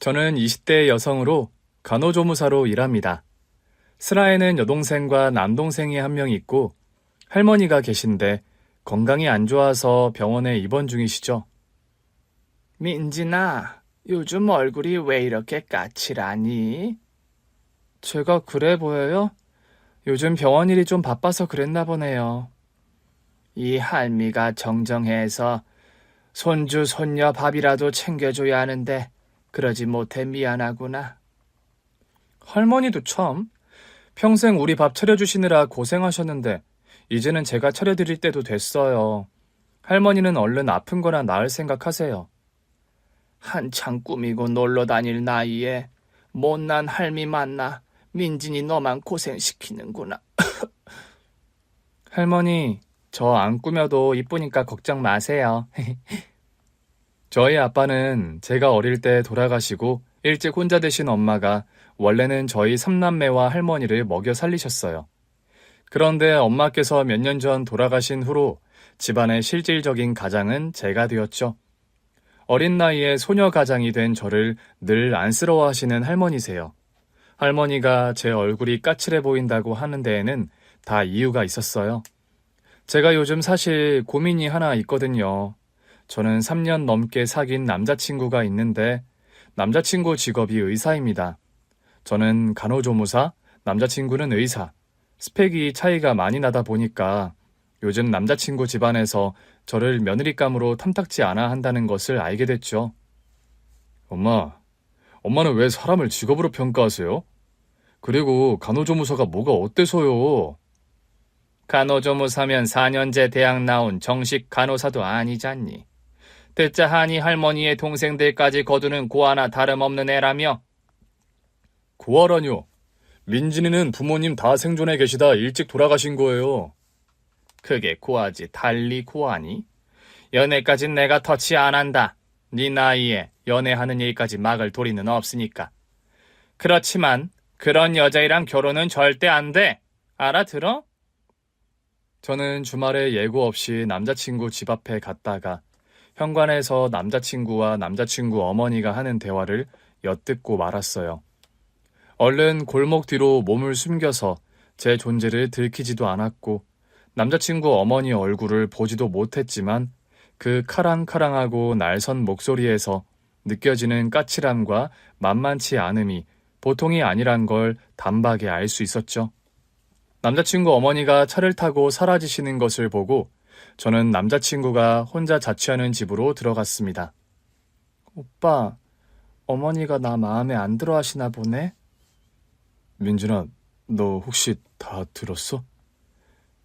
저는 20대 여성으로 간호조무사로 일합니다. 슬하에는 여동생과 남동생이 한 명 있고 할머니가 계신데 건강이 안 좋아서 병원에 입원 중이시죠. 민진아, 요즘 얼굴이 왜 이렇게 까칠하니? 제가 그래 보여요? 요즘 병원 일이 좀 바빠서 그랬나 보네요. 이 할미가 정정해서 손주, 손녀 밥이라도 챙겨줘야 하는데 그러지 못해 미안하구나. 할머니도 참, 평생 우리 밥 차려주시느라 고생하셨는데 이제는 제가 차려드릴 때도 됐어요. 할머니는 얼른 아픈 거나 나을 생각하세요. 한창 꾸미고 놀러 다닐 나이에 못난 할미 만나 민진이 너만 고생시키는구나. 할머니, 저 안 꾸며도 이쁘니까 걱정 마세요. 저희 아빠는 제가 어릴 때 돌아가시고 일찍 혼자 되신 엄마가 원래는 저희 삼남매와 할머니를 먹여 살리셨어요. 그런데 엄마께서 몇 년 전 돌아가신 후로 집안의 실질적인 가장은 제가 되었죠. 어린 나이에 소녀 가장이 된 저를 늘 안쓰러워하시는 할머니세요. 할머니가 제 얼굴이 까칠해 보인다고 하는 데에는 다 이유가 있었어요. 제가 요즘 사실 고민이 하나 있거든요. 저는 3년 넘게 사귄 남자친구가 있는데 남자친구 직업이 의사입니다. 저는 간호조무사, 남자친구는 의사. 스펙이 차이가 많이 나다 보니까 요즘 남자친구 집안에서 저를 며느리감으로 탐탁지 않아 한다는 것을 알게 됐죠. 엄마는 왜 사람을 직업으로 평가하세요? 그리고 간호조무사가 뭐가 어때서요? 간호조무사면 4년제 대학 나온 정식 간호사도 아니잖니. 듣자 하니 할머니의 동생들까지 거두는 고아나 다름없는 애라며. 고아라뇨? 민진이는 부모님 다 생존해 계시다 일찍 돌아가신 거예요. 그게 고아지 달리 고아니? 연애까진 내가 터치 안 한다. 네 나이에 연애하는 일까지 막을 도리는 없으니까. 그렇지만 그런 여자애랑 결혼은 절대 안 돼. 알아들어? 저는 주말에 예고 없이 남자친구 집 앞에 갔다가 현관에서 남자친구와 남자친구 어머니가 하는 대화를 엿듣고 말았어요. 얼른 골목 뒤로 몸을 숨겨서 제 존재를 들키지도 않았고 남자친구 어머니 얼굴을 보지도 못했지만 그 카랑카랑하고 날선 목소리에서 느껴지는 까칠함과 만만치 않음이 보통이 아니란 걸 단박에 알 수 있었죠. 남자친구 어머니가 차를 타고 사라지시는 것을 보고 저는 남자친구가 혼자 자취하는 집으로 들어갔습니다. 오빠, 어머니가 나 마음에 안 들어 하시나 보네? 민준아, 너 혹시 다 들었어?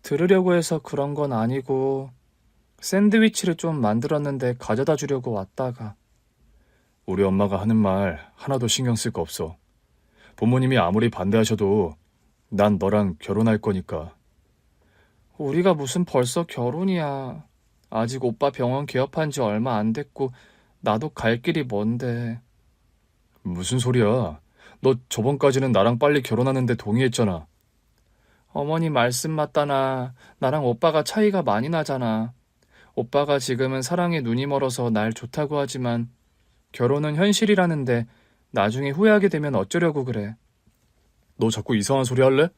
들으려고 해서 그런 건 아니고 샌드위치를 좀 만들었는데 가져다 주려고 왔다가. 우리 엄마가 하는 말 하나도 신경 쓸 거 없어. 부모님이 아무리 반대하셔도 난 너랑 결혼할 거니까. 우리가 무슨 벌써 결혼이야. 아직 오빠 병원 개업한 지 얼마 안 됐고 나도 갈 길이 먼데. 무슨 소리야. 너 저번까지는 나랑 빨리 결혼하는데 동의했잖아. 어머니 말씀 맞다나 나랑 오빠가 차이가 많이 나잖아. 오빠가 지금은 사랑에 눈이 멀어서 날 좋다고 하지만 결혼은 현실이라는데 나중에 후회하게 되면 어쩌려고 그래. 너 자꾸 이상한 소리 할래?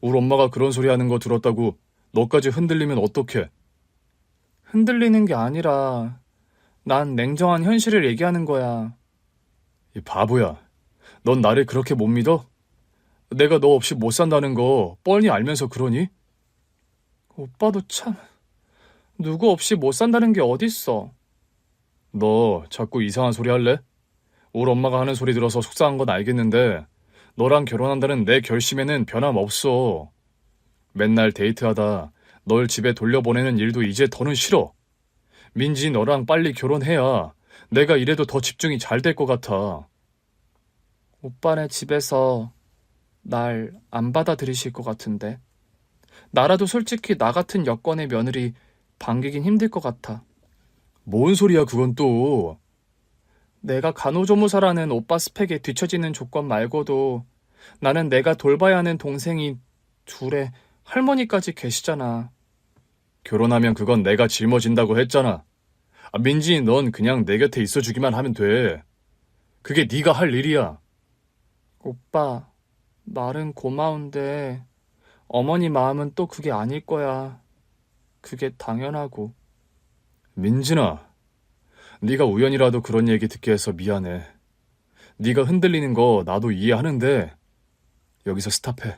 우리 엄마가 그런 소리 하는 거 들었다고 너까지 흔들리면 어떡해? 흔들리는 게 아니라 난 냉정한 현실을 얘기하는 거야. 이 바보야. 넌 나를 그렇게 못 믿어? 내가 너 없이 못 산다는 거 뻔히 알면서 그러니? 오빠도 참, 누구 없이 못 산다는 게 어딨어. 너 자꾸 이상한 소리 할래? 우리 엄마가 하는 소리 들어서 속상한 건 알겠는데 너랑 결혼한다는 내 결심에는 변함없어. 맨날 데이트하다 널 집에 돌려보내는 일도 이제 더는 싫어. 민지 너랑 빨리 결혼해야 내가 이래도 더 집중이 잘 될 것 같아. 오빠네 집에서 날 안 받아들이실 것 같은데. 나라도 솔직히 나 같은 여건의 며느리 반기긴 힘들 것 같아. 뭔 소리야 그건 또. 내가 간호조무사라는 오빠 스펙에 뒤처지는 조건 말고도 나는 내가 돌봐야 하는 동생이 둘에 할머니까지 계시잖아. 결혼하면 그건 내가 짊어진다고 했잖아. 민지 넌 그냥 내 곁에 있어주기만 하면 돼. 그게 네가 할 일이야. 오빠, 말은 고마운데 어머니 마음은 또 그게 아닐 거야. 그게 당연하고. 민진아, 네가 우연이라도 그런 얘기 듣게 해서 미안해. 네가 흔들리는 거 나도 이해하는데 여기서 스탑해.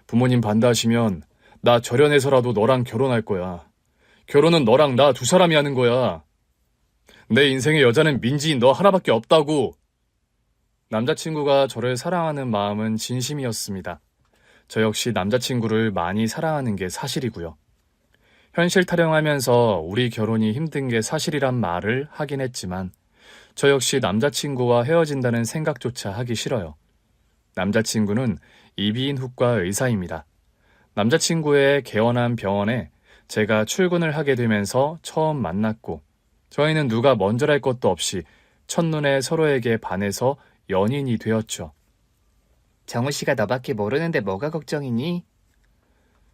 부모님 반대하시면 나 절연해서라도 너랑 결혼할 거야. 결혼은 너랑 나 두 사람이 하는 거야. 내 인생의 여자는 민지인 너 하나밖에 없다고. 남자친구가 저를 사랑하는 마음은 진심이었습니다. 저 역시 남자친구를 많이 사랑하는 게 사실이고요. 현실 타령하면서 우리 결혼이 힘든 게 사실이란 말을 하긴 했지만 저 역시 남자친구와 헤어진다는 생각조차 하기 싫어요. 남자친구는 이비인후과 의사입니다. 남자친구의 개원한 병원에 제가 출근을 하게 되면서 처음 만났고 저희는 누가 먼저랄 것도 없이 첫눈에 서로에게 반해서 연인이 되었죠. 정우 씨가 너밖에 모르는데 뭐가 걱정이니?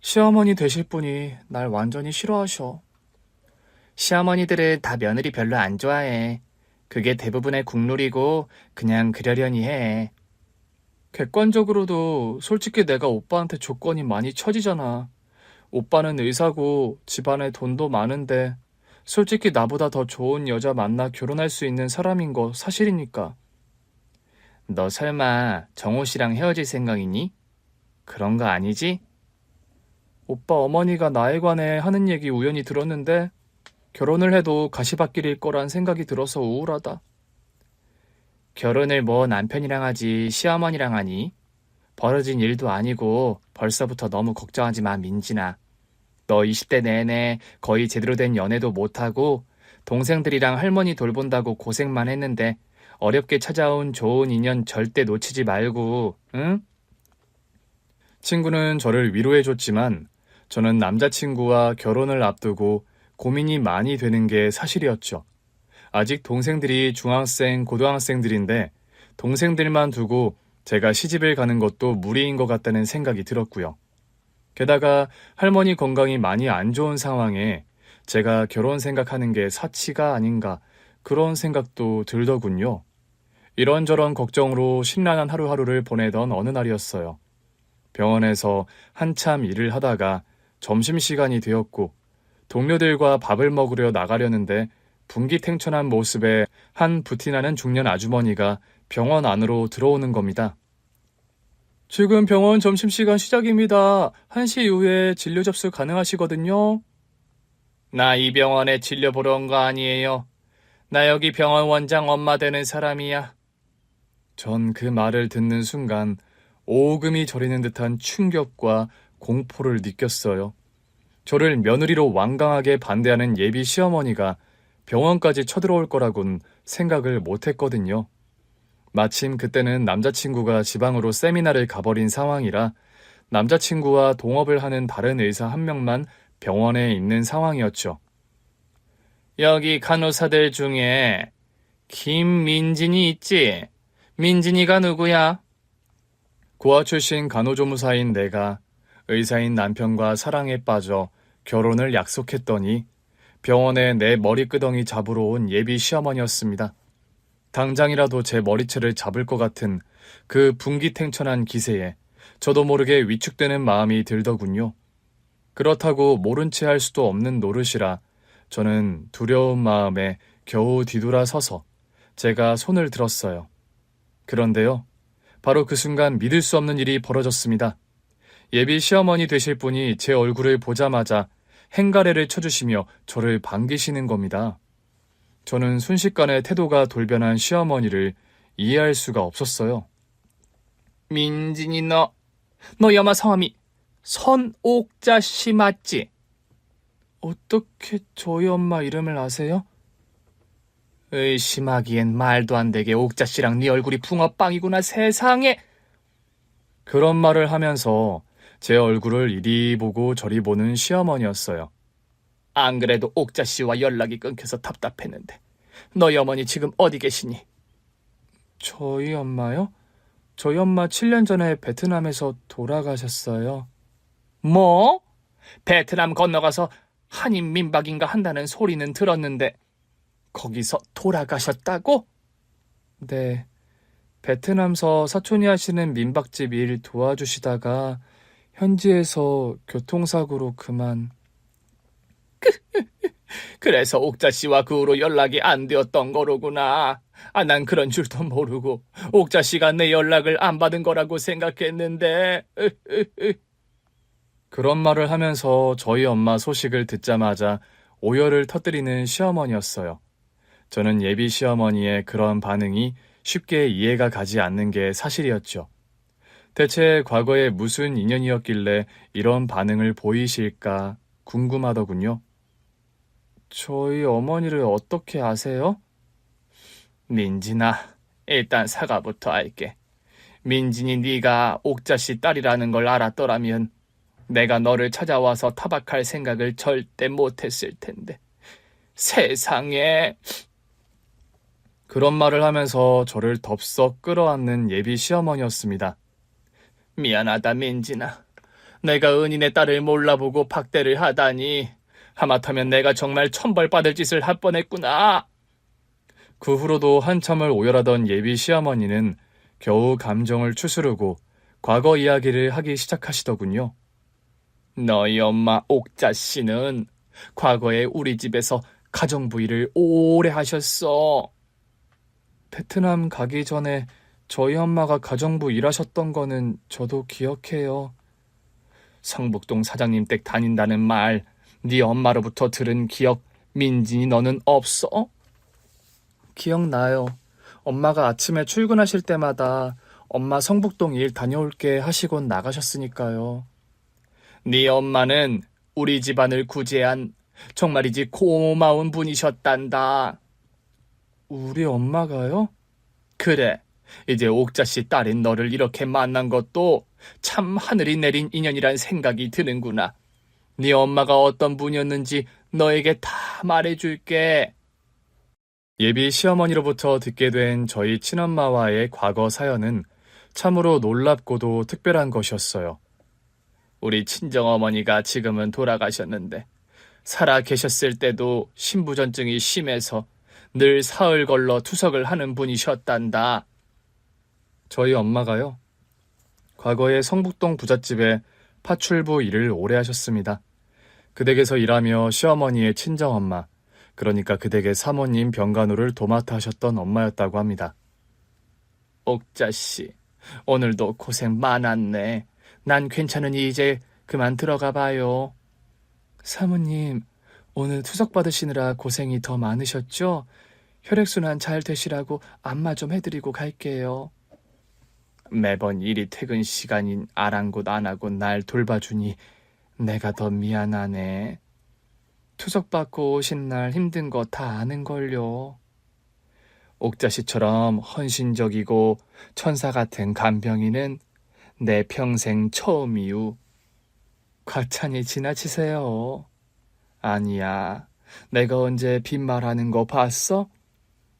시어머니 되실 분이 날 완전히 싫어하셔. 시어머니들은 다 며느리 별로 안 좋아해. 그게 대부분의 국룰이고 그냥 그러려니 해. 객관적으로도 솔직히 내가 오빠한테 조건이 많이 처지잖아. 오빠는 의사고 집안에 돈도 많은데 솔직히 나보다 더 좋은 여자 만나 결혼할 수 있는 사람인 거 사실이니까. 너 설마 정호 씨랑 헤어질 생각이니? 그런 거 아니지? 오빠 어머니가 나에 관해 하는 얘기 우연히 들었는데 결혼을 해도 가시밭길일 거란 생각이 들어서 우울하다. 결혼을 뭐 남편이랑 하지 시어머니랑 하니? 벌어진 일도 아니고 벌써부터 너무 걱정하지 마, 민진아. 너 20대 내내 거의 제대로 된 연애도 못하고 동생들이랑 할머니 돌본다고 고생만 했는데 어렵게 찾아온 좋은 인연 절대 놓치지 말고, 응? 친구는 저를 위로해줬지만 저는 남자친구와 결혼을 앞두고 고민이 많이 되는 게 사실이었죠. 아직 동생들이 중학생, 고등학생들인데 동생들만 두고 제가 시집을 가는 것도 무리인 것 같다는 생각이 들었고요. 게다가 할머니 건강이 많이 안 좋은 상황에 제가 결혼 생각하는 게 사치가 아닌가 그런 생각도 들더군요. 이런저런 걱정으로 심란한 하루하루를 보내던 어느 날이었어요. 병원에서 한참 일을 하다가 점심시간이 되었고 동료들과 밥을 먹으려 나가려는데 분기탱천한 모습에 한 부티나는 중년 아주머니가 병원 안으로 들어오는 겁니다. 지금 병원 점심시간 시작입니다. 1시 이후에 진료 접수 가능하시거든요. 나 이 병원에 진료 보러 온 거 아니에요. 나 여기 병원 원장 엄마 되는 사람이야. 전 그 말을 듣는 순간 오금이 저리는 듯한 충격과 공포를 느꼈어요. 저를 며느리로 완강하게 반대하는 예비 시어머니가 병원까지 쳐들어올 거라곤 생각을 못했거든요. 마침 그때는 남자친구가 지방으로 세미나를 가버린 상황이라 남자친구와 동업을 하는 다른 의사 한 명만 병원에 있는 상황이었죠. 여기 간호사들 중에 김민진이 있지? 민진이가 누구야? 고아 출신 간호조무사인 내가 의사인 남편과 사랑에 빠져 결혼을 약속했더니 병원에 내 머리끄덩이 잡으러 온 예비 시어머니였습니다. 당장이라도 제 머리채를 잡을 것 같은 그 분기탱천한 기세에 저도 모르게 위축되는 마음이 들더군요. 그렇다고 모른 채 할 수도 없는 노릇이라 저는 두려운 마음에 겨우 뒤돌아서서 제가 손을 들었어요. 그런데요, 바로 그 순간 믿을 수 없는 일이 벌어졌습니다. 예비 시어머니 되실 분이 제 얼굴을 보자마자 행가래를 쳐주시며 저를 반기시는 겁니다. 저는 순식간에 태도가 돌변한 시어머니를 이해할 수가 없었어요. 민진이 너 여마 성함이 선옥자씨 맞지? 어떻게 저희 엄마 이름을 아세요? 의심하기엔 말도 안 되게 옥자씨랑 네 얼굴이 붕어빵이구나 세상에. 그런 말을 하면서 제 얼굴을 이리 보고 저리 보는 시어머니였어요. 안 그래도 옥자씨와 연락이 끊겨서 답답했는데 너희 어머니 지금 어디 계시니? 저희 엄마요? 저희 엄마 7년 전에 베트남에서 돌아가셨어요. 뭐? 베트남 건너가서 한인 민박인가 한다는 소리는 들었는데 거기서 돌아가셨다고? 네, 베트남서 사촌이 하시는 민박집 일 도와주시다가 현지에서 교통사고로 그만. 그래서 옥자 씨와 그 후로 연락이 안 되었던 거로구나. 아, 난 그런 줄도 모르고 옥자 씨가 내 연락을 안 받은 거라고 생각했는데. 그런 말을 하면서 저희 엄마 소식을 듣자마자 오열을 터뜨리는 시어머니였어요. 저는 예비 시어머니의 그런 반응이 쉽게 이해가 가지 않는 게 사실이었죠. 대체 과거에 무슨 인연이었길래 이런 반응을 보이실까 궁금하더군요. 저희 어머니를 어떻게 아세요? 민진아, 일단 사과부터 할게. 민진이 네가 옥자 씨 딸이라는 걸 알았더라면 내가 너를 찾아와서 타박할 생각을 절대 못했을 텐데. 세상에. 그런 말을 하면서 저를 덥석 끌어안는 예비 시어머니였습니다. 미안하다, 민진아. 내가 은인의 딸을 몰라보고 박대를 하다니. 하마터면 내가 정말 천벌받을 짓을 할 뻔했구나. 그 후로도 한참을 오열하던 예비 시어머니는 겨우 감정을 추스르고 과거 이야기를 하기 시작하시더군요. 너희 엄마 옥자 씨는 과거에 우리 집에서 가정부 일을 오래 하셨어. 베트남 가기 전에 저희 엄마가 가정부 일하셨던 거는 저도 기억해요. 성북동 사장님 댁 다닌다는 말, 네 엄마로부터 들은 기억, 민진이 너는 없어? 기억나요. 엄마가 아침에 출근하실 때마다 엄마 성북동 일 다녀올게 하시곤 나가셨으니까요. 네 엄마는 우리 집안을 구제한 정말이지 고마운 분이셨단다. 우리 엄마가요? 그래, 이제 옥자 씨 딸인 너를 이렇게 만난 것도 참 하늘이 내린 인연이란 생각이 드는구나. 네 엄마가 어떤 분이었는지 너에게 다 말해줄게. 예비 시어머니로부터 듣게 된 저희 친엄마와의 과거 사연은 참으로 놀랍고도 특별한 것이었어요. 우리 친정어머니가 지금은 돌아가셨는데 살아 계셨을 때도 신부전증이 심해서 늘 사흘 걸러 투석을 하는 분이셨단다. 저희 엄마가요? 과거에 성북동 부잣집에 파출부 일을 오래 하셨습니다. 그 댁에서 일하며 시어머니의 친정엄마, 그러니까 그 댁의 사모님 병간호를 도맡아 하셨던 엄마였다고 합니다. 옥자 씨, 오늘도 고생 많았네. 난 괜찮으니 이제 그만 들어가 봐요. 사모님, 오늘 투석 받으시느라 고생이 더 많으셨죠? 혈액순환 잘 되시라고 안마 좀 해드리고 갈게요. 매번 이리 퇴근 시간인 아랑곳 안 하고 날 돌봐주니 내가 더 미안하네. 투석 받고 오신 날 힘든 거 다 아는걸요. 옥자씨처럼 헌신적이고 천사 같은 간병인은 내 평생 처음이유. 과찬이 지나치세요. 아니야, 내가 언제 빈말하는 거 봤어?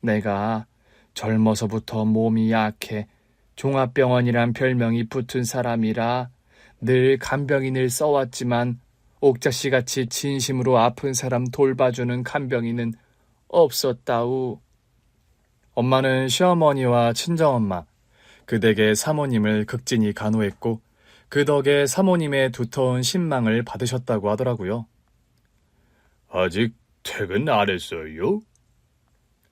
내가 젊어서부터 몸이 약해 종합병원이란 별명이 붙은 사람이라 늘 간병인을 써왔지만 옥자씨같이 진심으로 아픈 사람 돌봐주는 간병인은 없었다우. 엄마는 시어머니와 친정엄마, 그 댁의 사모님을 극진히 간호했고 그 덕에 사모님의 두터운 신망을 받으셨다고 하더라고요. 아직 퇴근 안 했어요?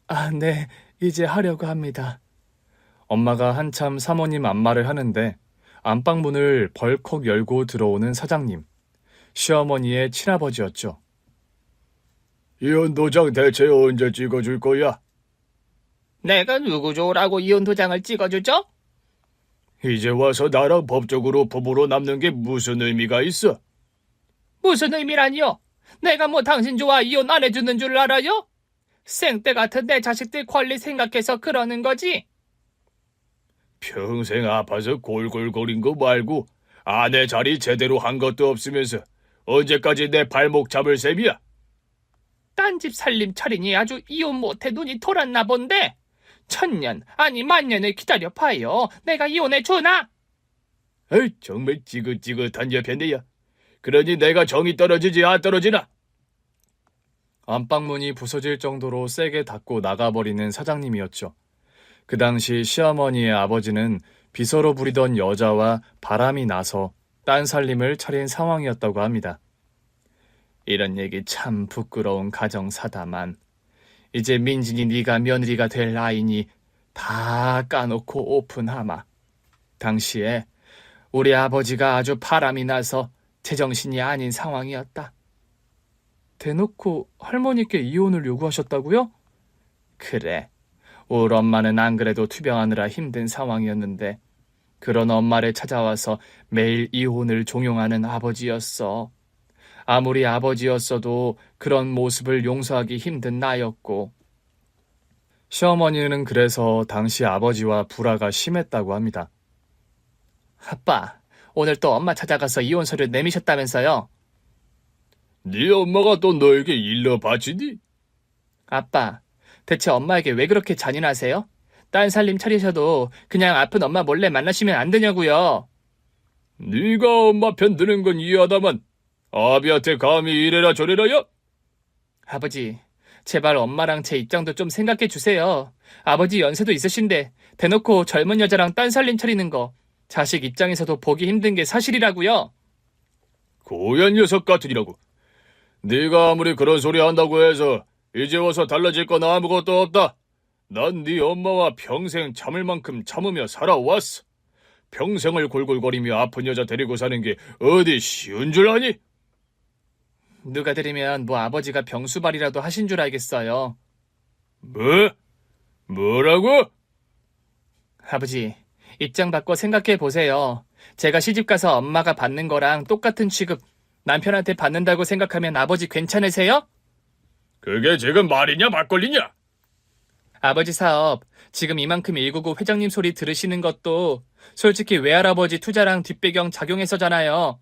아, 네, 이제 하려고 합니다. 엄마가 한참 사모님 안마를 하는데 안방문을 벌컥 열고 들어오는 사장님, 시어머니의 친아버지였죠. 이혼 도장 대체 언제 찍어줄 거야? 내가 누구 좋으라고 이혼 도장을 찍어주죠? 이제 와서 나랑 법적으로 부부로 남는 게 무슨 의미가 있어? 무슨 의미라니요? 내가 뭐 당신 좋아 이혼 안 해주는 줄 알아요? 생때 같은 내 자식들 권리 생각해서 그러는 거지? 평생 아파서 골골거린 거 말고 아내 자리 제대로 한 것도 없으면서 언제까지 내 발목 잡을 셈이야? 딴 집 살림 차리니 아주 이혼 못해 눈이 돌았나 본데 천년 아니 만년을 기다려 봐요. 내가 이혼해 주나? 에이, 정말 지긋지긋한 여편이야. 그러니 내가 정이 떨어지지 안 떨어지나? 안방문이 부서질 정도로 세게 닫고 나가버리는 사장님이었죠. 그 당시 시어머니의 아버지는 비서로 부리던 여자와 바람이 나서 딴 살림을 차린 상황이었다고 합니다. 이런 얘기 참 부끄러운 가정사다만 이제 민진이 네가 며느리가 될 나이니 다 까놓고 오픈하마. 당시에 우리 아버지가 아주 바람이 나서 제정신이 아닌 상황이었다. 대놓고 할머니께 이혼을 요구하셨다고요? 그래. 울 엄마는 안 그래도 투병하느라 힘든 상황이었는데 그런 엄마를 찾아와서 매일 이혼을 종용하는 아버지였어. 아무리 아버지였어도 그런 모습을 용서하기 힘든 나였고. 시어머니는 그래서 당시 아버지와 불화가 심했다고 합니다. 아빠, 오늘 또 엄마 찾아가서 이혼 서류 내미셨다면서요? 네 엄마가 또 너에게 일러 바치니? 아빠, 대체 엄마에게 왜 그렇게 잔인하세요? 딴 살림 차리셔도 그냥 아픈 엄마 몰래 만나시면 안 되냐고요. 네가 엄마 편 드는 건 이해하다만 아비한테 감히 이래라 저래라야? 아버지, 제발 엄마랑 제 입장도 좀 생각해 주세요. 아버지 연세도 있으신데 대놓고 젊은 여자랑 딴 살림 차리는 거 자식 입장에서도 보기 힘든 게 사실이라고요. 고얀 녀석 같으니라고. 네가 아무리 그런 소리 한다고 해서 이제 와서 달라질 건 아무것도 없다. 난 네 엄마와 평생 참을 만큼 참으며 살아왔어. 평생을 골골거리며 아픈 여자 데리고 사는 게 어디 쉬운 줄 아니? 누가 들으면 뭐 아버지가 병수발이라도 하신 줄 알겠어요. 뭐? 뭐라고? 아버지, 입장 바꿔 생각해 보세요. 제가 시집가서 엄마가 받는 거랑 똑같은 취급 남편한테 받는다고 생각하면 아버지 괜찮으세요? 그게 지금 말이냐 막걸리냐? 아버지 사업 지금 이만큼 199 회장님 소리 들으시는 것도 솔직히 외할아버지 투자랑 뒷배경 작용해서잖아요.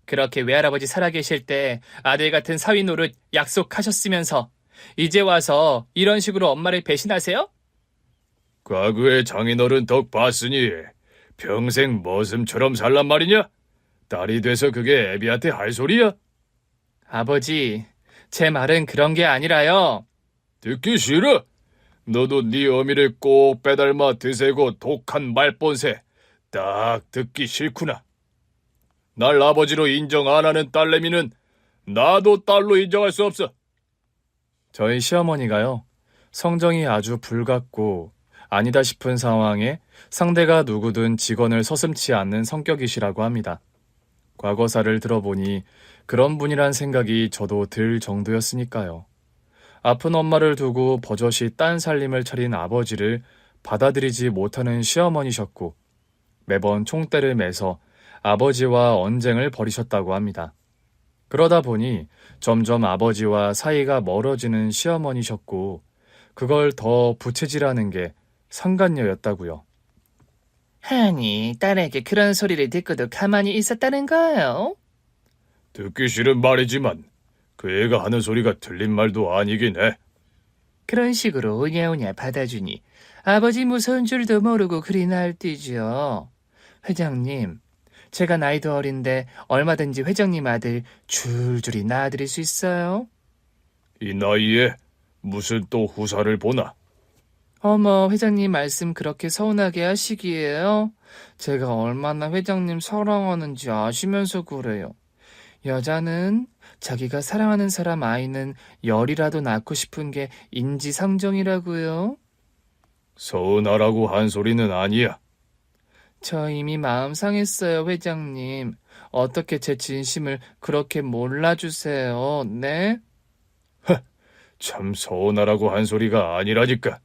그렇게 외할아버지 살아계실 때 아들 같은 사위 노릇 약속하셨으면서 이제 와서 이런 식으로 엄마를 배신하세요? 과거의 장인어른 덕 봤으니 평생 머슴처럼 살란 말이냐? 딸이 돼서 그게 애비한테 할 소리야? 아버지, 제 말은 그런 게 아니라요. 듣기 싫어? 너도 네 어미를 꼭 빼닮아 드세고 독한 말본새 딱 듣기 싫구나. 날 아버지로 인정 안 하는 딸내미는 나도 딸로 인정할 수 없어. 저희 시어머니가요, 성정이 아주 불같고 아니다 싶은 상황에 상대가 누구든 직원을 서슴지 않는 성격이시라고 합니다. 과거사를 들어보니 그런 분이란 생각이 저도 들 정도였으니까요. 아픈 엄마를 두고 버젓이 딴 살림을 차린 아버지를 받아들이지 못하는 시어머니셨고 매번 총대를 매서 아버지와 언쟁을 벌이셨다고 합니다. 그러다 보니 점점 아버지와 사이가 멀어지는 시어머니셨고 그걸 더 부채질하는 게 상간녀였다고요. 아니, 딸에게 그런 소리를 듣고도 가만히 있었다는 거예요? 듣기 싫은 말이지만 그 애가 하는 소리가 틀린 말도 아니긴 해. 그런 식으로 오냐오냐 받아주니 아버지 무서운 줄도 모르고 그리 날뛰죠. 회장님, 제가 나이도 어린데 얼마든지 회장님 아들 줄줄이 낳아드릴 수 있어요? 이 나이에 무슨 또 후사를 보나? 어머, 회장님 말씀 그렇게 서운하게 하시기에요? 제가 얼마나 회장님 사랑하는지 아시면서 그래요. 여자는 자기가 사랑하는 사람 아이는 열이라도 낳고 싶은 게 인지상정이라고요. 서운하라고 한 소리는 아니야. 저 이미 마음 상했어요, 회장님. 어떻게 제 진심을 그렇게 몰라주세요, 네? 참 서운하라고 한 소리가 아니라니까.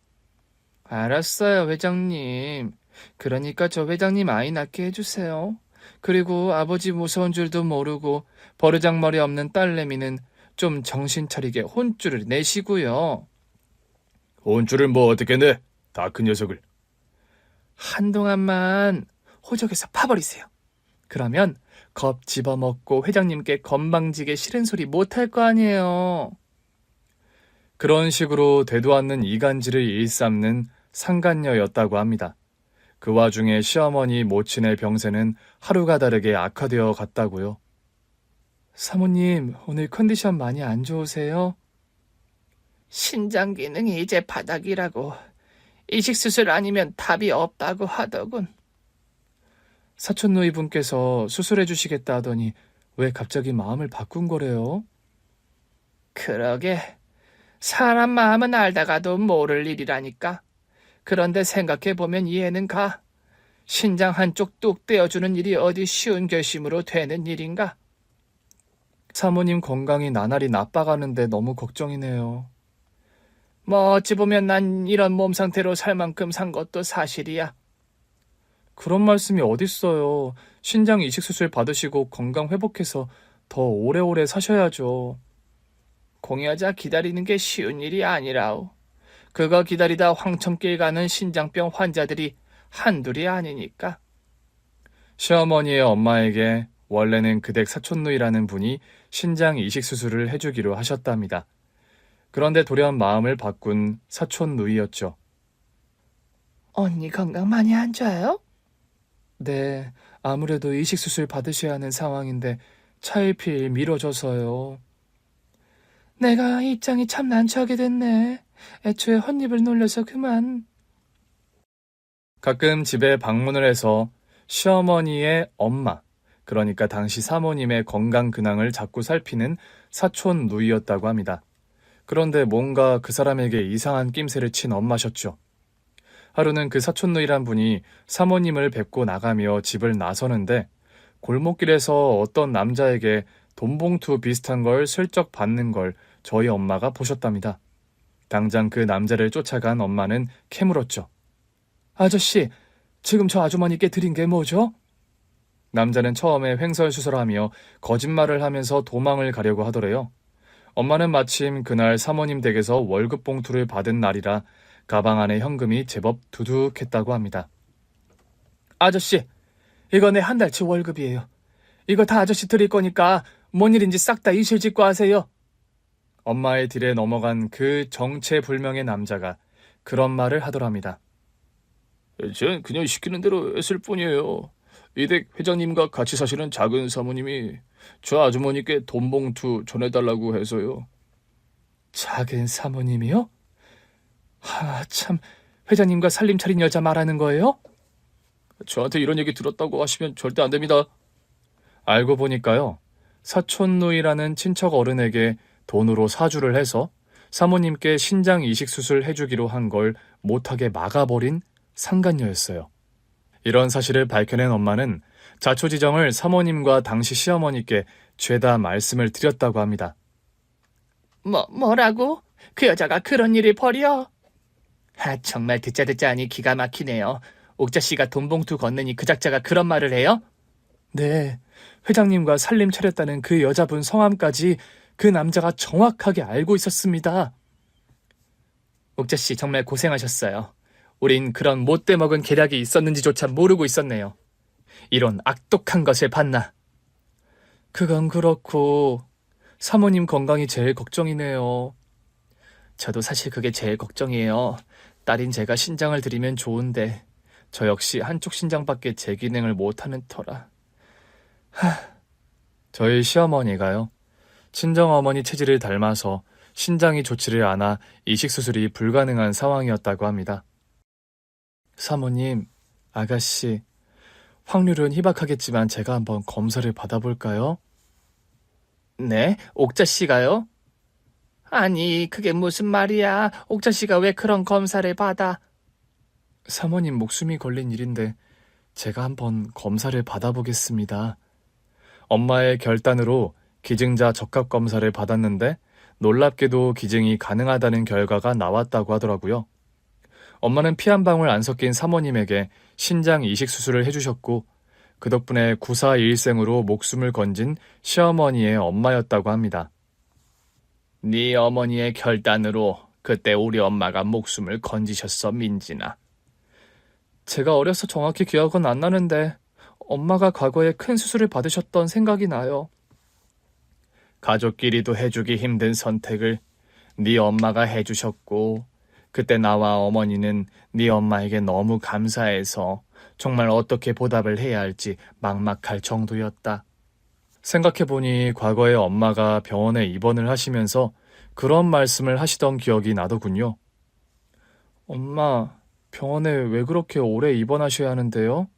알았어요, 회장님. 그러니까 저 회장님 아이 낳게 해주세요. 그리고 아버지 무서운 줄도 모르고 버르장머리 없는 딸내미는 좀 정신 차리게 혼쭐을 내시고요. 혼쭐을 뭐 어떻게 내? 다 큰 녀석을. 한동안만 호적에서 파버리세요. 그러면 겁 집어먹고 회장님께 건방지게 싫은 소리 못할 거 아니에요. 그런 식으로 되도 않는 이간질을 일삼는 상간녀였다고 합니다. 그 와중에 시어머니 모친의 병세는 하루가 다르게 악화되어 갔다고요. 사모님, 오늘 컨디션 많이 안 좋으세요? 신장 기능이 이제 바닥이라고. 이식수술 아니면 답이 없다고 하더군. 사촌 누이분께서 수술해 주시겠다 하더니 왜 갑자기 마음을 바꾼 거래요? 그러게, 사람 마음은 알다가도 모를 일이라니까. 그런데 생각해보면 이해는 가. 신장 한쪽 뚝 떼어주는 일이 어디 쉬운 결심으로 되는 일인가? 사모님 건강이 나날이 나빠가는데 너무 걱정이네요. 뭐 어찌 보면 난 이런 몸 상태로 살 만큼 산 것도 사실이야. 그런 말씀이 어딨어요. 신장 이식 수술 받으시고 건강 회복해서 더 오래오래 사셔야죠. 공여자 기다리는 게 쉬운 일이 아니라오. 그거 기다리다 황천길 가는 신장병 환자들이 한둘이 아니니까. 시어머니의 엄마에게 원래는 그댁 사촌누이라는 분이 신장 이식 수술을 해주기로 하셨답니다. 그런데 돌연 마음을 바꾼 사촌누이였죠. 언니 건강 많이 안 좋아요? 네, 아무래도 이식 수술 받으셔야 하는 상황인데 차일피일 미뤄져서요. 내가 입장이 참 난처하게 됐네. 애초에 헛입을 놀려서 그만. 가끔 집에 방문을 해서 시어머니의 엄마, 그러니까 당시 사모님의 건강 근황을 자꾸 살피는 사촌 누이였다고 합니다. 그런데 뭔가 그 사람에게 이상한 낌새를 친 엄마셨죠. 하루는 그 사촌 누이란 분이 사모님을 뵙고 나가며 집을 나서는데 골목길에서 어떤 남자에게 돈봉투 비슷한 걸 슬쩍 받는 걸 저희 엄마가 보셨답니다. 당장 그 남자를 쫓아간 엄마는 캐물었죠. 아저씨, 지금 저 아주머니께 드린 게 뭐죠? 남자는 처음에 횡설수설하며 거짓말을 하면서 도망을 가려고 하더래요. 엄마는 마침 그날 사모님 댁에서 월급 봉투를 받은 날이라 가방 안에 현금이 제법 두둑했다고 합니다. 아저씨, 이거 내 한 달치 월급이에요. 이거 다 아저씨 드릴 거니까 뭔 일인지 싹 다 이실직고 하세요. 엄마의 딜에 넘어간 그 정체불명의 남자가 그런 말을 하더랍니다. 전 그냥 시키는 대로 했을 뿐이에요. 이댁 회장님과 같이 사시는 작은 사모님이 저 아주머니께 돈봉투 전해달라고 해서요. 작은 사모님이요? 참, 회장님과 살림 차린 여자 말하는 거예요? 저한테 이런 얘기 들었다고 하시면 절대 안 됩니다. 알고 보니까요, 사촌누이라는 친척 어른에게 돈으로 사주를 해서 사모님께 신장 이식 수술 해주기로 한 걸 못하게 막아버린 상간녀였어요. 이런 사실을 밝혀낸 엄마는 자초지정을 사모님과 당시 시어머니께 죄다 말씀을 드렸다고 합니다. 뭐라고? 그 여자가 그런 일을 벌여? 정말 듣자 하니 기가 막히네요. 옥자 씨가 돈봉투 건네니 그 작자가 그런 말을 해요? 네, 회장님과 살림 차렸다는 그 여자분 성함까지 그 남자가 정확하게 알고 있었습니다. 옥자 씨 정말 고생하셨어요. 우린 그런 못돼 먹은 계략이 있었는지조차 모르고 있었네요. 이런 악독한 것을 봤나? 그건 그렇고 사모님 건강이 제일 걱정이네요. 저도 사실 그게 제일 걱정이에요. 딸인 제가 신장을 드리면 좋은데 저 역시 한쪽 신장밖에 제 기능을 못하는 터라. 저희 시어머니가요, 친정어머니 체질을 닮아서 신장이 좋지를 않아 이식수술이 불가능한 상황이었다고 합니다. 사모님, 아가씨, 확률은 희박하겠지만 제가 한번 검사를 받아볼까요? 네? 옥자 씨가요? 아니, 그게 무슨 말이야. 옥자 씨가 왜 그런 검사를 받아? 사모님 목숨이 걸린 일인데 제가 한번 검사를 받아보겠습니다. 엄마의 결단으로 기증자 적합 검사를 받았는데 놀랍게도 기증이 가능하다는 결과가 나왔다고 하더라고요. 엄마는 피 한 방울 안 섞인 사모님에게 신장 이식 수술을 해주셨고 그 덕분에 구사일생으로 목숨을 건진 시어머니의 엄마였다고 합니다. 네 어머니의 결단으로 그때 우리 엄마가 목숨을 건지셨어, 민진아. 제가 어려서 정확히 기억은 안 나는데 엄마가 과거에 큰 수술을 받으셨던 생각이 나요. 가족끼리도 해주기 힘든 선택을 네 엄마가 해주셨고 그때 나와 어머니는 네 엄마에게 너무 감사해서 정말 어떻게 보답을 해야 할지 막막할 정도였다. 생각해보니 과거에 엄마가 병원에 입원을 하시면서 그런 말씀을 하시던 기억이 나더군요. 엄마, 병원에 왜 그렇게 오래 입원하셔야 하는데요?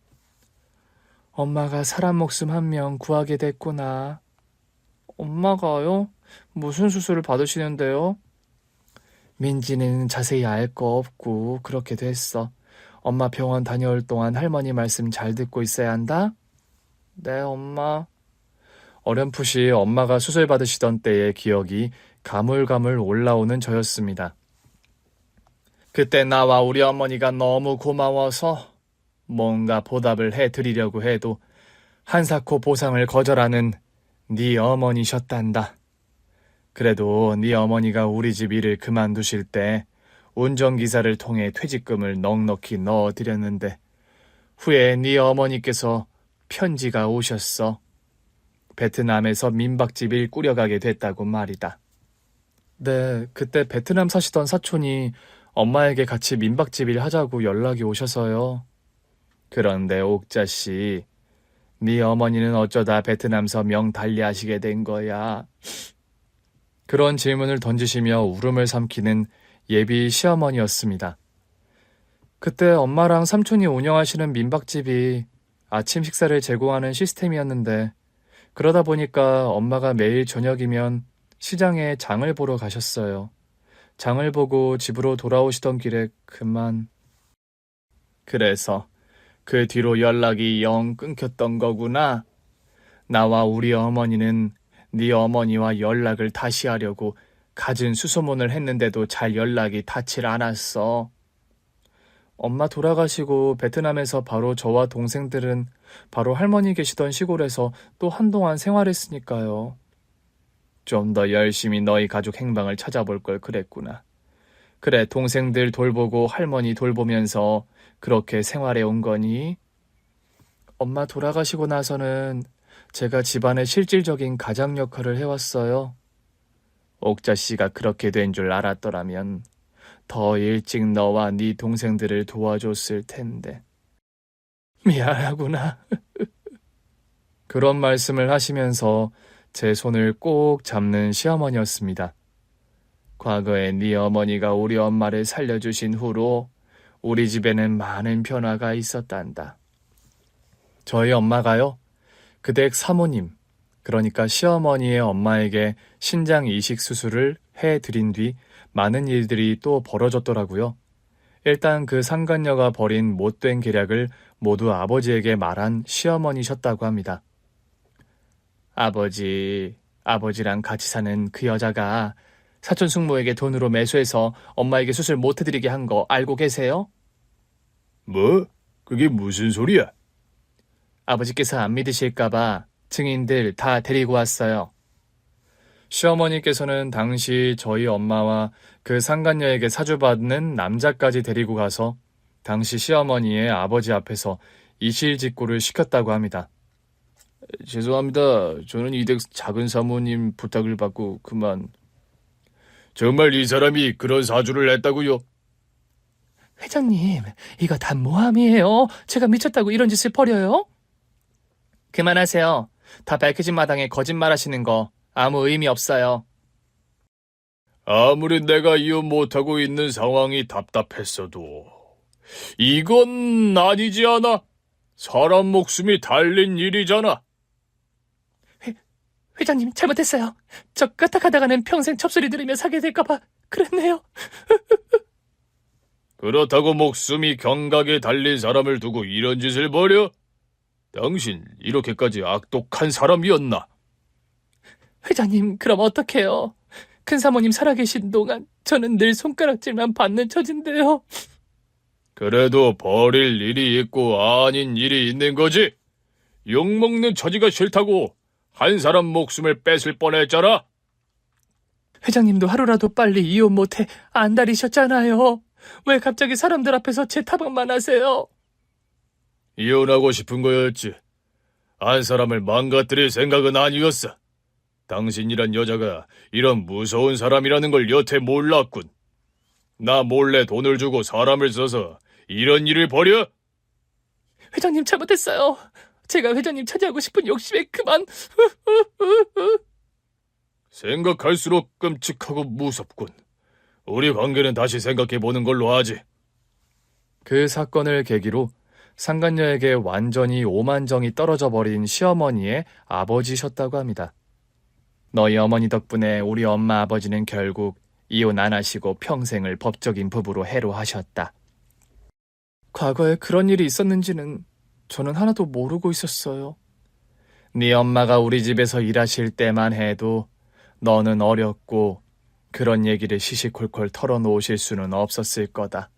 엄마가 사람 목숨 한 명 구하게 됐구나. 엄마가요? 무슨 수술을 받으시는데요? 민지는 자세히 알 거 없고 그렇게 됐어. 엄마 병원 다녀올 동안 할머니 말씀 잘 듣고 있어야 한다? 네, 엄마. 어렴풋이 엄마가 수술 받으시던 때의 기억이 가물가물 올라오는 저였습니다. 그때 나와 우리 어머니가 너무 고마워서 뭔가 보답을 해드리려고 해도 한사코 보상을 거절하는 네 어머니셨단다. 그래도 네 어머니가 우리 집 일을 그만두실 때 운전기사를 통해 퇴직금을 넉넉히 넣어드렸는데 후에 네 어머니께서 편지가 오셨어. 베트남에서 민박집을 꾸려가게 됐다고 말이다. 네, 그때 베트남 사시던 사촌이 엄마에게 같이 민박집 일 하자고 연락이 오셔서요. 그런데 옥자씨, 네 어머니는 어쩌다 베트남서 명 달리하시게 된 거야? 그런 질문을 던지시며 울음을 삼키는 예비 시어머니였습니다. 그때 엄마랑 삼촌이 운영하시는 민박집이 아침 식사를 제공하는 시스템이었는데 그러다 보니까 엄마가 매일 저녁이면 시장에 장을 보러 가셨어요. 장을 보고 집으로 돌아오시던 길에 그만. 그래서 그 뒤로 연락이 영 끊겼던 거구나. 나와 우리 어머니는 네 어머니와 연락을 다시 하려고 갖은 수소문을 했는데도 잘 연락이 닿질 않았어. 엄마 돌아가시고 베트남에서 바로 저와 동생들은 바로 할머니 계시던 시골에서 또 한동안 생활했으니까요. 좀 더 열심히 너희 가족 행방을 찾아볼 걸 그랬구나. 그래, 동생들 돌보고 할머니 돌보면서 그렇게 생활해 온 거니? 엄마 돌아가시고 나서는 제가 집안의 실질적인 가장 역할을 해왔어요. 옥자 씨가 그렇게 된 줄 알았더라면 더 일찍 너와 네 동생들을 도와줬을 텐데. 미안하구나. 그런 말씀을 하시면서 제 손을 꼭 잡는 시어머니였습니다. 과거에 네 어머니가 우리 엄마를 살려주신 후로 우리 집에는 많은 변화가 있었단다. 저희 엄마가요, 그댁 사모님, 그러니까 시어머니의 엄마에게 신장 이식 수술을 해드린 뒤 많은 일들이 또 벌어졌더라고요. 일단 그 상간녀가 벌인 못된 계략을 모두 아버지에게 말한 시어머니셨다고 합니다. 아버지랑 같이 사는 그 여자가 사촌 숙모에게 돈으로 매수해서 엄마에게 수술 못 해드리게 한 거 알고 계세요? 뭐? 그게 무슨 소리야? 아버지께서 안 믿으실까봐 증인들 다 데리고 왔어요. 시어머니께서는 당시 저희 엄마와 그 상간녀에게 사주받는 남자까지 데리고 가서 당시 시어머니의 아버지 앞에서 이실직고를 시켰다고 합니다. 죄송합니다. 저는 이댁 작은 사모님 부탁을 받고 그만. 정말 이 사람이 그런 사주를 냈다고요? 회장님, 이거 다 모함이에요. 제가 미쳤다고 이런 짓을 벌여요? 그만하세요. 다 밝혀진 마당에 거짓말 하시는 거 아무 의미 없어요. 아무리 내가 이혼 못하고 있는 상황이 답답했어도 이건 아니지 않아? 사람 목숨이 달린 일이잖아. 회장님, 잘못했어요. 저 까딱하다가는 평생 첩소리 들으며 사게 될까봐 그랬네요. 그렇다고 목숨이 경각에 달린 사람을 두고 이런 짓을 벌여? 당신 이렇게까지 악독한 사람이었나? 회장님, 그럼 어떡해요? 큰사모님 살아계신 동안 저는 늘 손가락질만 받는 처진데요. 그래도 버릴 일이 있고 아닌 일이 있는 거지. 욕먹는 처지가 싫다고 한 사람 목숨을 뺏을 뻔했잖아. 회장님도 하루라도 빨리 이혼 못해 안달이셨잖아요. 왜 갑자기 사람들 앞에서 제 타박만 하세요? 이혼하고 싶은 거였지. 한 사람을 망가뜨릴 생각은 아니었어. 당신이란 여자가 이런 무서운 사람이라는 걸 여태 몰랐군. 나 몰래 돈을 주고 사람을 써서 이런 일을 벌여? 회장님, 잘못했어요. 제가 회장님 차지하고 싶은 욕심에 그만. 생각할수록 끔찍하고 무섭군. 우리 관계는 다시 생각해보는 걸로 하지. 그 사건을 계기로 상간녀에게 완전히 오만정이 떨어져 버린 시어머니의 아버지셨다고 합니다. 너희 어머니 덕분에 우리 엄마 아버지는 결국 이혼 안 하시고 평생을 법적인 부부로 해로하셨다. 과거에 그런 일이 있었는지는 저는 하나도 모르고 있었어요. 네 엄마가 우리 집에서 일하실 때만 해도 너는 어렸고 그런 얘기를 시시콜콜 털어놓으실 수는 없었을 거다.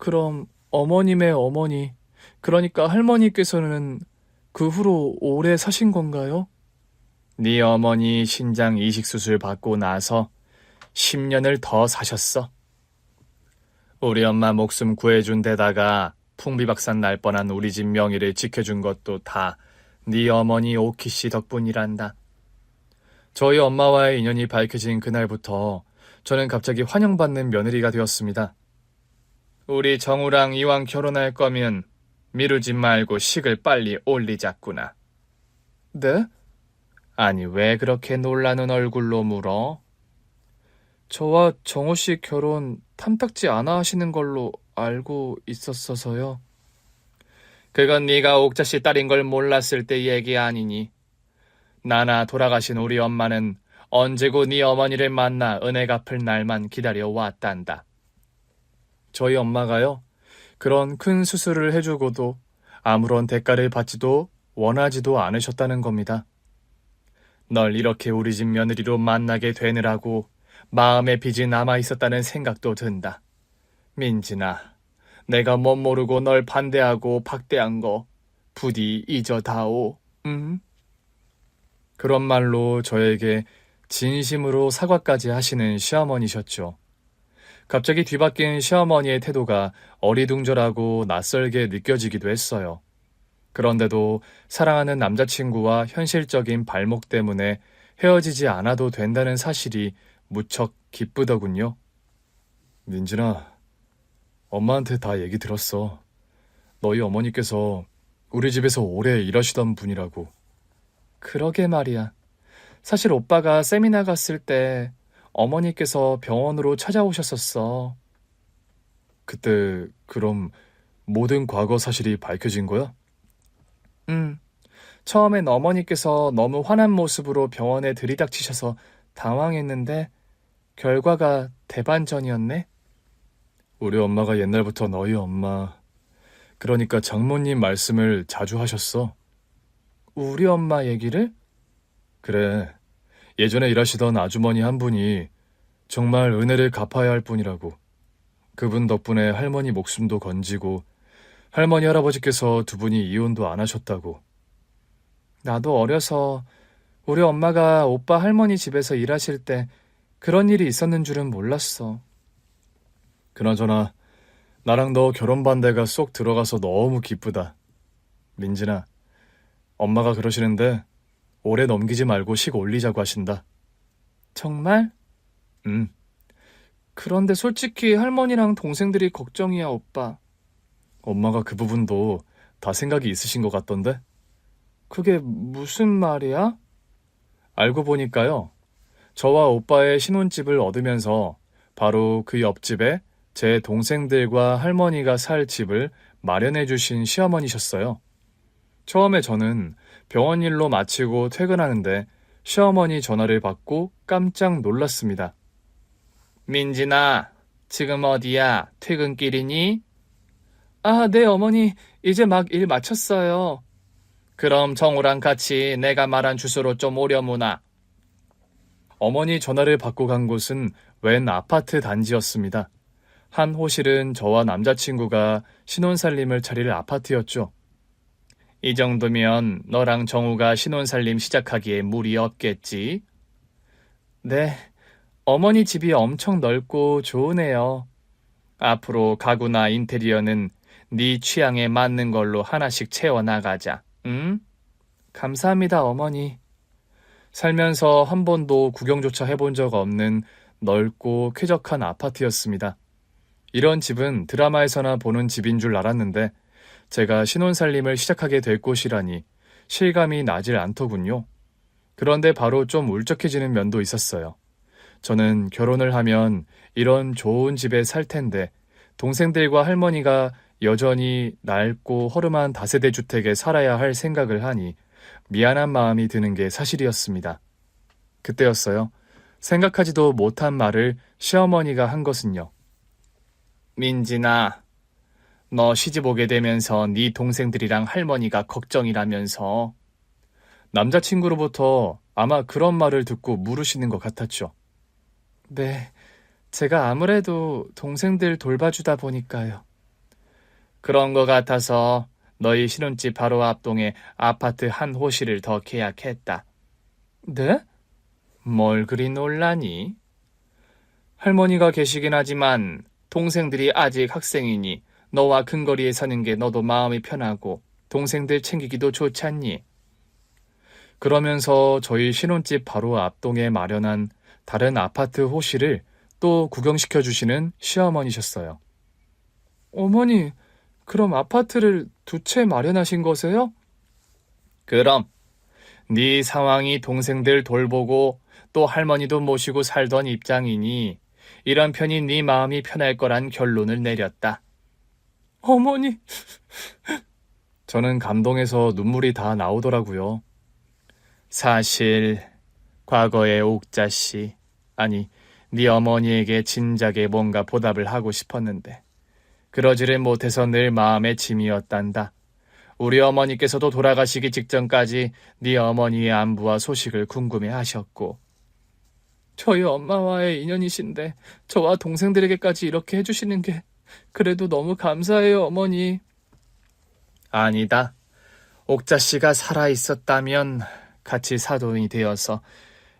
그럼 어머님의 어머니, 그러니까 할머니께서는 그 후로 오래 사신 건가요? 네 어머니 신장 이식 수술 받고 나서 10년을 더 사셨어. 우리 엄마 목숨 구해준 데다가 풍비박산 날 뻔한 우리 집 명의를 지켜준 것도 다 네 어머니 오키 씨 덕분이란다. 저희 엄마와의 인연이 밝혀진 그날부터 저는 갑자기 환영받는 며느리가 되었습니다. 우리 정우랑 이왕 결혼할 거면 미루지 말고 식을 빨리 올리자꾸나. 네? 아니 왜 그렇게 놀라는 얼굴로 물어? 저와 정우 씨 결혼 탐탁지 않아 하시는 걸로 알고 있었어서요. 그건 네가 옥자 씨 딸인 걸 몰랐을 때 얘기 아니니. 나나 돌아가신 우리 엄마는 언제고 네 어머니를 만나 은혜 갚을 날만 기다려왔단다. 저희 엄마가요, 그런 큰 수술을 해주고도 아무런 대가를 받지도 원하지도 않으셨다는 겁니다. 널 이렇게 우리 집 며느리로 만나게 되느라고 마음의 빚이 남아있었다는 생각도 든다. 민진아, 내가 못 모르고 널 반대하고 박대한 거 부디 잊어다오. 응? 그런 말로 저에게 진심으로 사과까지 하시는 시어머니셨죠. 갑자기 뒤바뀐 시어머니의 태도가 어리둥절하고 낯설게 느껴지기도 했어요. 그런데도 사랑하는 남자친구와 현실적인 발목 때문에 헤어지지 않아도 된다는 사실이 무척 기쁘더군요. 민진아, 엄마한테 다 얘기 들었어. 너희 어머니께서 우리 집에서 오래 일하시던 분이라고. 그러게 말이야. 사실 오빠가 세미나 갔을 때 어머니께서 병원으로 찾아오셨었어. 그때 그럼 모든 과거 사실이 밝혀진 거야? 응. 처음엔 어머니께서 너무 화난 모습으로 병원에 들이닥치셔서 당황했는데 결과가 대반전이었네. 우리 엄마가 옛날부터 너희 엄마, 그러니까 장모님 말씀을 자주 하셨어. 우리 엄마 얘기를? 그래. 예전에 일하시던 아주머니 한 분이 정말 은혜를 갚아야 할 분이라고. 그분 덕분에 할머니 목숨도 건지고 할머니 할아버지께서 두 분이 이혼도 안 하셨다고. 나도 어려서 우리 엄마가 오빠 할머니 집에서 일하실 때 그런 일이 있었는 줄은 몰랐어. 그나저나 나랑 너 결혼 반대가 쏙 들어가서 너무 기쁘다. 민진아, 엄마가 그러시는데 오래 넘기지 말고 식 올리자고 하신다. 정말? 응. 그런데 솔직히 할머니랑 동생들이 걱정이야, 오빠. 엄마가 그 부분도 다 생각이 있으신 것 같던데? 그게 무슨 말이야? 알고 보니까요. 저와 오빠의 신혼집을 얻으면서 바로 그 옆집에 제 동생들과 할머니가 살 집을 마련해 주신 시어머니셨어요. 처음에 저는 병원 일로 마치고 퇴근하는데 시어머니 전화를 받고 깜짝 놀랐습니다. 민진아, 지금 어디야? 퇴근길이니? 아, 네, 어머니. 이제 막 일 마쳤어요. 그럼 정우랑 같이 내가 말한 주소로 좀 오려무나. 어머니 전화를 받고 간 곳은 웬 아파트 단지였습니다. 한 호실은 저와 남자친구가 신혼살림을 차릴 아파트였죠. 이 정도면 너랑 정우가 신혼살림 시작하기에 무리 없겠지? 네, 어머니 집이 엄청 넓고 좋으네요. 앞으로 가구나 인테리어는 네 취향에 맞는 걸로 하나씩 채워나가자, 응? 감사합니다, 어머니. 살면서 한 번도 구경조차 해본 적 없는 넓고 쾌적한 아파트였습니다. 이런 집은 드라마에서나 보는 집인 줄 알았는데 제가 신혼살림을 시작하게 될 곳이라니 실감이 나질 않더군요. 그런데 바로 좀 울적해지는 면도 있었어요. 저는 결혼을 하면 이런 좋은 집에 살 텐데 동생들과 할머니가 여전히 낡고 허름한 다세대 주택에 살아야 할 생각을 하니 미안한 마음이 드는 게 사실이었습니다. 그때였어요. 생각하지도 못한 말을 시어머니가 한 것은요. 민진아, 너 시집 오게 되면서 네 동생들이랑 할머니가 걱정이라면서. 남자친구로부터 아마 그런 말을 듣고 물으시는 것 같았죠. 네, 제가 아무래도 동생들 돌봐주다 보니까요. 그런 것 같아서 너희 신혼집 바로 앞동에 아파트 한 호실을 더 계약했다. 네? 뭘 그리 놀라니? 할머니가 계시긴 하지만 동생들이 아직 학생이니 너와 근거리에 사는 게 너도 마음이 편하고 동생들 챙기기도 좋잖니. 그러면서 저희 신혼집 바로 앞동에 마련한 다른 아파트 호실을 또 구경시켜 주시는 시어머니셨어요. 어머니, 그럼 아파트를 두 채 마련하신 거세요? 그럼. 네 상황이 동생들 돌보고 또 할머니도 모시고 살던 입장이니 이런 편이 네 마음이 편할 거란 결론을 내렸다. 어머니. 저는 감동해서 눈물이 다 나오더라고요. 사실 과거의 옥자 씨, 아니 네 어머니에게 진작에 뭔가 보답을 하고 싶었는데 그러지를 못해서 늘 마음의 짐이었단다. 우리 어머니께서도 돌아가시기 직전까지 네 어머니의 안부와 소식을 궁금해하셨고. 저희 엄마와의 인연이신데 저와 동생들에게까지 이렇게 해주시는 게 그래도 너무 감사해요, 어머니. 아니다. 옥자 씨가 살아있었다면 같이 사돈이 되어서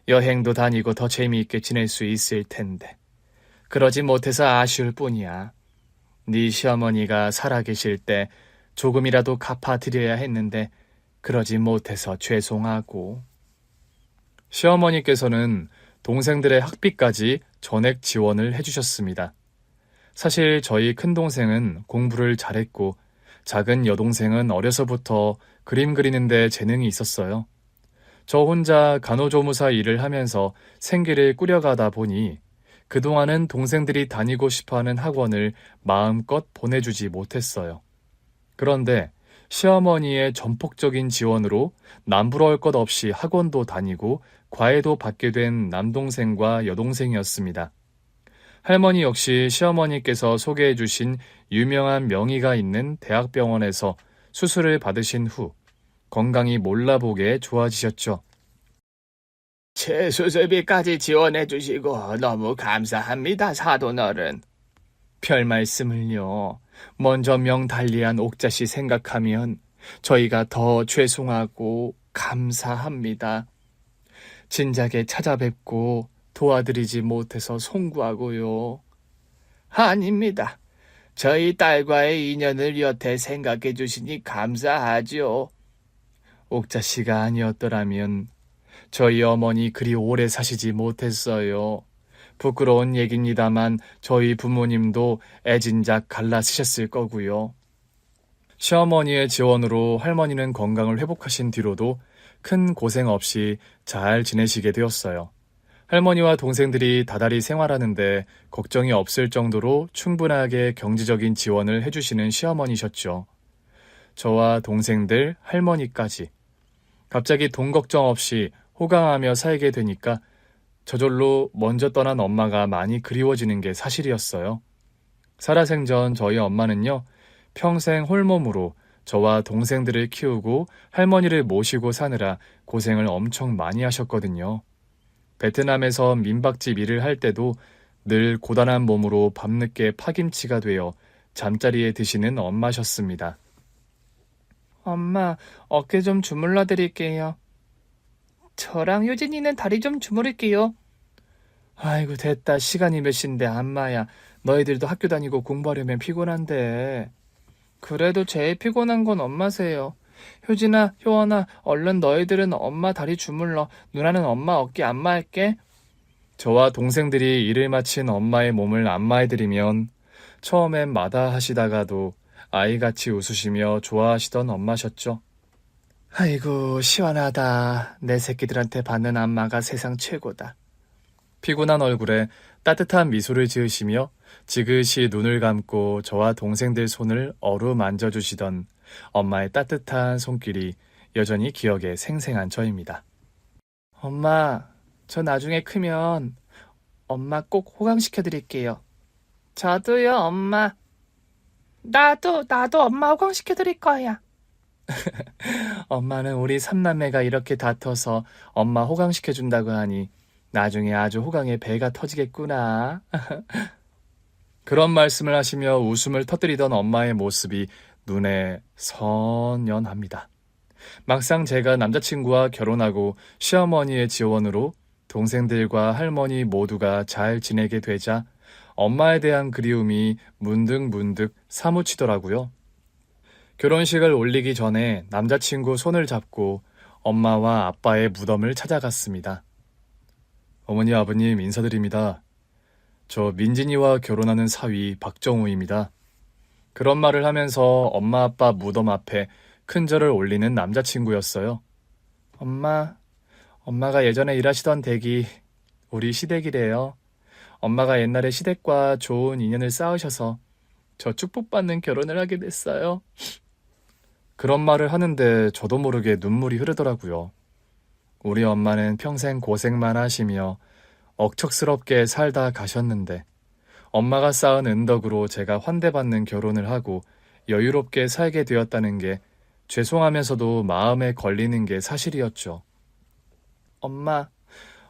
여행도 다니고 더 재미있게 지낼 수 있을 텐데. 그러지 못해서 아쉬울 뿐이야. 네 시어머니가 살아계실 때 조금이라도 갚아드려야 했는데 그러지 못해서 죄송하고. 시어머니께서는 동생들의 학비까지 전액 지원을 해주셨습니다. 사실 저희 큰동생은 공부를 잘했고 작은 여동생은 어려서부터 그림 그리는데 재능이 있었어요. 저 혼자 간호조무사 일을 하면서 생계를 꾸려가다 보니 그동안은 동생들이 다니고 싶어하는 학원을 마음껏 보내주지 못했어요. 그런데 시어머니의 전폭적인 지원으로 남부러울 것 없이 학원도 다니고 과외도 받게 된 남동생과 여동생이었습니다. 할머니 역시 시어머니께서 소개해 주신 유명한 명의가 있는 대학병원에서 수술을 받으신 후 건강이 몰라보게 좋아지셨죠. 제 수술비까지 지원해 주시고 너무 감사합니다, 사돈어른. 별 말씀을요. 먼저 명달리한 옥자씨 생각하면 저희가 더 죄송하고 감사합니다. 진작에 찾아뵙고 도와드리지 못해서 송구하고요. 아닙니다. 저희 딸과의 인연을 여태 생각해 주시니 감사하죠. 옥자씨가 아니었더라면 저희 어머니 그리 오래 사시지 못했어요. 부끄러운 얘기입니다만 저희 부모님도 애진작 갈라 쓰셨을 거고요. 시어머니의 지원으로 할머니는 건강을 회복하신 뒤로도 큰 고생 없이 잘 지내시게 되었어요. 할머니와 동생들이 다달이 생활하는데 걱정이 없을 정도로 충분하게 경제적인 지원을 해주시는 시어머니셨죠. 저와 동생들, 할머니까지. 갑자기 돈 걱정 없이 호강하며 살게 되니까 저절로 먼저 떠난 엄마가 많이 그리워지는 게 사실이었어요. 살아생전 저희 엄마는요, 평생 홀몸으로 저와 동생들을 키우고 할머니를 모시고 사느라 고생을 엄청 많이 하셨거든요. 베트남에서 민박집 일을 할 때도 늘 고단한 몸으로 밤늦게 파김치가 되어 잠자리에 드시는 엄마셨습니다. 엄마, 어깨 좀 주물러 드릴게요. 저랑 효진이는 다리 좀 주무를게요. 아이고 됐다. 시간이 몇 시인데 안마야. 너희들도 학교 다니고 공부하려면 피곤한데. 그래도 제일 피곤한 건 엄마세요. 효진아, 효원아, 얼른 너희들은 엄마 다리 주물러. 누나는 엄마 어깨 안마할게. 저와 동생들이 일을 마친 엄마의 몸을 안마해드리면 처음엔 마다하시다가도 아이같이 웃으시며 좋아하시던 엄마셨죠. 아이고 시원하다. 내 새끼들한테 받는 안마가 세상 최고다. 피곤한 얼굴에 따뜻한 미소를 지으시며 지그시 눈을 감고 저와 동생들 손을 어루만져 주시던 엄마의 따뜻한 손길이 여전히 기억에 생생한 저입니다. 엄마, 저 나중에 크면 엄마 꼭 호강시켜드릴게요. 저도요, 엄마. 나도 엄마 호강시켜드릴 거야. 엄마는 우리 삼남매가 이렇게 다퉈서 엄마 호강시켜준다고 하니 나중에 아주 호강의 배가 터지겠구나. 그런 말씀을 하시며 웃음을 터뜨리던 엄마의 모습이 눈에 선연합니다. 막상 제가 남자친구와 결혼하고 시어머니의 지원으로 동생들과 할머니 모두가 잘 지내게 되자 엄마에 대한 그리움이 문득문득 사무치더라고요. 결혼식을 올리기 전에 남자친구 손을 잡고 엄마와 아빠의 무덤을 찾아갔습니다. 어머니, 아버님 인사드립니다. 저 민진이와 결혼하는 사위 박정우입니다. 그런 말을 하면서 엄마 아빠 무덤 앞에 큰 절을 올리는 남자친구였어요. 엄마가 예전에 일하시던 댁이 우리 시댁이래요. 엄마가 옛날에 시댁과 좋은 인연을 쌓으셔서 저 축복받는 결혼을 하게 됐어요. 그런 말을 하는데 저도 모르게 눈물이 흐르더라고요. 우리 엄마는 평생 고생만 하시며 억척스럽게 살다 가셨는데 엄마가 쌓은 은덕으로 제가 환대받는 결혼을 하고 여유롭게 살게 되었다는 게 죄송하면서도 마음에 걸리는 게 사실이었죠.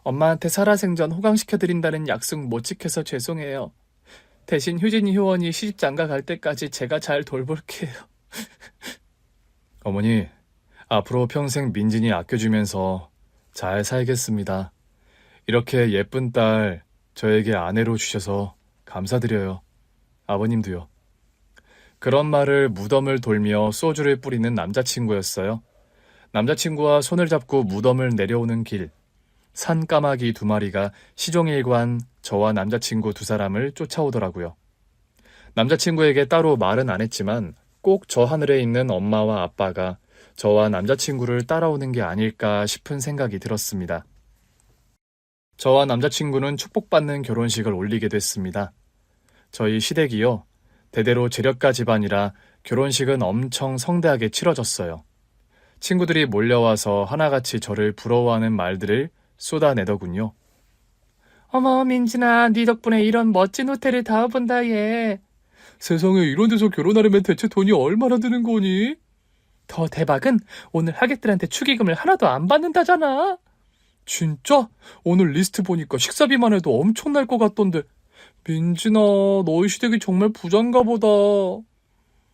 엄마한테 살아생전 호강시켜드린다는 약속 못 지켜서 죄송해요. 대신 효진이 효원이 시집장가 갈 때까지 제가 잘 돌볼게요. 어머니, 앞으로 평생 민진이 아껴주면서 잘 살겠습니다. 이렇게 예쁜 딸 저에게 아내로 주셔서 감사드려요. 아버님도요. 그런 말을 무덤을 돌며 소주를 뿌리는 남자친구였어요. 남자친구와 손을 잡고 무덤을 내려오는 길, 산까마귀 2마리가 시종일관 저와 남자친구 2사람을 쫓아오더라고요. 남자친구에게 따로 말은 안 했지만 꼭 저 하늘에 있는 엄마와 아빠가 저와 남자친구를 따라오는 게 아닐까 싶은 생각이 들었습니다. 저와 남자친구는 축복받는 결혼식을 올리게 됐습니다. 저희 시댁이요. 대대로 재력가 집안이라 결혼식은 엄청 성대하게 치러졌어요. 친구들이 몰려와서 하나같이 저를 부러워하는 말들을 쏟아내더군요. 어머, 민진아, 네 덕분에 이런 멋진 호텔을 다 와본다, 얘. 세상에, 이런 데서 결혼하려면 대체 돈이 얼마나 드는 거니? 더 대박은 오늘 하객들한테 축의금을 하나도 안 받는다잖아. 진짜? 오늘 리스트 보니까 식사비만 해도 엄청날 것 같던데. 민진아, 너희 시댁이 정말 부자인가 보다.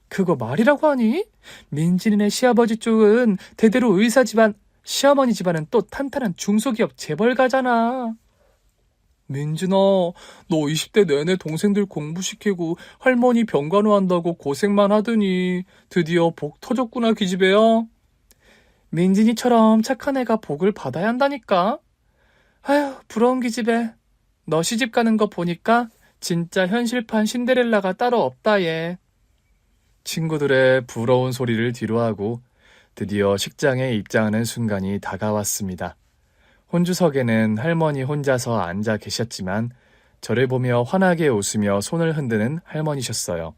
그거 말이라고 하니? 민진이네 시아버지 쪽은 대대로 의사 집안, 시어머니 집안은 또 탄탄한 중소기업 재벌가잖아. 민진아, 너 20대 내내 동생들 공부시키고 할머니 병간호 한다고 고생만 하더니 드디어 복 터졌구나, 기집애야. 민진이처럼 착한 애가 복을 받아야 한다니까. 아휴, 부러운 기집애. 너 시집 가는 거 보니까 진짜 현실판 신데렐라가 따로 없다, 얘. 친구들의 부러운 소리를 뒤로하고 드디어 식장에 입장하는 순간이 다가왔습니다. 혼주석에는 할머니 혼자서 앉아 계셨지만 저를 보며 환하게 웃으며 손을 흔드는 할머니셨어요.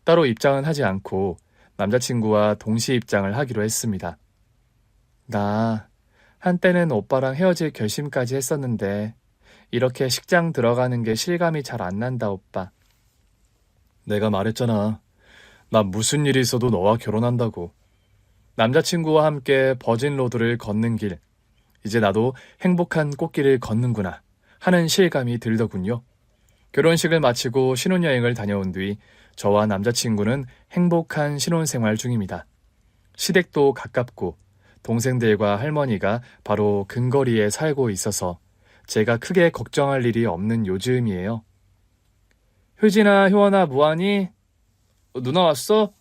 따로 입장은 하지 않고 남자친구와 동시 입장을 하기로 했습니다. 나 한때는 오빠랑 헤어질 결심까지 했었는데 이렇게 식장 들어가는 게 실감이 잘 안 난다, 오빠. 내가 말했잖아. 나 무슨 일이 있어도 너와 결혼한다고. 남자친구와 함께 버진로드를 걷는 길. 이제 나도 행복한 꽃길을 걷는구나 하는 실감이 들더군요. 결혼식을 마치고 신혼여행을 다녀온 뒤 저와 남자친구는 행복한 신혼생활 중입니다. 시댁도 가깝고 동생들과 할머니가 바로 근거리에 살고 있어서 제가 크게 걱정할 일이 없는 요즘이에요. 효진아, 효원아, 뭐하니? 누나 왔어?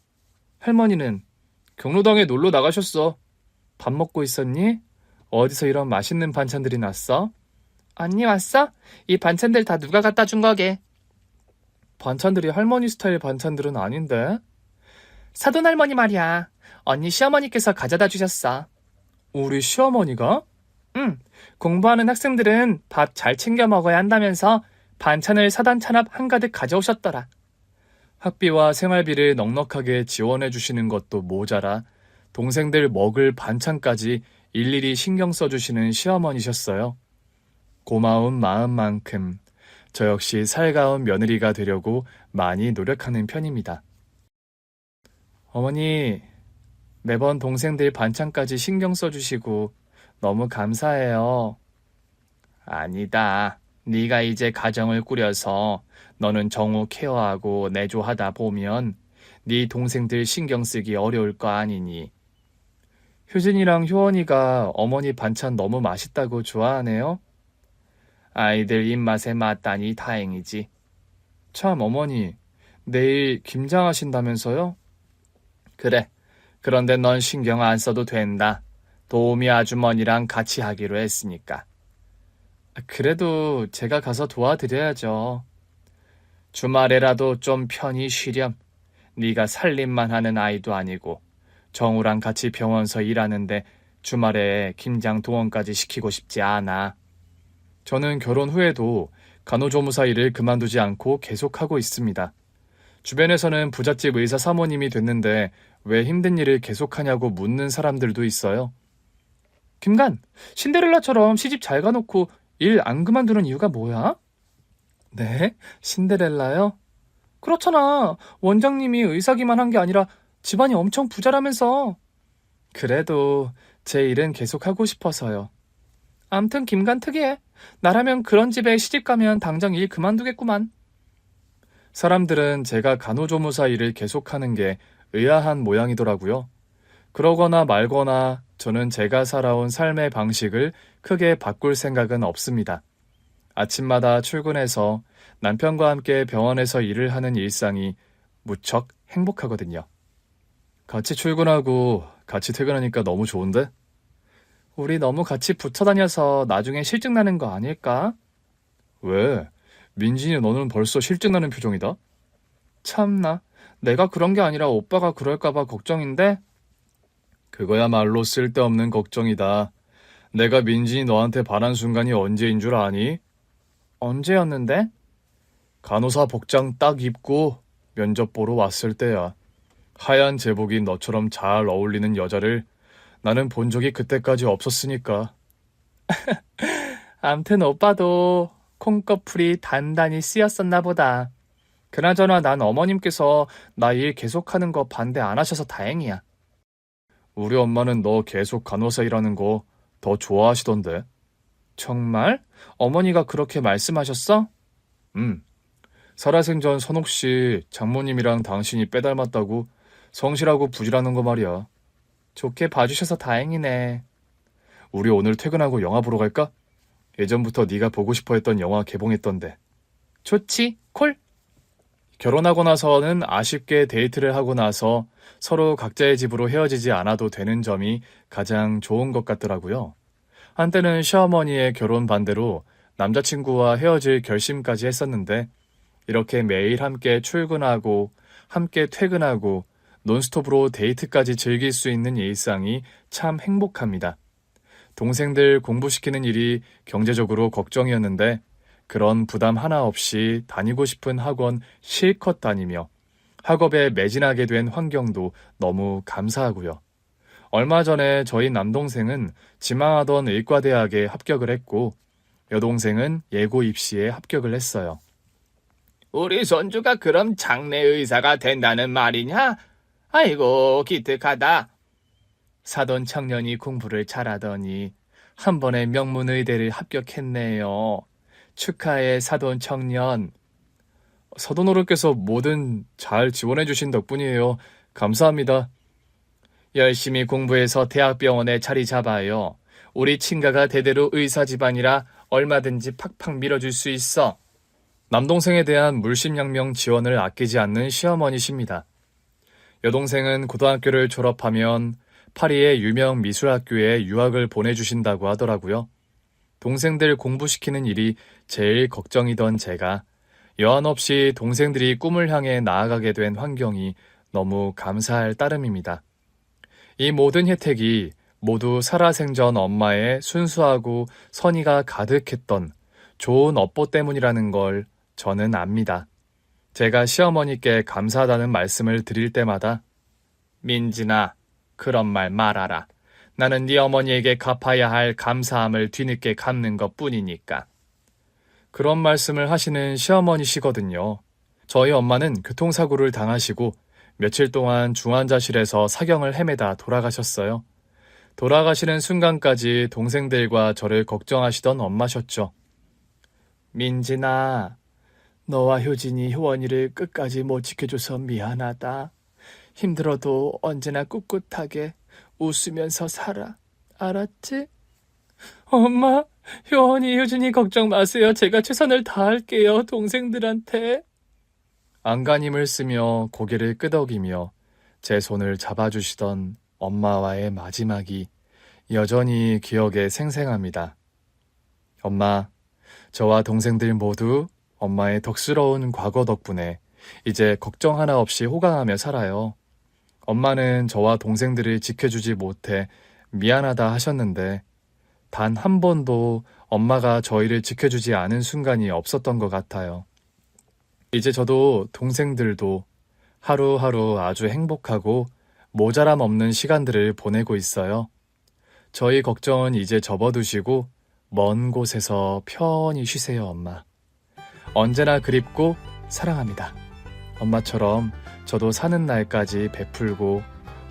할머니는 경로당에 놀러 나가셨어. 밥 먹고 있었니? 어디서 이런 맛있는 반찬들이 났어? 언니 왔어? 이 반찬들 다 누가 갖다 준 거게? 반찬들이 할머니 스타일 반찬들은 아닌데? 사돈 할머니 말이야. 언니 시어머니께서 가져다 주셨어. 우리 시어머니가? 공부하는 학생들은 밥 잘 챙겨 먹어야 한다면서 반찬을 사단 찬압 한가득 가져오셨더라. 학비와 생활비를 넉넉하게 지원해 주시는 것도 모자라 동생들 먹을 반찬까지 일일이 신경 써주시는 시어머니셨어요. 고마운 마음만큼 저 역시 살가운 며느리가 되려고 많이 노력하는 편입니다. 어머니, 매번 동생들 반찬까지 신경 써주시고 너무 감사해요. 아니다. 네가 이제 가정을 꾸려서 너는 정우 케어하고 내조하다 보면 네 동생들 신경 쓰기 어려울 거 아니니. 효진이랑 효원이가 어머니 반찬 너무 맛있다고 좋아하네요. 아이들 입맛에 맞다니 다행이지. 참 어머니, 내일 김장하신다면서요? 그래. 그런데 넌 신경 안 써도 된다. 도우미 아주머니랑 같이 하기로 했으니까. 그래도 제가 가서 도와드려야죠. 주말에라도 좀 편히 쉬렴. 네가 살림만 하는 아이도 아니고 정우랑 같이 병원서 일하는데 주말에 김장 동원까지 시키고 싶지 않아. 저는 결혼 후에도 간호조무사 일을 그만두지 않고 계속하고 있습니다. 주변에서는 부잣집 의사 사모님이 됐는데 왜 힘든 일을 계속하냐고 묻는 사람들도 있어요. 김간, 신데렐라처럼 시집 잘 가놓고 일 안 그만두는 이유가 뭐야? 네? 신데렐라요? 그렇잖아. 원장님이 의사기만 한 게 아니라 집안이 엄청 부자라면서. 그래도 제 일은 계속하고 싶어서요. 암튼 김간 특이해. 나라면 그런 집에 시집가면 당장 일 그만두겠구만. 사람들은 제가 간호조무사 일을 계속하는 게 의아한 모양이더라고요. 그러거나 말거나 저는 제가 살아온 삶의 방식을 크게 바꿀 생각은 없습니다. 아침마다 출근해서 남편과 함께 병원에서 일을 하는 일상이 무척 행복하거든요. 같이 출근하고 같이 퇴근하니까 너무 좋은데? 우리 너무 같이 붙어 다녀서 나중에 실증 나는 거 아닐까? 왜? 민진이 너는 벌써 실증 나는 표정이다? 참나, 내가 그런 게 아니라 오빠가 그럴까봐 걱정인데? 그거야말로 쓸데없는 걱정이다. 내가 민진이 너한테 반한 순간이 언제인 줄 아니? 언제였는데? 간호사 복장 딱 입고 면접 보러 왔을 때야. 하얀 제복이 너처럼 잘 어울리는 여자를 나는 본 적이 그때까지 없었으니까. 암튼 오빠도 콩꺼풀이 단단히 쓰였었나 보다. 그나저나 난 어머님께서 나 일 계속하는 거 반대 안 하셔서 다행이야. 우리 엄마는 너 계속 간호사 일하는 거 더 좋아하시던데. 정말? 어머니가 그렇게 말씀하셨어? 살아생전 선옥씨 장모님이랑 당신이 빼닮았다고 성실하고 부지런한 거 말이야. 좋게 봐주셔서 다행이네. 우리 오늘 퇴근하고 영화 보러 갈까? 예전부터 네가 보고 싶어 했던 영화 개봉했던데. 좋지, 콜. 결혼하고 나서는 아쉽게 데이트를 하고 나서 서로 각자의 집으로 헤어지지 않아도 되는 점이 가장 좋은 것 같더라고요. 한때는 시어머니의 결혼 반대로 남자친구와 헤어질 결심까지 했었는데 이렇게 매일 함께 출근하고 함께 퇴근하고 논스톱으로 데이트까지 즐길 수 있는 일상이 참 행복합니다. 동생들 공부시키는 일이 경제적으로 걱정이었는데 그런 부담 하나 없이 다니고 싶은 학원 실컷 다니며 학업에 매진하게 된 환경도 너무 감사하고요. 얼마 전에 저희 남동생은 지망하던 의과대학에 합격을 했고 여동생은 예고 입시에 합격을 했어요. 우리 손주가 그럼 장내 의사가 된다는 말이냐? 아이고, 기특하다. 사돈 청년이 공부를 잘하더니 한 번에 명문의대를 합격했네요. 축하해 사돈 청년. 사돈 어른께서 뭐든 잘 지원해 주신 덕분이에요. 감사합니다. 열심히 공부해서 대학병원에 자리 잡아요. 우리 친가가 대대로 의사 집안이라 얼마든지 팍팍 밀어줄 수 있어. 남동생에 대한 물심양면 지원을 아끼지 않는 시어머니십니다. 여동생은 고등학교를 졸업하면 파리의 유명 미술학교에 유학을 보내주신다고 하더라고요. 동생들 공부시키는 일이 제일 걱정이던 제가 여한 없이 동생들이 꿈을 향해 나아가게 된 환경이 너무 감사할 따름입니다. 이 모든 혜택이 모두 살아생전 엄마의 순수하고 선의가 가득했던 좋은 업보 때문이라는 걸 저는 압니다. 제가 시어머니께 감사하다는 말씀을 드릴 때마다 민진아, 그런 말 말아라. 나는 네 어머니에게 갚아야 할 감사함을 뒤늦게 갚는 것뿐이니까. 그런 말씀을 하시는 시어머니시거든요. 저희 엄마는 교통사고를 당하시고 며칠 동안 중환자실에서 사경을 헤매다 돌아가셨어요. 돌아가시는 순간까지 동생들과 저를 걱정하시던 엄마셨죠. 민진아, 너와 효진이 효원이를 끝까지 못 지켜줘서 미안하다. 힘들어도 언제나 꿋꿋하게 웃으면서 살아. 알았지? 엄마, 효원이, 효진이 걱정 마세요. 제가 최선을 다할게요. 동생들한테. 안간힘을 쓰며 고개를 끄덕이며 제 손을 잡아주시던 엄마와의 마지막이 여전히 기억에 생생합니다. 엄마, 저와 동생들 모두 엄마의 덕스러운 과거 덕분에 이제 걱정 하나 없이 호강하며 살아요. 엄마는 저와 동생들을 지켜주지 못해 미안하다 하셨는데 단 한 번도 엄마가 저희를 지켜주지 않은 순간이 없었던 것 같아요. 이제 저도 동생들도 하루하루 아주 행복하고 모자람 없는 시간들을 보내고 있어요. 저희 걱정은 이제 접어두시고 먼 곳에서 편히 쉬세요, 엄마. 언제나 그립고 사랑합니다. 엄마처럼 저도 사는 날까지 베풀고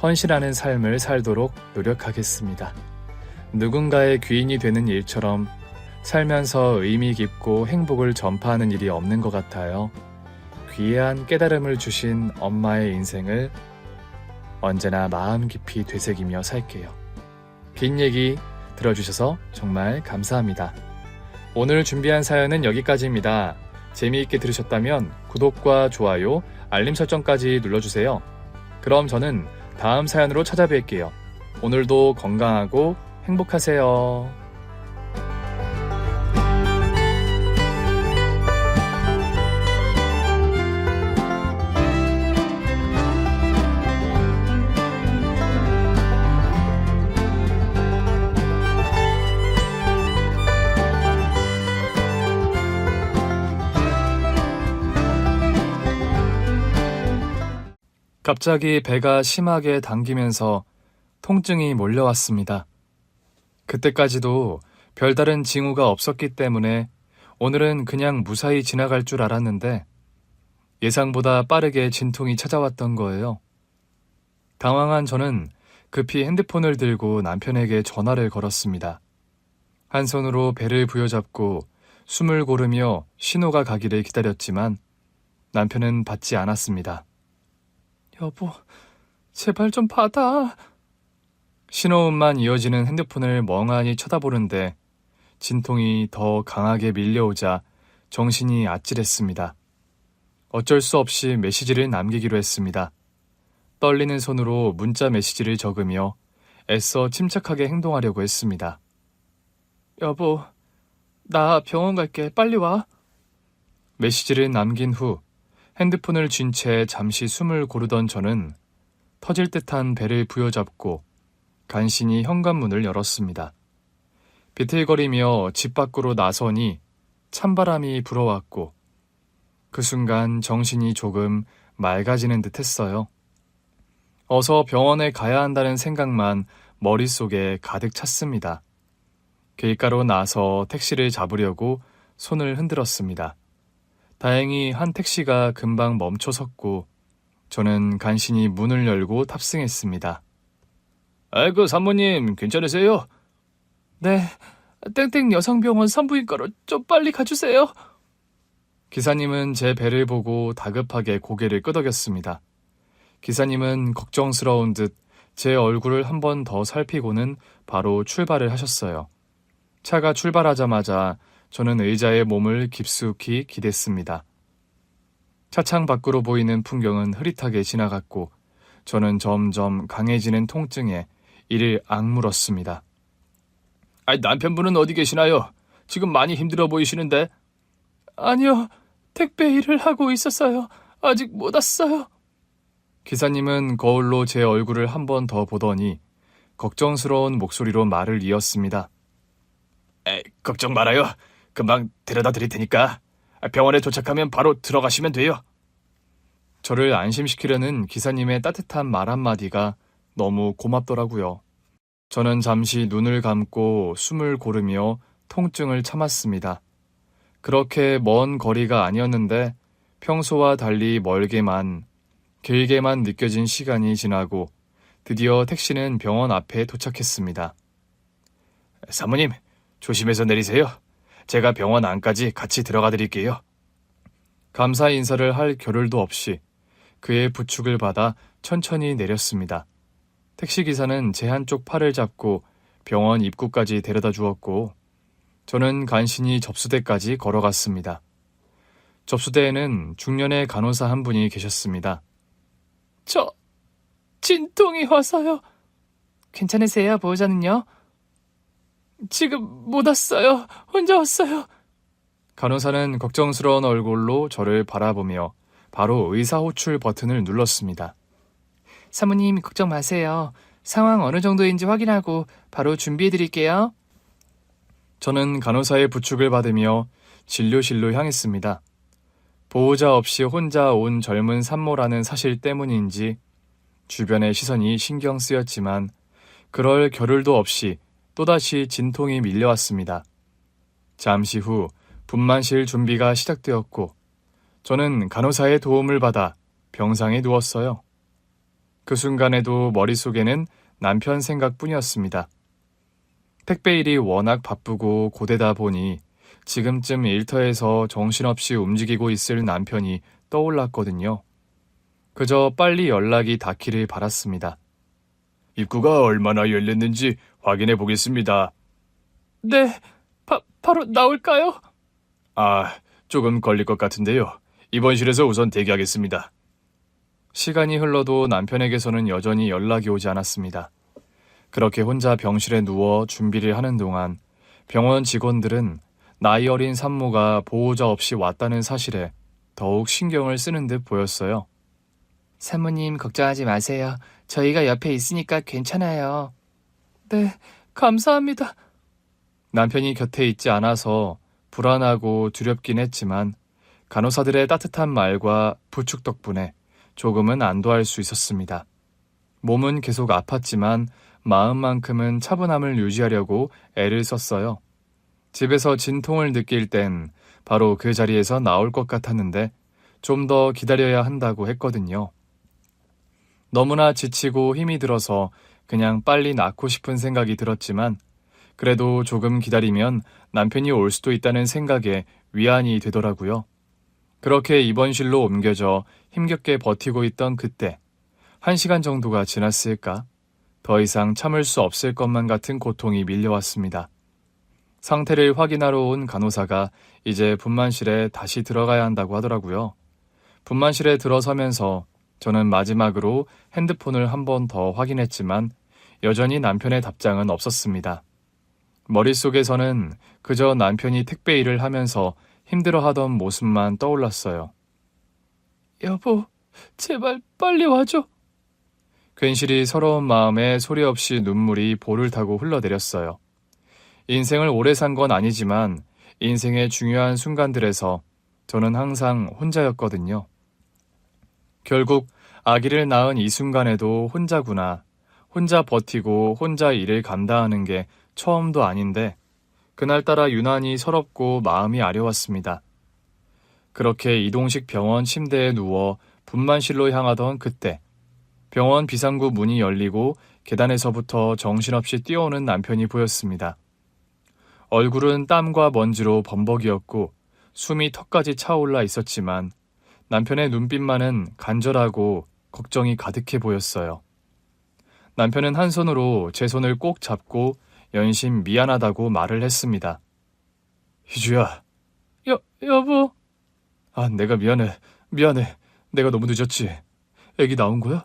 헌신하는 삶을 살도록 노력하겠습니다. 누군가의 귀인이 되는 일처럼 살면서 의미 깊고 행복을 전파하는 일이 없는 것 같아요. 귀한 깨달음을 주신 엄마의 인생을 언제나 마음 깊이 되새기며 살게요. 긴 얘기 들어주셔서 정말 감사합니다. 오늘 준비한 사연은 여기까지입니다. 재미있게 들으셨다면 구독과 좋아요, 알림 설정까지 눌러주세요. 그럼 저는 다음 사연으로 찾아뵐게요. 오늘도 건강하고 행복하세요. 갑자기 배가 심하게 당기면서 통증이 몰려왔습니다. 그때까지도 별다른 징후가 없었기 때문에 오늘은 그냥 무사히 지나갈 줄 알았는데 예상보다 빠르게 진통이 찾아왔던 거예요. 당황한 저는 급히 핸드폰을 들고 남편에게 전화를 걸었습니다. 한 손으로 배를 부여잡고 숨을 고르며 신호가 가기를 기다렸지만 남편은 받지 않았습니다. 여보, 제발 좀 받아. 신호음만 이어지는 핸드폰을 멍하니 쳐다보는데 진통이 더 강하게 밀려오자 정신이 아찔했습니다. 어쩔 수 없이 메시지를 남기기로 했습니다. 떨리는 손으로 문자 메시지를 적으며 애써 침착하게 행동하려고 했습니다. 여보, 나 병원 갈게. 빨리 와. 메시지를 남긴 후 핸드폰을 쥔 채 잠시 숨을 고르던 저는 터질 듯한 배를 부여잡고 간신히 현관문을 열었습니다. 비틀거리며 집 밖으로 나서니 찬바람이 불어왔고 그 순간 정신이 조금 맑아지는 듯 했어요. 어서 병원에 가야 한다는 생각만 머릿속에 가득 찼습니다. 길가로 나서 택시를 잡으려고 손을 흔들었습니다. 다행히 한 택시가 금방 멈춰 섰고 저는 간신히 문을 열고 탑승했습니다. 아이고, 산모님, 괜찮으세요? 네, 땡땡 여성병원 산부인과로 좀 빨리 가주세요. 기사님은 제 배를 보고 다급하게 고개를 끄덕였습니다. 기사님은 걱정스러운 듯 제 얼굴을 한 번 더 살피고는 바로 출발을 하셨어요. 차가 출발하자마자 저는 의자에 몸을 깊숙이 기댔습니다. 차창 밖으로 보이는 풍경은 흐릿하게 지나갔고 저는 점점 강해지는 통증에 이를 악물었습니다. 남편분은 어디 계시나요? 지금 많이 힘들어 보이시는데. 아니요, 택배 일을 하고 있었어요. 아직 못 왔어요. 기사님은 거울로 제 얼굴을 한 번 더 보더니 걱정스러운 목소리로 말을 이었습니다. 걱정 말아요. 금방 데려다 드릴 테니까 병원에 도착하면 바로 들어가시면 돼요. 저를 안심시키려는 기사님의 따뜻한 말 한마디가 너무 고맙더라고요. 저는 잠시 눈을 감고 숨을 고르며 통증을 참았습니다. 그렇게 먼 거리가 아니었는데 평소와 달리 멀게만, 길게만 느껴진 시간이 지나고 드디어 택시는 병원 앞에 도착했습니다. 사모님, 조심해서 내리세요. 제가 병원 안까지 같이 들어가 드릴게요. 감사 인사를 할 겨를도 없이 그의 부축을 받아 천천히 내렸습니다. 택시기사는 제 한쪽 팔을 잡고 병원 입구까지 데려다 주었고 저는 간신히 접수대까지 걸어갔습니다. 접수대에는 중년의 간호사 한 분이 계셨습니다. 저 진통이 와서요. 괜찮으세요, 보호자는요? 지금 못 왔어요. 혼자 왔어요. 간호사는 걱정스러운 얼굴로 저를 바라보며 바로 의사 호출 버튼을 눌렀습니다. 사모님 걱정 마세요. 상황 어느 정도인지 확인하고 바로 준비해 드릴게요. 저는 간호사의 부축을 받으며 진료실로 향했습니다. 보호자 없이 혼자 온 젊은 산모라는 사실 때문인지 주변의 시선이 신경 쓰였지만 그럴 겨를도 없이 또다시 진통이 밀려왔습니다. 잠시 후 분만실 준비가 시작되었고 저는 간호사의 도움을 받아 병상에 누웠어요. 그 순간에도 머릿속에는 남편 생각뿐이었습니다. 택배 일이 워낙 바쁘고 고되다 보니 지금쯤 일터에서 정신없이 움직이고 있을 남편이 떠올랐거든요. 그저 빨리 연락이 닿기를 바랐습니다. 입구가 얼마나 열렸는지 확인해 보겠습니다. 네, 바로 나올까요? 조금 걸릴 것 같은데요. 입원실에서 우선 대기하겠습니다. 시간이 흘러도 남편에게서는 여전히 연락이 오지 않았습니다. 그렇게 혼자 병실에 누워 준비를 하는 동안 병원 직원들은 나이 어린 산모가 보호자 없이 왔다는 사실에 더욱 신경을 쓰는 듯 보였어요. 사모님 걱정하지 마세요. 저희가 옆에 있으니까 괜찮아요. 네, 감사합니다. 남편이 곁에 있지 않아서 불안하고 두렵긴 했지만 간호사들의 따뜻한 말과 부축 덕분에 조금은 안도할 수 있었습니다. 몸은 계속 아팠지만 마음만큼은 차분함을 유지하려고 애를 썼어요. 집에서 진통을 느낄 땐 바로 그 자리에서 나올 것 같았는데 좀 더 기다려야 한다고 했거든요. 너무나 지치고 힘이 들어서 그냥 빨리 낫고 싶은 생각이 들었지만 그래도 조금 기다리면 남편이 올 수도 있다는 생각에 위안이 되더라고요. 그렇게 입원실로 옮겨져 힘겹게 버티고 있던 그때 1시간 정도가 지났을까? 더 이상 참을 수 없을 것만 같은 고통이 밀려왔습니다. 상태를 확인하러 온 간호사가 이제 분만실에 다시 들어가야 한다고 하더라고요. 분만실에 들어서면서 저는 마지막으로 핸드폰을 한 번 더 확인했지만 여전히 남편의 답장은 없었습니다. 머릿속에서는 그저 남편이 택배 일을 하면서 힘들어하던 모습만 떠올랐어요. 여보, 제발 빨리 와줘. 괜시리 서러운 마음에 소리 없이 눈물이 볼을 타고 흘러내렸어요. 인생을 오래 산 건 아니지만 인생의 중요한 순간들에서 저는 항상 혼자였거든요. 결국 아기를 낳은 이 순간에도 혼자구나. 혼자 버티고 혼자 일을 감당하는 게 처음도 아닌데 그날따라 유난히 서럽고 마음이 아려웠습니다. 그렇게 이동식 병원 침대에 누워 분만실로 향하던 그때 병원 비상구 문이 열리고 계단에서부터 정신없이 뛰어오는 남편이 보였습니다. 얼굴은 땀과 먼지로 범벅이었고 숨이 턱까지 차올라 있었지만 남편의 눈빛만은 간절하고 걱정이 가득해 보였어요. 남편은 한 손으로 제 손을 꼭 잡고 연신 미안하다고 말을 했습니다. 희주야. 여보. 내가 미안해. 내가 너무 늦었지. 애기 나온 거야?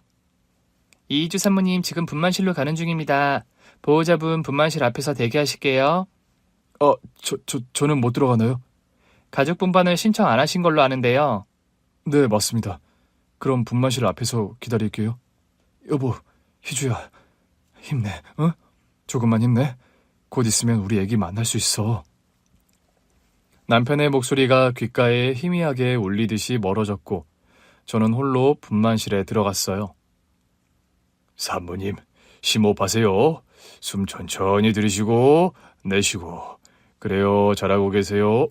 이주 산모님 지금 분만실로 가는 중입니다. 보호자분 분만실 앞에서 대기하실게요. 저는 못 들어가나요? 가족 분반을 신청 안 하신 걸로 아는데요. 네, 맞습니다. 그럼 분만실 앞에서 기다릴게요. 여보, 희주야. 힘내, 어? 조금만 힘내. 곧 있으면 우리 애기 만날 수 있어. 남편의 목소리가 귓가에 희미하게 울리듯이 멀어졌고 저는 홀로 분만실에 들어갔어요. 산모님, 심호흡하세요. 숨 천천히 들이쉬고 내쉬고. 그래요, 잘하고 계세요.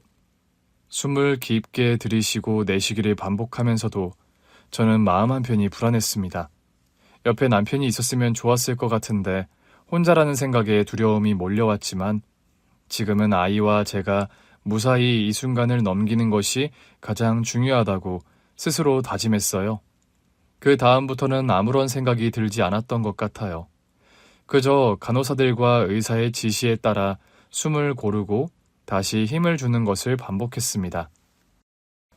숨을 깊게 들이쉬고 내쉬기를 반복하면서도 저는 마음 한편이 불안했습니다. 옆에 남편이 있었으면 좋았을 것 같은데 혼자라는 생각에 두려움이 몰려왔지만 지금은 아이와 제가 무사히 이 순간을 넘기는 것이 가장 중요하다고 스스로 다짐했어요. 그 다음부터는 아무런 생각이 들지 않았던 것 같아요. 그저 간호사들과 의사의 지시에 따라 숨을 고르고 다시 힘을 주는 것을 반복했습니다.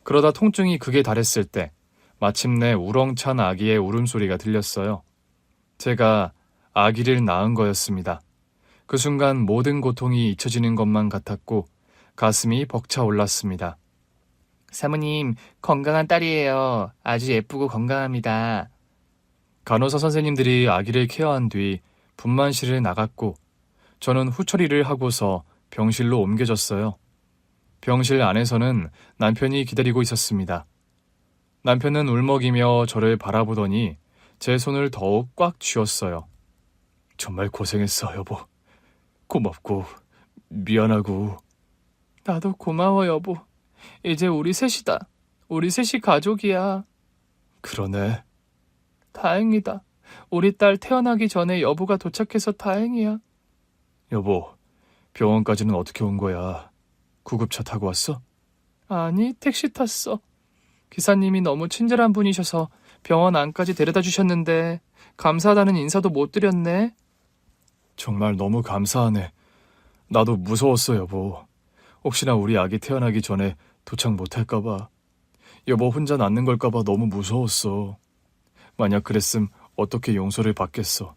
그러다 통증이 극에 달했을 때 마침내 우렁찬 아기의 울음소리가 들렸어요. 제가 아기를 낳은 거였습니다. 그 순간 모든 고통이 잊혀지는 것만 같았고 가슴이 벅차 올랐습니다. 사모님, 건강한 딸이에요. 아주 예쁘고 건강합니다. 간호사 선생님들이 아기를 케어한 뒤 분만실을 나갔고 저는 후처리를 하고서 병실로 옮겨졌어요. 병실 안에서는 남편이 기다리고 있었습니다. 남편은 울먹이며 저를 바라보더니 제 손을 더욱 꽉 쥐었어요. 정말 고생했어, 여보. 고맙고 미안하고. 나도 고마워, 여보. 이제 우리 셋이다. 우리 셋이 가족이야. 그러네. 다행이다. 우리 딸 태어나기 전에 여보가 도착해서 다행이야. 여보, 병원까지는 어떻게 온 거야? 구급차 타고 왔어? 아니, 택시 탔어. 기사님이 너무 친절한 분이셔서 병원 안까지 데려다 주셨는데 감사하다는 인사도 못 드렸네. 정말 너무 감사하네. 나도 무서웠어, 여보. 혹시나 우리 아기 태어나기 전에 도착 못할까봐. 여보 혼자 낳는 걸까봐 너무 무서웠어. 만약 그랬음 어떻게 용서를 받겠어.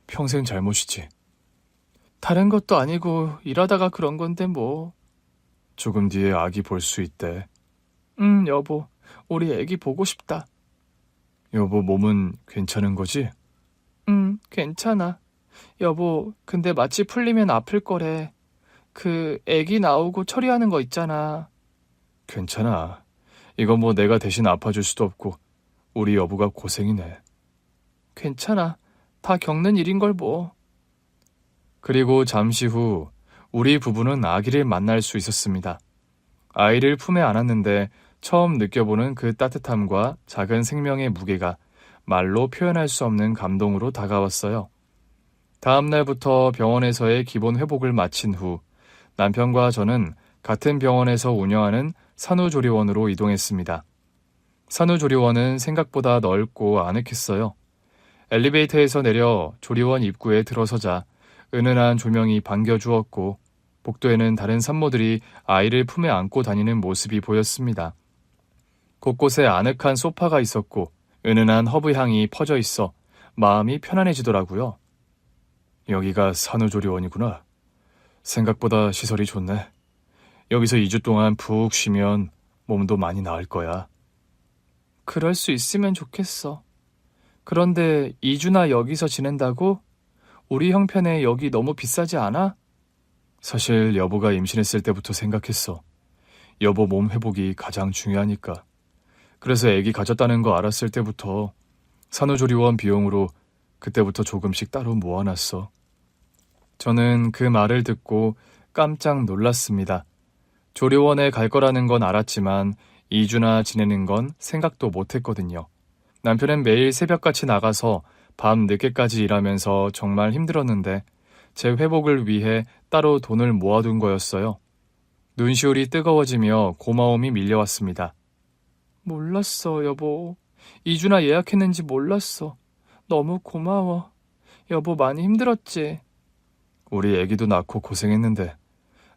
평생 잘못이지. 다른 것도 아니고 일하다가 그런 건데 뭐. 조금 뒤에 아기 볼 수 있대. 여보. 우리 애기 보고 싶다. 여보 몸은 괜찮은 거지? 괜찮아. 여보, 근데 마취 풀리면 아플 거래. 그 애기 나오고 처리하는 거 있잖아. 괜찮아. 이건 뭐 내가 대신 아파줄 수도 없고 우리 여보가 고생이네. 괜찮아. 다 겪는 일인 걸 뭐. 그리고 잠시 후 우리 부부는 아기를 만날 수 있었습니다. 아이를 품에 안았는데 처음 느껴보는 그 따뜻함과 작은 생명의 무게가 말로 표현할 수 없는 감동으로 다가왔어요. 다음 날부터 병원에서의 기본 회복을 마친 후 남편과 저는 같은 병원에서 운영하는 산후조리원으로 이동했습니다. 산후조리원은 생각보다 넓고 아늑했어요. 엘리베이터에서 내려 조리원 입구에 들어서자 은은한 조명이 반겨주었고 복도에는 다른 산모들이 아이를 품에 안고 다니는 모습이 보였습니다. 곳곳에 아늑한 소파가 있었고 은은한 허브 향이 퍼져 있어 마음이 편안해지더라고요. 여기가 산후조리원이구나. 생각보다 시설이 좋네. 여기서 2주 동안 푹 쉬면 몸도 많이 나을 거야. 그럴 수 있으면 좋겠어. 그런데 2주나 여기서 지낸다고? 우리 형편에 여기 너무 비싸지 않아? 사실 여보가 임신했을 때부터 생각했어. 여보 몸 회복이 가장 중요하니까. 그래서 아기 가졌다는 거 알았을 때부터 산후조리원 비용으로 그때부터 조금씩 따로 모아놨어. 저는 그 말을 듣고 깜짝 놀랐습니다. 조리원에 갈 거라는 건 알았지만 2주나 지내는 건 생각도 못했거든요. 남편은 매일 새벽같이 나가서 밤 늦게까지 일하면서 정말 힘들었는데 제 회복을 위해 따로 돈을 모아둔 거였어요. 눈시울이 뜨거워지며 고마움이 밀려왔습니다. 몰랐어, 여보. 2주나 예약했는지 몰랐어. 너무 고마워. 여보 많이 힘들었지? 우리 아기도 낳고 고생했는데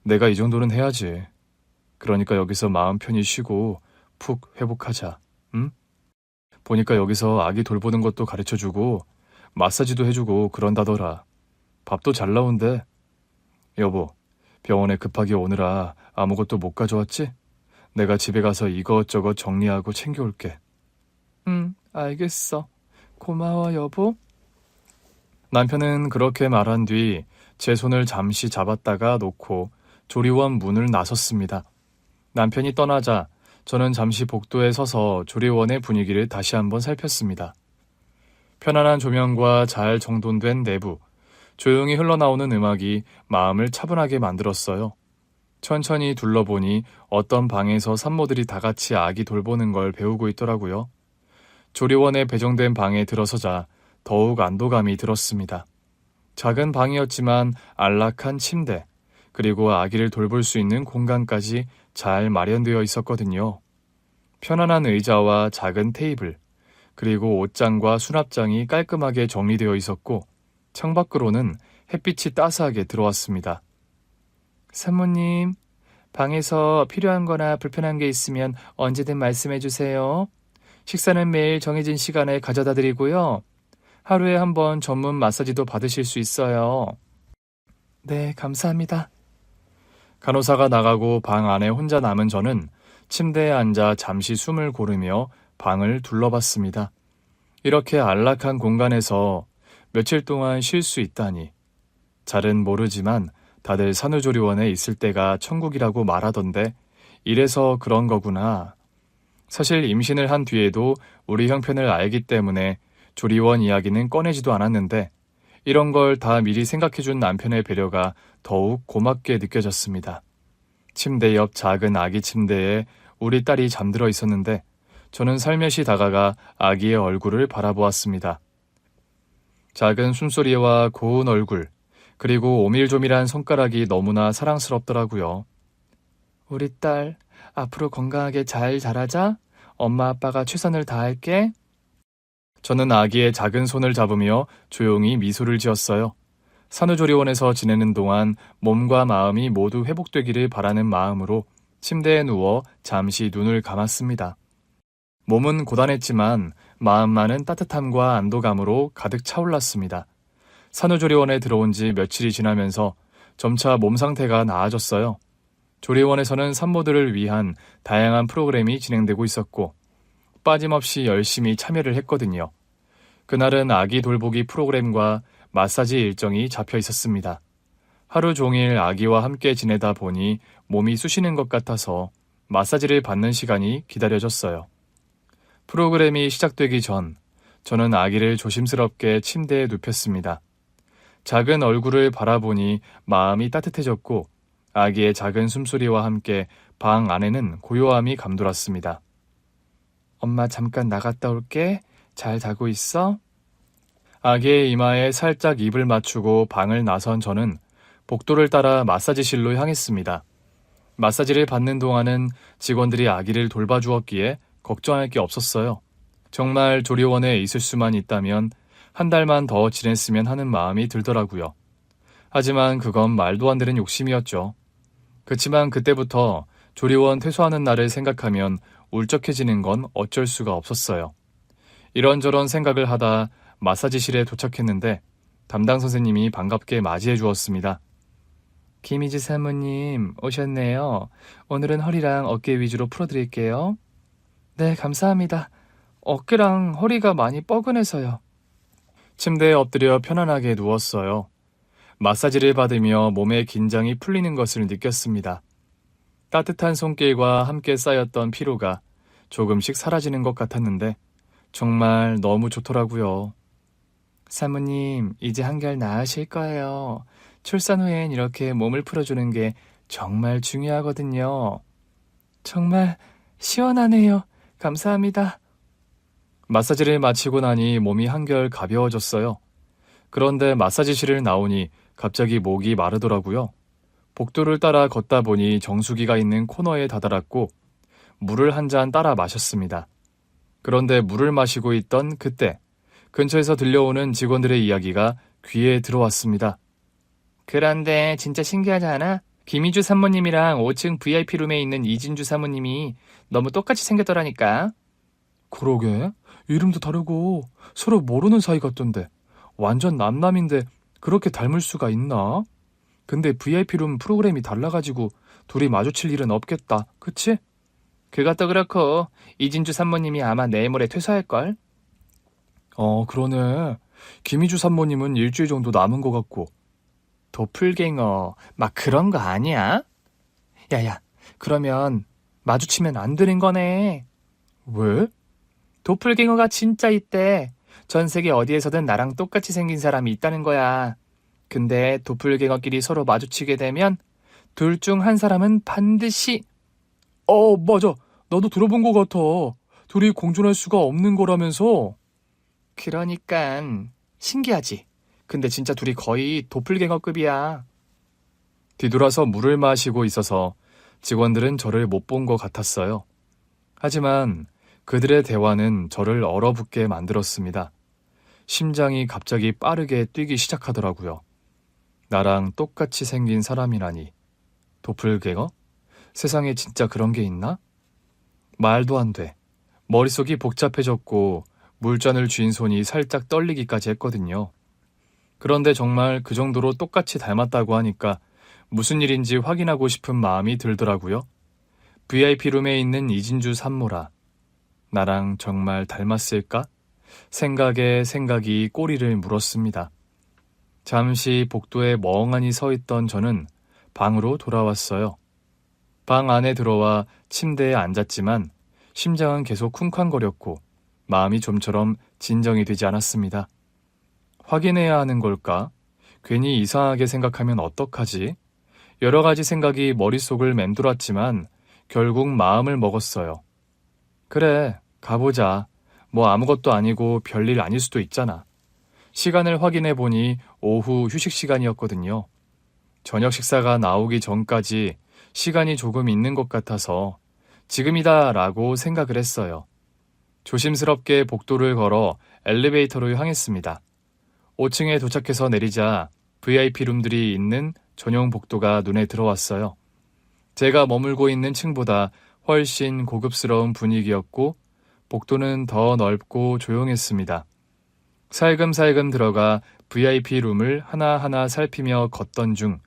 내가 이 정도는 해야지. 그러니까 여기서 마음 편히 쉬고 푹 회복하자. 응? 보니까 여기서 아기 돌보는 것도 가르쳐주고 마사지도 해주고 그런다더라. 밥도 잘 나온대. 여보, 병원에 급하게 오느라 아무것도 못 가져왔지? 내가 집에 가서 이것저것 정리하고 챙겨올게. 알겠어. 고마워, 여보. 남편은 그렇게 말한 뒤 제 손을 잠시 잡았다가 놓고 조리원 문을 나섰습니다. 남편이 떠나자 저는 잠시 복도에 서서 조리원의 분위기를 다시 한번 살폈습니다. 편안한 조명과 잘 정돈된 내부, 조용히 흘러나오는 음악이 마음을 차분하게 만들었어요. 천천히 둘러보니 어떤 방에서 산모들이 다 같이 아기 돌보는 걸 배우고 있더라고요. 조리원에 배정된 방에 들어서자 더욱 안도감이 들었습니다. 작은 방이었지만 안락한 침대, 그리고 아기를 돌볼 수 있는 공간까지 잘 마련되어 있었거든요. 편안한 의자와 작은 테이블, 그리고 옷장과 수납장이 깔끔하게 정리되어 있었고 창밖으로는 햇빛이 따스하게 들어왔습니다. 산모님, 방에서 필요한 거나 불편한 게 있으면 언제든 말씀해 주세요. 식사는 매일 정해진 시간에 가져다 드리고요. 하루에 한 번 전문 마사지도 받으실 수 있어요. 네, 감사합니다. 간호사가 나가고 방 안에 혼자 남은 저는 침대에 앉아 잠시 숨을 고르며 방을 둘러봤습니다. 이렇게 안락한 공간에서 며칠 동안 쉴 수 있다니. 잘은 모르지만 다들 산후조리원에 있을 때가 천국이라고 말하던데 이래서 그런 거구나. 사실 임신을 한 뒤에도 우리 형편을 알기 때문에 조리원 이야기는 꺼내지도 않았는데 이런 걸 다 미리 생각해준 남편의 배려가 더욱 고맙게 느껴졌습니다. 침대 옆 작은 아기 침대에 우리 딸이 잠들어 있었는데 저는 살며시 다가가 아기의 얼굴을 바라보았습니다. 작은 숨소리와 고운 얼굴, 그리고 오밀조밀한 손가락이 너무나 사랑스럽더라고요. 우리 딸, 앞으로 건강하게 잘 자라자. 엄마 아빠가 최선을 다할게. 저는 아기의 작은 손을 잡으며 조용히 미소를 지었어요. 산후조리원에서 지내는 동안 몸과 마음이 모두 회복되기를 바라는 마음으로 침대에 누워 잠시 눈을 감았습니다. 몸은 고단했지만 마음만은 따뜻함과 안도감으로 가득 차올랐습니다. 산후조리원에 들어온 지 며칠이 지나면서 점차 몸 상태가 나아졌어요. 조리원에서는 산모들을 위한 다양한 프로그램이 진행되고 있었고 빠짐없이 열심히 참여를 했거든요. 그날은 아기 돌보기 프로그램과 마사지 일정이 잡혀 있었습니다. 하루 종일 아기와 함께 지내다 보니 몸이 쑤시는 것 같아서 마사지를 받는 시간이 기다려졌어요. 프로그램이 시작되기 전 저는 아기를 조심스럽게 침대에 눕혔습니다. 작은 얼굴을 바라보니 마음이 따뜻해졌고 아기의 작은 숨소리와 함께 방 안에는 고요함이 감돌았습니다. 엄마 잠깐 나갔다 올게. 잘 자고 있어? 아기의 이마에 살짝 입을 맞추고 방을 나선 저는 복도를 따라 마사지실로 향했습니다. 마사지를 받는 동안은 직원들이 아기를 돌봐주었기에 걱정할 게 없었어요. 정말 조리원에 있을 수만 있다면 한 달만 더 지냈으면 하는 마음이 들더라고요. 하지만 그건 말도 안 되는 욕심이었죠. 그치만 그때부터 조리원 퇴소하는 날을 생각하면 울적해지는 건 어쩔 수가 없었어요. 이런저런 생각을 하다 마사지실에 도착했는데 담당 선생님이 반갑게 맞이해 주었습니다. 김희지 사모님 오셨네요. 오늘은 허리랑 어깨 위주로 풀어드릴게요. 네, 감사합니다. 어깨랑 허리가 많이 뻐근해서요. 침대에 엎드려 편안하게 누웠어요. 마사지를 받으며 몸의 긴장이 풀리는 것을 느꼈습니다. 따뜻한 손길과 함께 쌓였던 피로가 조금씩 사라지는 것 같았는데 정말 너무 좋더라고요. 사모님, 이제 한결 나으실 거예요. 출산 후엔 이렇게 몸을 풀어주는 게 정말 중요하거든요. 정말 시원하네요. 감사합니다. 마사지를 마치고 나니 몸이 한결 가벼워졌어요. 그런데 마사지실을 나오니 갑자기 목이 마르더라고요. 복도를 따라 걷다 보니 정수기가 있는 코너에 다다랐고 물을 한 잔 따라 마셨습니다. 그런데 물을 마시고 있던 그때 근처에서 들려오는 직원들의 이야기가 귀에 들어왔습니다. 그런데 진짜 신기하지 않아? 김희주 사모님이랑 5층 VIP룸에 있는 이진주 사모님이 너무 똑같이 생겼더라니까. 그러게, 이름도 다르고 서로 모르는 사이 같던데 완전 남남인데 그렇게 닮을 수가 있나? 근데 VIP룸 프로그램이 달라가지고 둘이 마주칠 일은 없겠다, 그치? 그것도 그렇고 이진주 산모님이 아마 내일 모레 퇴소할걸? 그러네. 김희주 산모님은 일주일 정도 남은 것 같고. 도플갱어, 막 그런 거 아니야? 야야, 그러면 마주치면 안 되는 거네. 왜? 도플갱어가 진짜 있대. 전 세계 어디에서든 나랑 똑같이 생긴 사람이 있다는 거야. 근데 도플갱어끼리 서로 마주치게 되면 둘 중 한 사람은 반드시. 맞아. 나도 들어본 것 같아. 둘이 공존할 수가 없는 거라면서. 그러니깐 신기하지. 근데 진짜 둘이 거의 도플갱어급이야. 뒤돌아서 물을 마시고 있어서 직원들은 저를 못 본 것 같았어요. 하지만 그들의 대화는 저를 얼어붙게 만들었습니다. 심장이 갑자기 빠르게 뛰기 시작하더라고요. 나랑 똑같이 생긴 사람이라니. 도플갱어? 세상에 진짜 그런 게 있나? 말도 안 돼. 머릿속이 복잡해졌고 물잔을 쥔 손이 살짝 떨리기까지 했거든요. 그런데 정말 그 정도로 똑같이 닮았다고 하니까 무슨 일인지 확인하고 싶은 마음이 들더라고요. VIP룸에 있는 이진주 산모라. 나랑 정말 닮았을까? 생각에 생각이 꼬리를 물었습니다. 잠시 복도에 멍하니 서 있던 저는 방으로 돌아왔어요. 방 안에 들어와 침대에 앉았지만 심장은 계속 쿵쾅거렸고 마음이 좀처럼 진정이 되지 않았습니다. 확인해야 하는 걸까? 괜히 이상하게 생각하면 어떡하지? 여러 가지 생각이 머릿속을 맴돌았지만 결국 마음을 먹었어요. 그래, 가보자. 뭐 아무것도 아니고 별일 아닐 수도 있잖아. 시간을 확인해 보니 오후 휴식 시간이었거든요. 저녁 식사가 나오기 전까지 시간이 조금 있는 것 같아서 지금이다 라고 생각을 했어요. 조심스럽게 복도를 걸어 엘리베이터로 향했습니다. 5층에 도착해서 내리자 VIP룸들이 있는 전용 복도가 눈에 들어왔어요. 제가 머물고 있는 층보다 훨씬 고급스러운 분위기였고 복도는 더 넓고 조용했습니다. 살금살금 들어가 VIP룸을 하나하나 살피며 걷던 중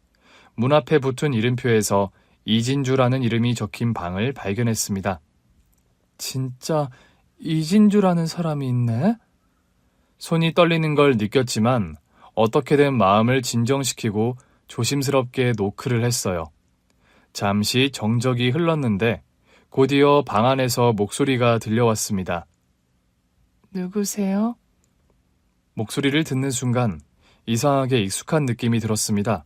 문 앞에 붙은 이름표에서 이진주라는 이름이 적힌 방을 발견했습니다. 진짜 이진주라는 사람이 있네? 손이 떨리는 걸 느꼈지만 어떻게든 마음을 진정시키고 조심스럽게 노크를 했어요. 잠시 정적이 흘렀는데 곧이어 방 안에서 목소리가 들려왔습니다. 누구세요? 목소리를 듣는 순간 이상하게 익숙한 느낌이 들었습니다.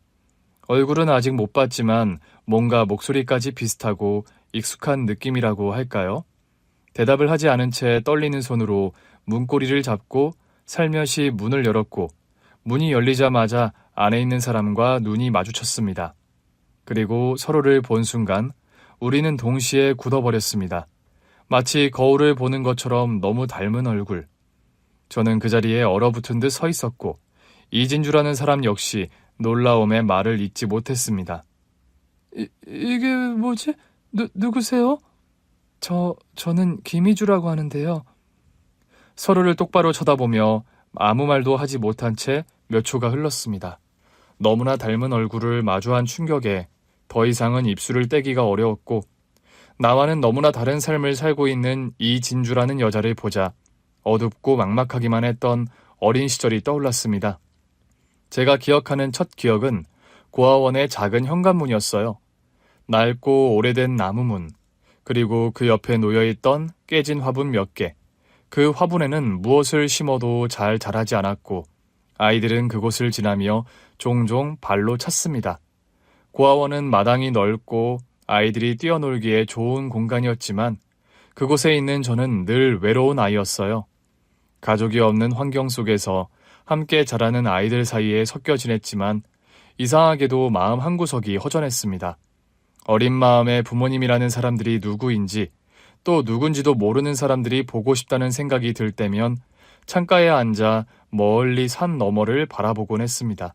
얼굴은 아직 못 봤지만 뭔가 목소리까지 비슷하고 익숙한 느낌이라고 할까요? 대답을 하지 않은 채 떨리는 손으로 문고리를 잡고 살며시 문을 열었고 문이 열리자마자 안에 있는 사람과 눈이 마주쳤습니다. 그리고 서로를 본 순간 우리는 동시에 굳어버렸습니다. 마치 거울을 보는 것처럼 너무 닮은 얼굴. 저는 그 자리에 얼어붙은 듯 서 있었고 이진주라는 사람 역시 놀라움에 말을 잇지 못했습니다. 이게 뭐지? 누구세요? 저는 김희주라고 하는데요. 서로를 똑바로 쳐다보며 아무 말도 하지 못한 채 몇 초가 흘렀습니다. 너무나 닮은 얼굴을 마주한 충격에 더 이상은 입술을 떼기가 어려웠고 나와는 너무나 다른 삶을 살고 있는 이진주라는 여자를 보자 어둡고 막막하기만 했던 어린 시절이 떠올랐습니다. 제가 기억하는 첫 기억은 고아원의 작은 현관문이었어요. 낡고 오래된 나무문, 그리고 그 옆에 놓여있던 깨진 화분 몇 개. 그 화분에는 무엇을 심어도 잘 자라지 않았고 아이들은 그곳을 지나며 종종 발로 찼습니다. 고아원은 마당이 넓고 아이들이 뛰어놀기에 좋은 공간이었지만 그곳에 있는 저는 늘 외로운 아이였어요. 가족이 없는 환경 속에서 함께 자라는 아이들 사이에 섞여 지냈지만 이상하게도 마음 한구석이 허전했습니다. 어린 마음에 부모님이라는 사람들이 누구인지 또 누군지도 모르는 사람들이 보고 싶다는 생각이 들 때면 창가에 앉아 멀리 산 너머를 바라보곤 했습니다.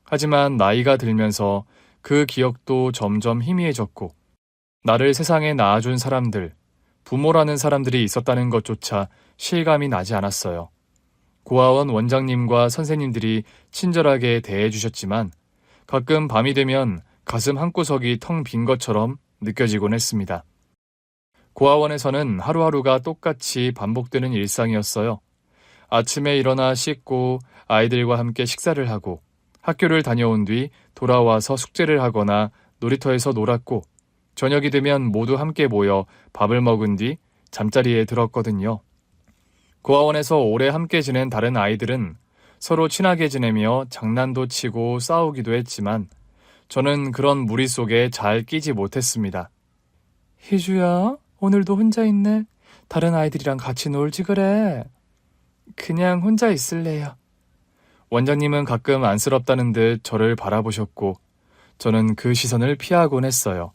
하지만 나이가 들면서 그 기억도 점점 희미해졌고 나를 세상에 낳아준 사람들, 부모라는 사람들이 있었다는 것조차 실감이 나지 않았어요. 고아원 원장님과 선생님들이 친절하게 대해주셨지만 가끔 밤이 되면 가슴 한구석이 텅 빈 것처럼 느껴지곤 했습니다. 고아원에서는 하루하루가 똑같이 반복되는 일상이었어요. 아침에 일어나 씻고 아이들과 함께 식사를 하고 학교를 다녀온 뒤 돌아와서 숙제를 하거나 놀이터에서 놀았고 저녁이 되면 모두 함께 모여 밥을 먹은 뒤 잠자리에 들었거든요. 고아원에서 오래 함께 지낸 다른 아이들은 서로 친하게 지내며 장난도 치고 싸우기도 했지만 저는 그런 무리 속에 잘 끼지 못했습니다. 희주야, 오늘도 혼자 있네. 다른 아이들이랑 같이 놀지 그래. 그냥 혼자 있을래요. 원장님은 가끔 안쓰럽다는 듯 저를 바라보셨고 저는 그 시선을 피하곤 했어요.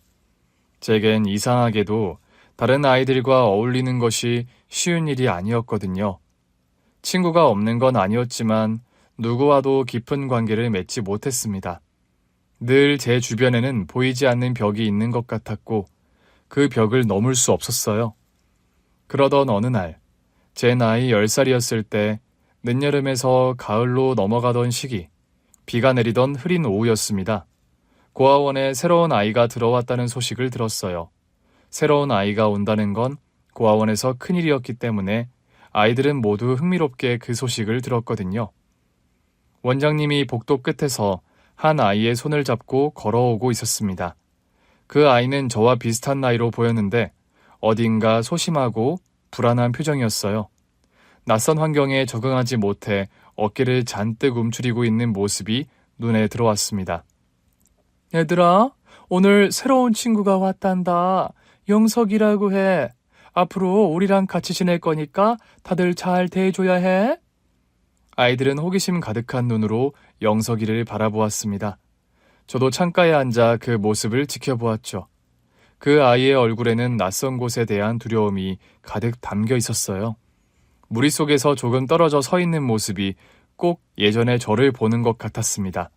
제겐 이상하게도 다른 아이들과 어울리는 것이 쉬운 일이 아니었거든요. 친구가 없는 건 아니었지만 누구와도 깊은 관계를 맺지 못했습니다. 늘 제 주변에는 보이지 않는 벽이 있는 것 같았고 그 벽을 넘을 수 없었어요. 그러던 어느 날, 제 나이 10살이었을 때 늦여름에서 가을로 넘어가던 시기, 비가 내리던 흐린 오후였습니다. 고아원에 새로운 아이가 들어왔다는 소식을 들었어요. 새로운 아이가 온다는 건 고아원에서 큰일이었기 때문에 아이들은 모두 흥미롭게 그 소식을 들었거든요. 원장님이 복도 끝에서 한 아이의 손을 잡고 걸어오고 있었습니다. 그 아이는 저와 비슷한 나이로 보였는데 어딘가 소심하고 불안한 표정이었어요. 낯선 환경에 적응하지 못해 어깨를 잔뜩 움츠리고 있는 모습이 눈에 들어왔습니다. 얘들아, 오늘 새로운 친구가 왔단다. 영석이라고 해. 앞으로 우리랑 같이 지낼 거니까 다들 잘 대해줘야 해. 아이들은 호기심 가득한 눈으로 영석이를 바라보았습니다. 저도 창가에 앉아 그 모습을 지켜보았죠. 그 아이의 얼굴에는 낯선 곳에 대한 두려움이 가득 담겨 있었어요. 무리 속에서 조금 떨어져 서 있는 모습이 꼭 예전에 저를 보는 것 같았습니다.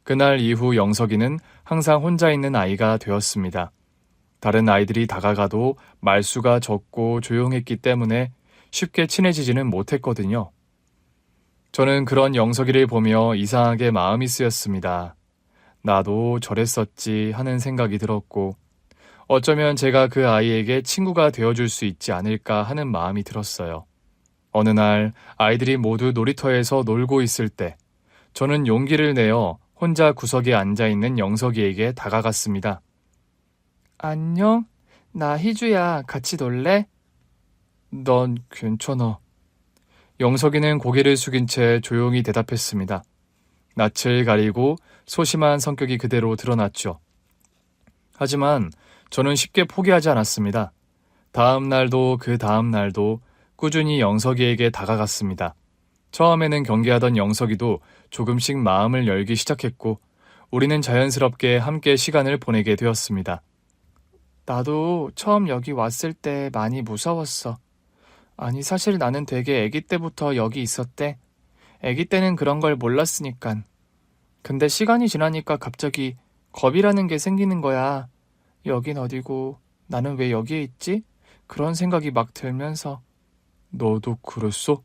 그날 이후 영석이는 항상 혼자 있는 아이가 되었습니다. 다른 아이들이 다가가도 말수가 적고 조용했기 때문에 쉽게 친해지지는 못했거든요. 저는 그런 영석이를 보며 이상하게 마음이 쓰였습니다. 나도 저랬었지 하는 생각이 들었고 어쩌면 제가 그 아이에게 친구가 되어줄 수 있지 않을까 하는 마음이 들었어요. 어느 날 아이들이 모두 놀이터에서 놀고 있을 때 저는 용기를 내어 혼자 구석에 앉아있는 영석이에게 다가갔습니다. 안녕, 나 희주야. 같이 놀래? 넌 괜찮아. 영석이는 고개를 숙인 채 조용히 대답했습니다. 낯을 가리고 소심한 성격이 그대로 드러났죠. 하지만 저는 쉽게 포기하지 않았습니다. 다음 날도 그 다음 날도 꾸준히 영석이에게 다가갔습니다. 처음에는 경계하던 영석이도 조금씩 마음을 열기 시작했고 우리는 자연스럽게 함께 시간을 보내게 되었습니다. 나도 처음 여기 왔을 때 많이 무서웠어. 아니, 사실 나는 되게 아기 때부터 여기 있었대. 아기 때는 그런 걸 몰랐으니깐. 근데 시간이 지나니까 갑자기 겁이라는 게 생기는 거야. 여긴 어디고 나는 왜 여기에 있지? 그런 생각이 막 들면서. 너도 그랬어?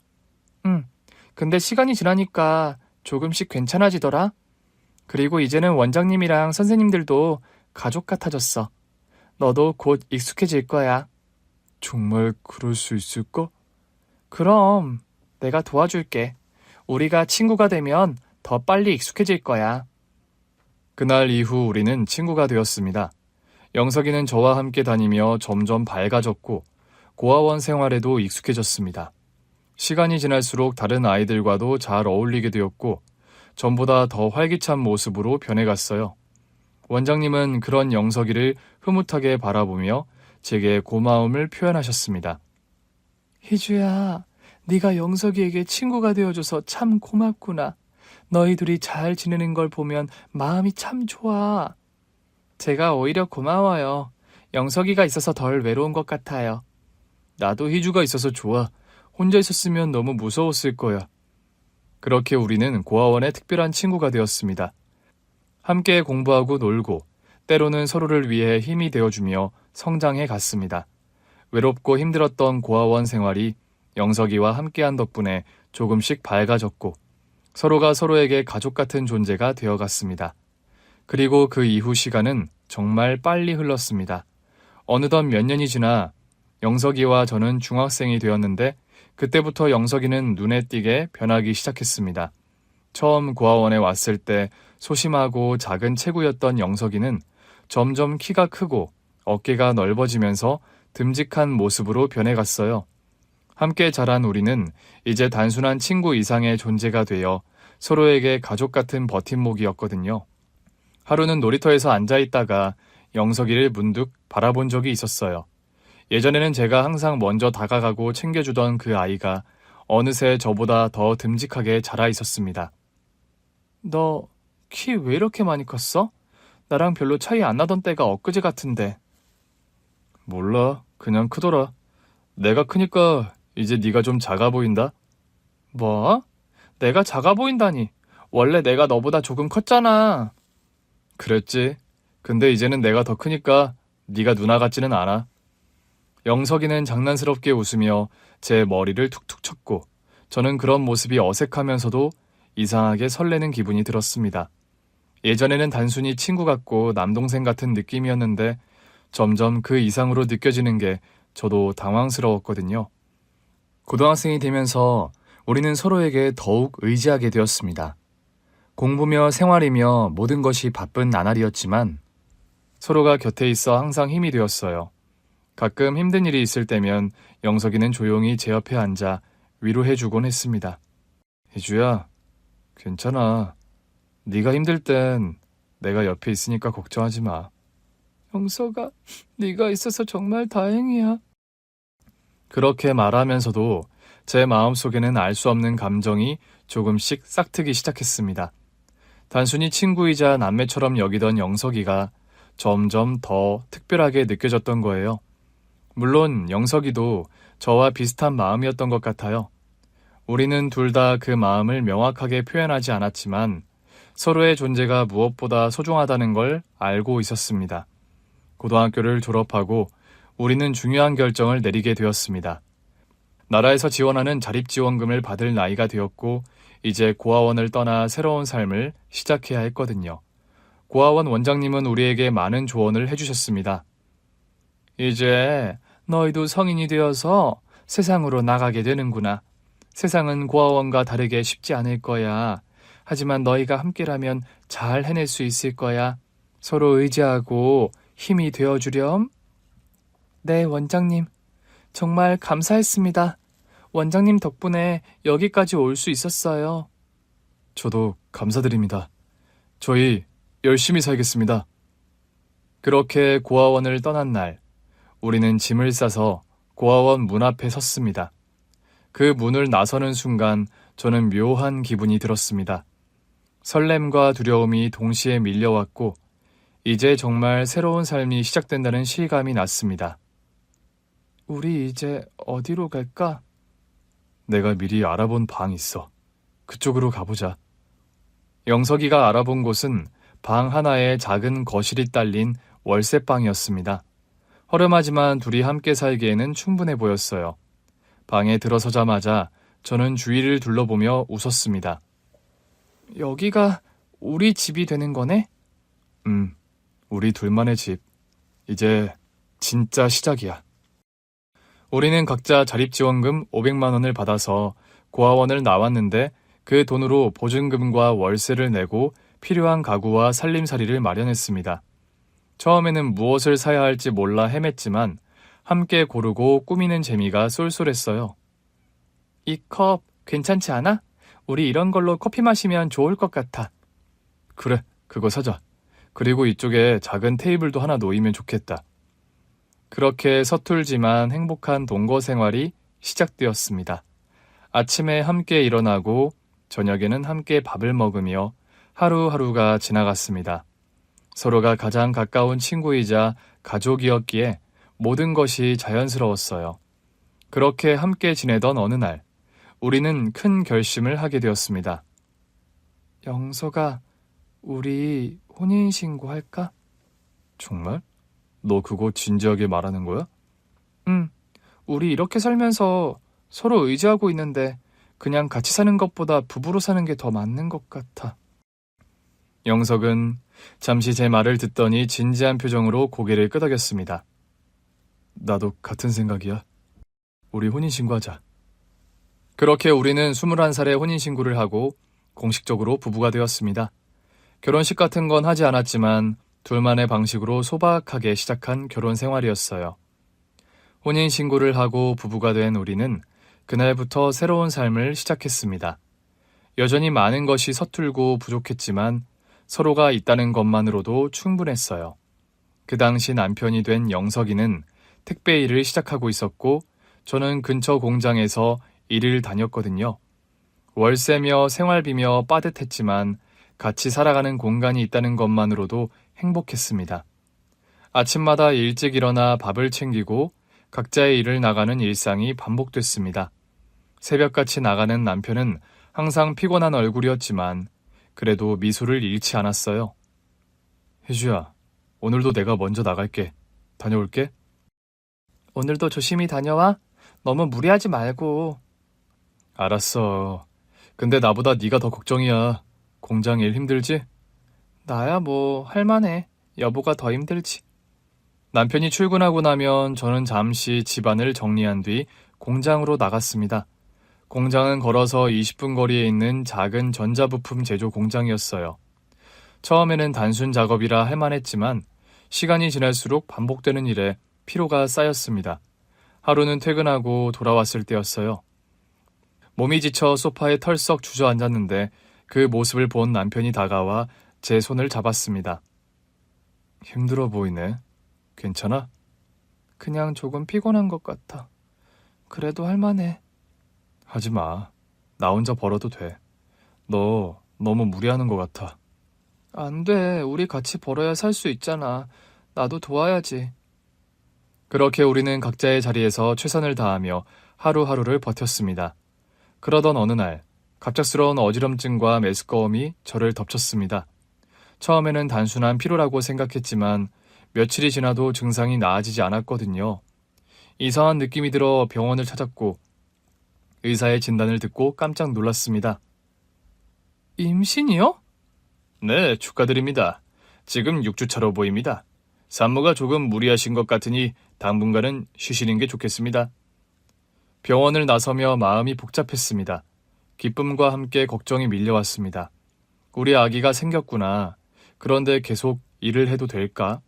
응. 근데 시간이 지나니까 조금씩 괜찮아지더라. 그리고 이제는 원장님이랑 선생님들도 가족 같아졌어. 너도 곧 익숙해질 거야. 정말 그럴 수 있을까? 그럼 내가 도와줄게. 우리가 친구가 되면 더 빨리 익숙해질 거야. 그날 이후 우리는 친구가 되었습니다. 영석이는 저와 함께 다니며 점점 밝아졌고 고아원 생활에도 익숙해졌습니다. 시간이 지날수록 다른 아이들과도 잘 어울리게 되었고 전보다 더 활기찬 모습으로 변해갔어요. 원장님은 그런 영석이를 흐뭇하게 바라보며 제게 고마움을 표현하셨습니다. 희주야, 네가 영석이에게 친구가 되어줘서 참 고맙구나. 너희 둘이 잘 지내는 걸 보면 마음이 참 좋아. 제가 오히려 고마워요. 영석이가 있어서 덜 외로운 것 같아요. 나도 희주가 있어서 좋아. 혼자 있었으면 너무 무서웠을 거야. 그렇게 우리는 고아원의 특별한 친구가 되었습니다. 함께 공부하고 놀고 때로는 서로를 위해 힘이 되어주며 성장해 갔습니다. 외롭고 힘들었던 고아원 생활이 영석이와 함께한 덕분에 조금씩 밝아졌고 서로가 서로에게 가족 같은 존재가 되어갔습니다. 그리고 그 이후 시간은 정말 빨리 흘렀습니다. 어느덧 몇 년이 지나 영석이와 저는 중학생이 되었는데 그때부터 영석이는 눈에 띄게 변하기 시작했습니다. 처음 고아원에 왔을 때 소심하고 작은 체구였던 영석이는 점점 키가 크고 어깨가 넓어지면서 듬직한 모습으로 변해갔어요. 함께 자란 우리는 이제 단순한 친구 이상의 존재가 되어 서로에게 가족 같은 버팀목이었거든요. 하루는 놀이터에서 앉아있다가 영석이를 문득 바라본 적이 있었어요. 예전에는 제가 항상 먼저 다가가고 챙겨주던 그 아이가 어느새 저보다 더 듬직하게 자라 있었습니다. 너 키 왜 이렇게 많이 컸어? 나랑 별로 차이 안 나던 때가 엊그제 같은데. 몰라, 그냥 크더라. 내가 크니까 이제 네가 좀 작아 보인다. 뭐? 내가 작아 보인다니. 원래 내가 너보다 조금 컸잖아. 그랬지. 근데 이제는 내가 더 크니까 네가 누나 같지는 않아. 영석이는 장난스럽게 웃으며 제 머리를 툭툭 쳤고 저는 그런 모습이 어색하면서도 이상하게 설레는 기분이 들었습니다. 예전에는 단순히 친구 같고 남동생 같은 느낌이었는데 점점 그 이상으로 느껴지는 게 저도 당황스러웠거든요. 고등학생이 되면서 우리는 서로에게 더욱 의지하게 되었습니다. 공부며 생활이며 모든 것이 바쁜 나날이었지만 서로가 곁에 있어 항상 힘이 되었어요. 가끔 힘든 일이 있을 때면 영석이는 조용히 제 옆에 앉아 위로해주곤 했습니다. 혜주야, 괜찮아. 네가 힘들 땐 내가 옆에 있으니까 걱정하지 마. 영석아, 네가 있어서 정말 다행이야. 그렇게 말하면서도 제 마음속에는 알 수 없는 감정이 조금씩 싹트기 시작했습니다. 단순히 친구이자 남매처럼 여기던 영석이가 점점 더 특별하게 느껴졌던 거예요. 물론 영석이도 저와 비슷한 마음이었던 것 같아요. 우리는 둘 다 그 마음을 명확하게 표현하지 않았지만 서로의 존재가 무엇보다 소중하다는 걸 알고 있었습니다. 고등학교를 졸업하고 우리는 중요한 결정을 내리게 되었습니다. 나라에서 지원하는 자립지원금을 받을 나이가 되었고 이제 고아원을 떠나 새로운 삶을 시작해야 했거든요. 고아원 원장님은 우리에게 많은 조언을 해주셨습니다. 이제 너희도 성인이 되어서 세상으로 나가게 되는구나. 세상은 고아원과 다르게 쉽지 않을 거야. 하지만 너희가 함께라면 잘 해낼 수 있을 거야. 서로 의지하고 힘이 되어주렴. 네, 원장님. 정말 감사했습니다. 원장님 덕분에 여기까지 올 수 있었어요. 저도 감사드립니다. 저희 열심히 살겠습니다. 그렇게 고아원을 떠난 날, 우리는 짐을 싸서 고아원 문 앞에 섰습니다. 그 문을 나서는 순간 저는 묘한 기분이 들었습니다. 설렘과 두려움이 동시에 밀려왔고 이제 정말 새로운 삶이 시작된다는 실감이 났습니다. 우리 이제 어디로 갈까? 내가 미리 알아본 방 있어. 그쪽으로 가보자. 영석이가 알아본 곳은 방 하나에 작은 거실이 딸린 월세방이었습니다. 허름하지만 둘이 함께 살기에는 충분해 보였어요. 방에 들어서자마자 저는 주위를 둘러보며 웃었습니다. 여기가 우리 집이 되는 거네? 우리 둘만의 집. 이제 진짜 시작이야. 우리는 각자 자립지원금 500만 원을 받아서 고아원을 나왔는데 그 돈으로 보증금과 월세를 내고 필요한 가구와 살림살이를 마련했습니다. 처음에는 무엇을 사야 할지 몰라 헤맸지만 함께 고르고 꾸미는 재미가 쏠쏠했어요. 이 컵 괜찮지 않아? 우리 이런 걸로 커피 마시면 좋을 것 같아. 그래, 그거 사자. 그리고 이쪽에 작은 테이블도 하나 놓이면 좋겠다. 그렇게 서툴지만 행복한 동거 생활이 시작되었습니다. 아침에 함께 일어나고 저녁에는 함께 밥을 먹으며 하루하루가 지나갔습니다. 서로가 가장 가까운 친구이자 가족이었기에 모든 것이 자연스러웠어요. 그렇게 함께 지내던 어느 날, 우리는 큰 결심을 하게 되었습니다. 영석아, 우리 혼인신고 할까? 정말? 너 그거 진지하게 말하는 거야? 응. 우리 이렇게 살면서 서로 의지하고 있는데 그냥 같이 사는 것보다 부부로 사는 게 더 맞는 것 같아. 영석은 잠시 제 말을 듣더니 진지한 표정으로 고개를 끄덕였습니다. 나도 같은 생각이야. 우리 혼인신고하자. 그렇게 우리는 21살에 혼인신고를 하고 공식적으로 부부가 되었습니다. 결혼식 같은 건 하지 않았지만 둘만의 방식으로 소박하게 시작한 결혼 생활이었어요. 혼인신고를 하고 부부가 된 우리는 그날부터 새로운 삶을 시작했습니다. 여전히 많은 것이 서툴고 부족했지만 서로가 있다는 것만으로도 충분했어요. 그 당시 남편이 된 영석이는 택배 일을 시작하고 있었고 저는 근처 공장에서 일을 다녔거든요. 월세며 생활비며 빠듯했지만 같이 살아가는 공간이 있다는 것만으로도 행복했습니다. 아침마다 일찍 일어나 밥을 챙기고 각자의 일을 나가는 일상이 반복됐습니다. 새벽같이 나가는 남편은 항상 피곤한 얼굴이었지만 그래도 미소를 잃지 않았어요. 혜주야, 오늘도 내가 먼저 나갈게. 다녀올게. 오늘도 조심히 다녀와. 너무 무리하지 말고. 알았어. 근데 나보다 네가 더 걱정이야. 공장 일 힘들지? 나야 뭐 할만해. 여보가 더 힘들지. 남편이 출근하고 나면 저는 잠시 집안을 정리한 뒤 공장으로 나갔습니다. 공장은 걸어서 20분 거리에 있는 작은 전자부품 제조 공장이었어요. 처음에는 단순 작업이라 할만했지만 시간이 지날수록 반복되는 일에 피로가 쌓였습니다. 하루는 퇴근하고 돌아왔을 때였어요. 몸이 지쳐 소파에 털썩 주저앉았는데 그 모습을 본 남편이 다가와 제 손을 잡았습니다. 힘들어 보이네. 괜찮아? 그냥 조금 피곤한 것 같아. 그래도 할만해. 하지 마. 나 혼자 벌어도 돼. 너 너무 무리하는 것 같아. 안 돼. 우리 같이 벌어야 살 수 있잖아. 나도 도와야지. 그렇게 우리는 각자의 자리에서 최선을 다하며 하루하루를 버텼습니다. 그러던 어느 날 갑작스러운 어지럼증과 메스꺼움이 저를 덮쳤습니다. 처음에는 단순한 피로라고 생각했지만 며칠이 지나도 증상이 나아지지 않았거든요. 이상한 느낌이 들어 병원을 찾았고 의사의 진단을 듣고 깜짝 놀랐습니다. 임신이요? 네, 축하드립니다. 지금 6주차로 보입니다. 산모가 조금 무리하신 것 같으니 당분간은 쉬시는 게 좋겠습니다. 병원을 나서며 마음이 복잡했습니다. 기쁨과 함께 걱정이 밀려왔습니다. 우리 아기가 생겼구나. 그런데 계속 일을 해도 될까?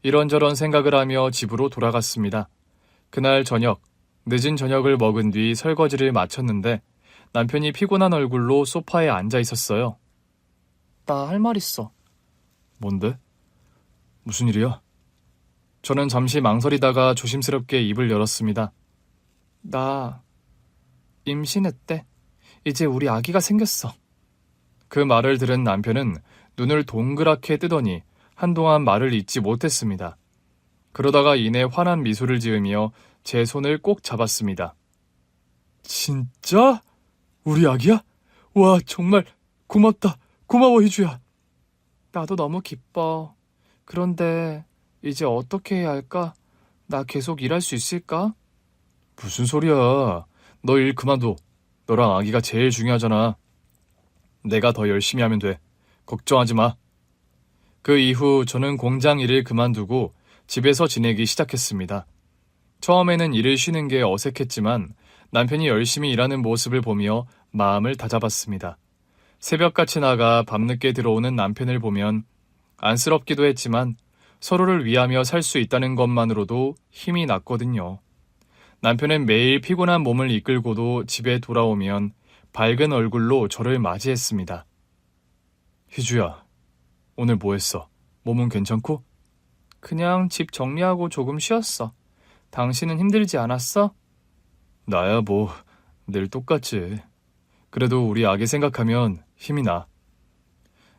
이런저런 생각을 하며 집으로 돌아갔습니다. 그날 저녁, 늦은 저녁을 먹은 뒤 설거지를 마쳤는데 남편이 피곤한 얼굴로 소파에 앉아 있었어요. 나 할 말 있어. 뭔데? 무슨 일이야? 저는 잠시 망설이다가 조심스럽게 입을 열었습니다. 나 임신했대. 이제 우리 아기가 생겼어. 그 말을 들은 남편은 눈을 동그랗게 뜨더니 한동안 말을 잇지 못했습니다. 그러다가 이내 환한 미소를 지으며 제 손을 꼭 잡았습니다. 진짜? 우리 아기야? 와, 정말 고맙다. 고마워, 희주야. 나도 너무 기뻐. 그런데 이제 어떻게 해야 할까? 나 계속 일할 수 있을까? 무슨 소리야. 너 일 그만둬. 너랑 아기가 제일 중요하잖아. 내가 더 열심히 하면 돼. 걱정하지 마. 그 이후 저는 공장 일을 그만두고 집에서 지내기 시작했습니다. 처음에는 일을 쉬는 게 어색했지만 남편이 열심히 일하는 모습을 보며 마음을 다잡았습니다. 새벽같이 나가 밤늦게 들어오는 남편을 보면 안쓰럽기도 했지만 서로를 위하며 살 수 있다는 것만으로도 힘이 났거든요. 남편은 매일 피곤한 몸을 이끌고도 집에 돌아오면 밝은 얼굴로 저를 맞이했습니다. 희주야, 오늘 뭐 했어? 몸은 괜찮고? 그냥 집 정리하고 조금 쉬었어. 당신은 힘들지 않았어? 나야 뭐 늘 똑같지. 그래도 우리 아기 생각하면 힘이 나.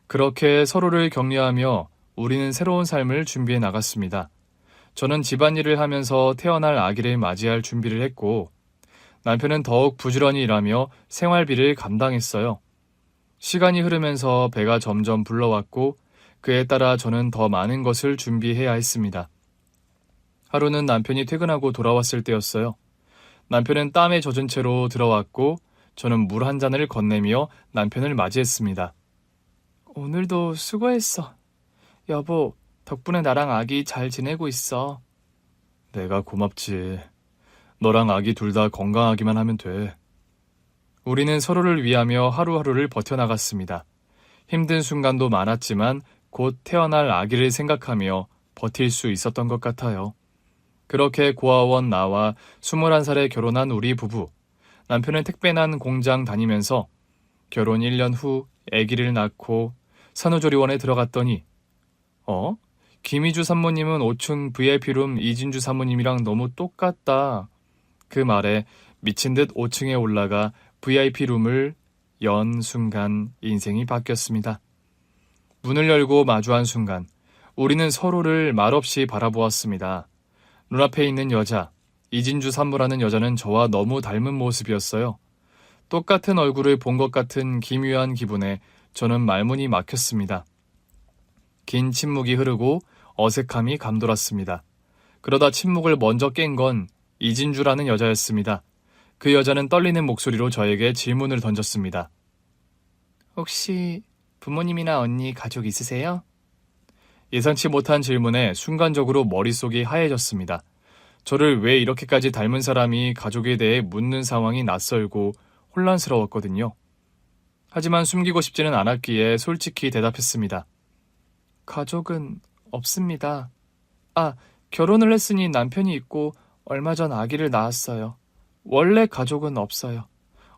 그렇게 서로를 격려하며 우리는 새로운 삶을 준비해 나갔습니다. 저는 집안일을 하면서 태어날 아기를 맞이할 준비를 했고 남편은 더욱 부지런히 일하며 생활비를 감당했어요. 시간이 흐르면서 배가 점점 불러왔고 그에 따라 저는 더 많은 것을 준비해야 했습니다. 하루는 남편이 퇴근하고 돌아왔을 때였어요. 남편은 땀에 젖은 채로 들어왔고 저는 물 한 잔을 건네며 남편을 맞이했습니다. 오늘도 수고했어. 여보, 덕분에 나랑 아기 잘 지내고 있어. 내가 고맙지. 너랑 아기 둘 다 건강하기만 하면 돼. 우리는 서로를 위하며 하루하루를 버텨나갔습니다. 힘든 순간도 많았지만 곧 태어날 아기를 생각하며 버틸 수 있었던 것 같아요. 그렇게 고아원 나와 21살에 결혼한 우리 부부. 남편은 택배난 공장 다니면서 결혼 1년 후 아기를 낳고 산후조리원에 들어갔더니 김희주 산모님은 5층 VIP룸 이진주 사모님이랑 너무 똑같다. 그 말에 미친 듯 5층에 올라가 VIP룸을 연 순간 인생이 바뀌었습니다. 문을 열고 마주한 순간 우리는 서로를 말없이 바라보았습니다. 눈앞에 있는 여자, 이진주 산모라는 여자는 저와 너무 닮은 모습이었어요. 똑같은 얼굴을 본 것 같은 기묘한 기분에 저는 말문이 막혔습니다. 긴 침묵이 흐르고 어색함이 감돌았습니다. 그러다 침묵을 먼저 깬 건 이진주라는 여자였습니다. 그 여자는 떨리는 목소리로 저에게 질문을 던졌습니다. 혹시 부모님이나 언니 가족 있으세요? 예상치 못한 질문에 순간적으로 머릿속이 하얘졌습니다. 저를 왜 이렇게까지 닮은 사람이 가족에 대해 묻는 상황이 낯설고 혼란스러웠거든요. 하지만 숨기고 싶지는 않았기에 솔직히 대답했습니다. 가족은 없습니다. 결혼을 했으니 남편이 있고 얼마 전 아기를 낳았어요. 원래 가족은 없어요.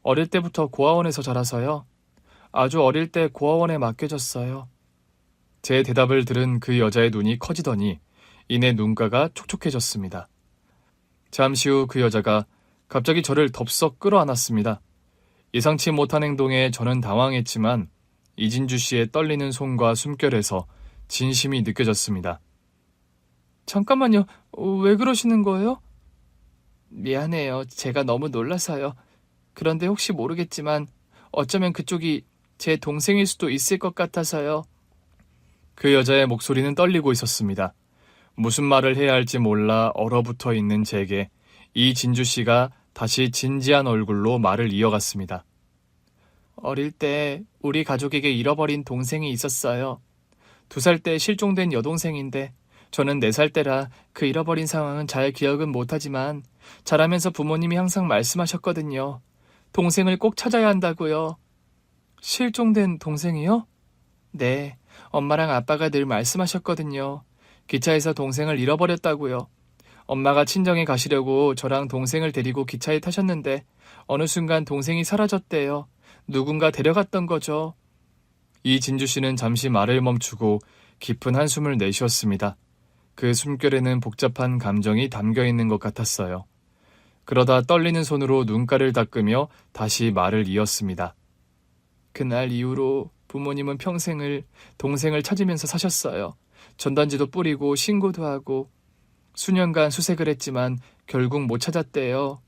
어릴 때부터 고아원에서 자라서요. 아주 어릴 때 고아원에 맡겨졌어요. 제 대답을 들은 그 여자의 눈이 커지더니 이내 눈가가 촉촉해졌습니다. 잠시 후 그 여자가 갑자기 저를 덥석 끌어안았습니다. 예상치 못한 행동에 저는 당황했지만 이진주 씨의 떨리는 손과 숨결에서 진심이 느껴졌습니다. 잠깐만요. 왜 그러시는 거예요? 미안해요. 제가 너무 놀라서요. 그런데 혹시 모르겠지만 어쩌면 그쪽이 제 동생일 수도 있을 것 같아서요. 그 여자의 목소리는 떨리고 있었습니다. 무슨 말을 해야 할지 몰라 얼어붙어 있는 제게 이진주 씨가 다시 진지한 얼굴로 말을 이어갔습니다. 어릴 때 우리 가족에게 잃어버린 동생이 있었어요. 2살 때 실종된 여동생인데 저는 4살 때라 그 잃어버린 상황은 잘 기억은 못하지만 자라면서 부모님이 항상 말씀하셨거든요. 동생을 꼭 찾아야 한다고요. 실종된 동생이요? 네, 엄마랑 아빠가 늘 말씀하셨거든요. 기차에서 동생을 잃어버렸다고요. 엄마가 친정에 가시려고 저랑 동생을 데리고 기차에 타셨는데 어느 순간 동생이 사라졌대요. 누군가 데려갔던 거죠. 이진주 씨는 잠시 말을 멈추고 깊은 한숨을 내쉬었습니다. 그 숨결에는 복잡한 감정이 담겨 있는 것 같았어요. 그러다 떨리는 손으로 눈가를 닦으며 다시 말을 이었습니다. 그날 이후로 부모님은 평생을 동생을 찾으면서 사셨어요. 전단지도 뿌리고 신고도 하고 수년간 수색을 했지만 결국 못 찾았대요.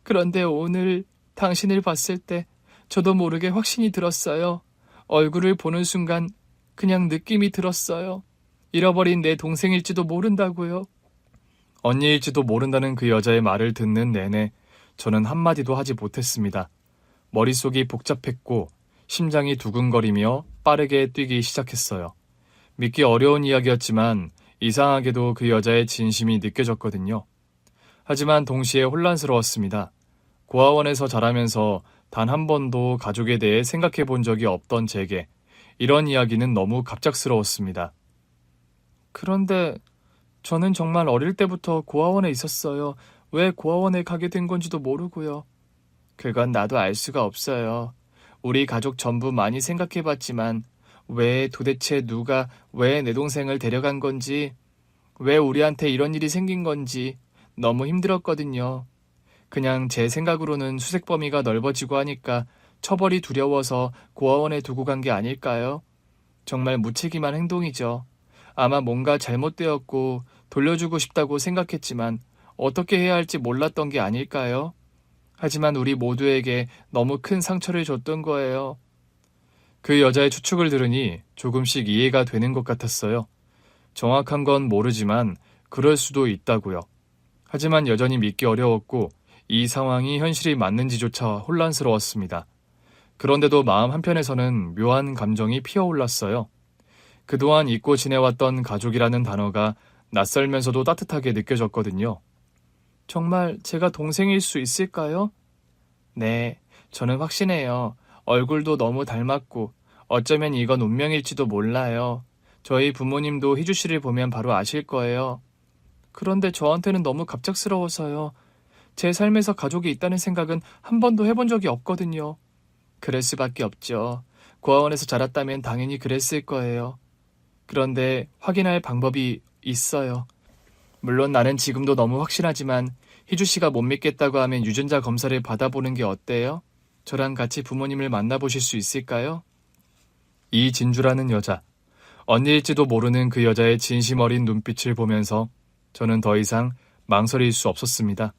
그런데 오늘 당신을 봤을 때 저도 모르게 확신이 들었어요. 얼굴을 보는 순간 그냥 느낌이 들었어요. 잃어버린 내 동생일지도 모른다고요. 언니일지도 모른다는 그 여자의 말을 듣는 내내 저는 한마디도 하지 못했습니다. 머릿속이 복잡했고 심장이 두근거리며 빠르게 뛰기 시작했어요. 믿기 어려운 이야기였지만 이상하게도 그 여자의 진심이 느껴졌거든요. 하지만 동시에 혼란스러웠습니다. 고아원에서 자라면서 단 한 번도 가족에 대해 생각해 본 적이 없던 제게 이런 이야기는 너무 갑작스러웠습니다. 그런데 저는 정말 어릴 때부터 고아원에 있었어요. 왜 고아원에 가게 된 건지도 모르고요. 그건 나도 알 수가 없어요. 우리 가족 전부 많이 생각해 봤지만 왜 도대체 누가 왜 내 동생을 데려간 건지, 왜 우리한테 이런 일이 생긴 건지 너무 힘들었거든요. 그냥 제 생각으로는 수색 범위가 넓어지고 하니까 처벌이 두려워서 고아원에 두고 간 게 아닐까요? 정말 무책임한 행동이죠. 아마 뭔가 잘못되었고 돌려주고 싶다고 생각했지만 어떻게 해야 할지 몰랐던 게 아닐까요? 하지만 우리 모두에게 너무 큰 상처를 줬던 거예요. 그 여자의 추측을 들으니 조금씩 이해가 되는 것 같았어요. 정확한 건 모르지만 그럴 수도 있다고요. 하지만 여전히 믿기 어려웠고 이 상황이 현실이 맞는지조차 혼란스러웠습니다. 그런데도 마음 한편에서는 묘한 감정이 피어올랐어요. 그동안 잊고 지내왔던 가족이라는 단어가 낯설면서도 따뜻하게 느껴졌거든요. 정말 제가 동생일 수 있을까요? 네, 저는 확신해요. 얼굴도 너무 닮았고 어쩌면 이건 운명일지도 몰라요. 저희 부모님도 희주 씨를 보면 바로 아실 거예요. 그런데 저한테는 너무 갑작스러워서요. 제 삶에서 가족이 있다는 생각은 한 번도 해본 적이 없거든요. 그럴 수밖에 없죠. 고아원에서 자랐다면 당연히 그랬을 거예요. 그런데 확인할 방법이 있어요. 물론 나는 지금도 너무 확신하지만 희주 씨가 못 믿겠다고 하면 유전자 검사를 받아보는 게 어때요? 저랑 같이 부모님을 만나보실 수 있을까요? 이진주라는 여자, 언니일지도 모르는 그 여자의 진심 어린 눈빛을 보면서 저는 더 이상 망설일 수 없었습니다.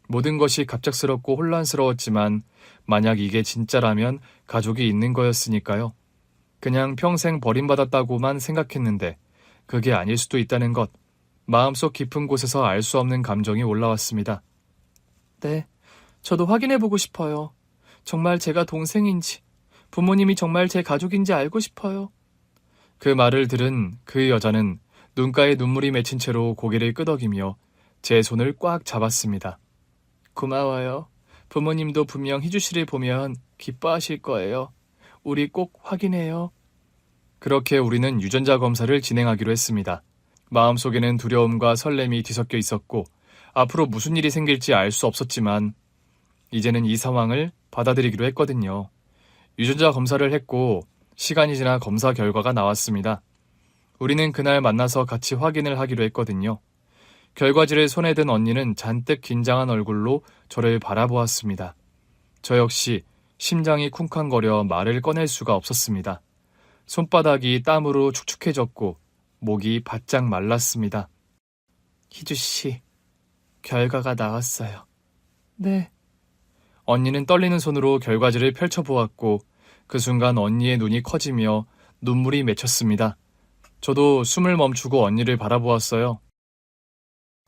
모든 것이 갑작스럽고 혼란스러웠지만 만약 이게 진짜라면 가족이 있는 거였으니까요. 그냥 평생 버림받았다고만 생각했는데 그게 아닐 수도 있다는 것, 마음속 깊은 곳에서 알 수 없는 감정이 올라왔습니다. 네, 저도 확인해보고 싶어요. 정말 제가 동생인지, 부모님이 정말 제 가족인지 알고 싶어요. 그 말을 들은 그 여자는 눈가에 눈물이 맺힌 채로 고개를 끄덕이며 제 손을 꽉 잡았습니다. 고마워요. 부모님도 분명 희주 씨를 보면 기뻐하실 거예요. 우리 꼭 확인해요. 그렇게 우리는 유전자 검사를 진행하기로 했습니다. 마음속에는 두려움과 설렘이 뒤섞여 있었고 앞으로 무슨 일이 생길지 알 수 없었지만 이제는 이 상황을 받아들이기로 했거든요. 유전자 검사를 했고 시간이 지나 검사 결과가 나왔습니다. 우리는 그날 만나서 같이 확인을 하기로 했거든요. 결과지를 손에 든 언니는 잔뜩 긴장한 얼굴로 저를 바라보았습니다. 저 역시 심장이 쿵쾅거려 말을 꺼낼 수가 없었습니다. 손바닥이 땀으로 축축해졌고 목이 바짝 말랐습니다. 희주 씨, 결과가 나왔어요. 네. 언니는 떨리는 손으로 결과지를 펼쳐보았고 그 순간 언니의 눈이 커지며 눈물이 맺혔습니다. 저도 숨을 멈추고 언니를 바라보았어요.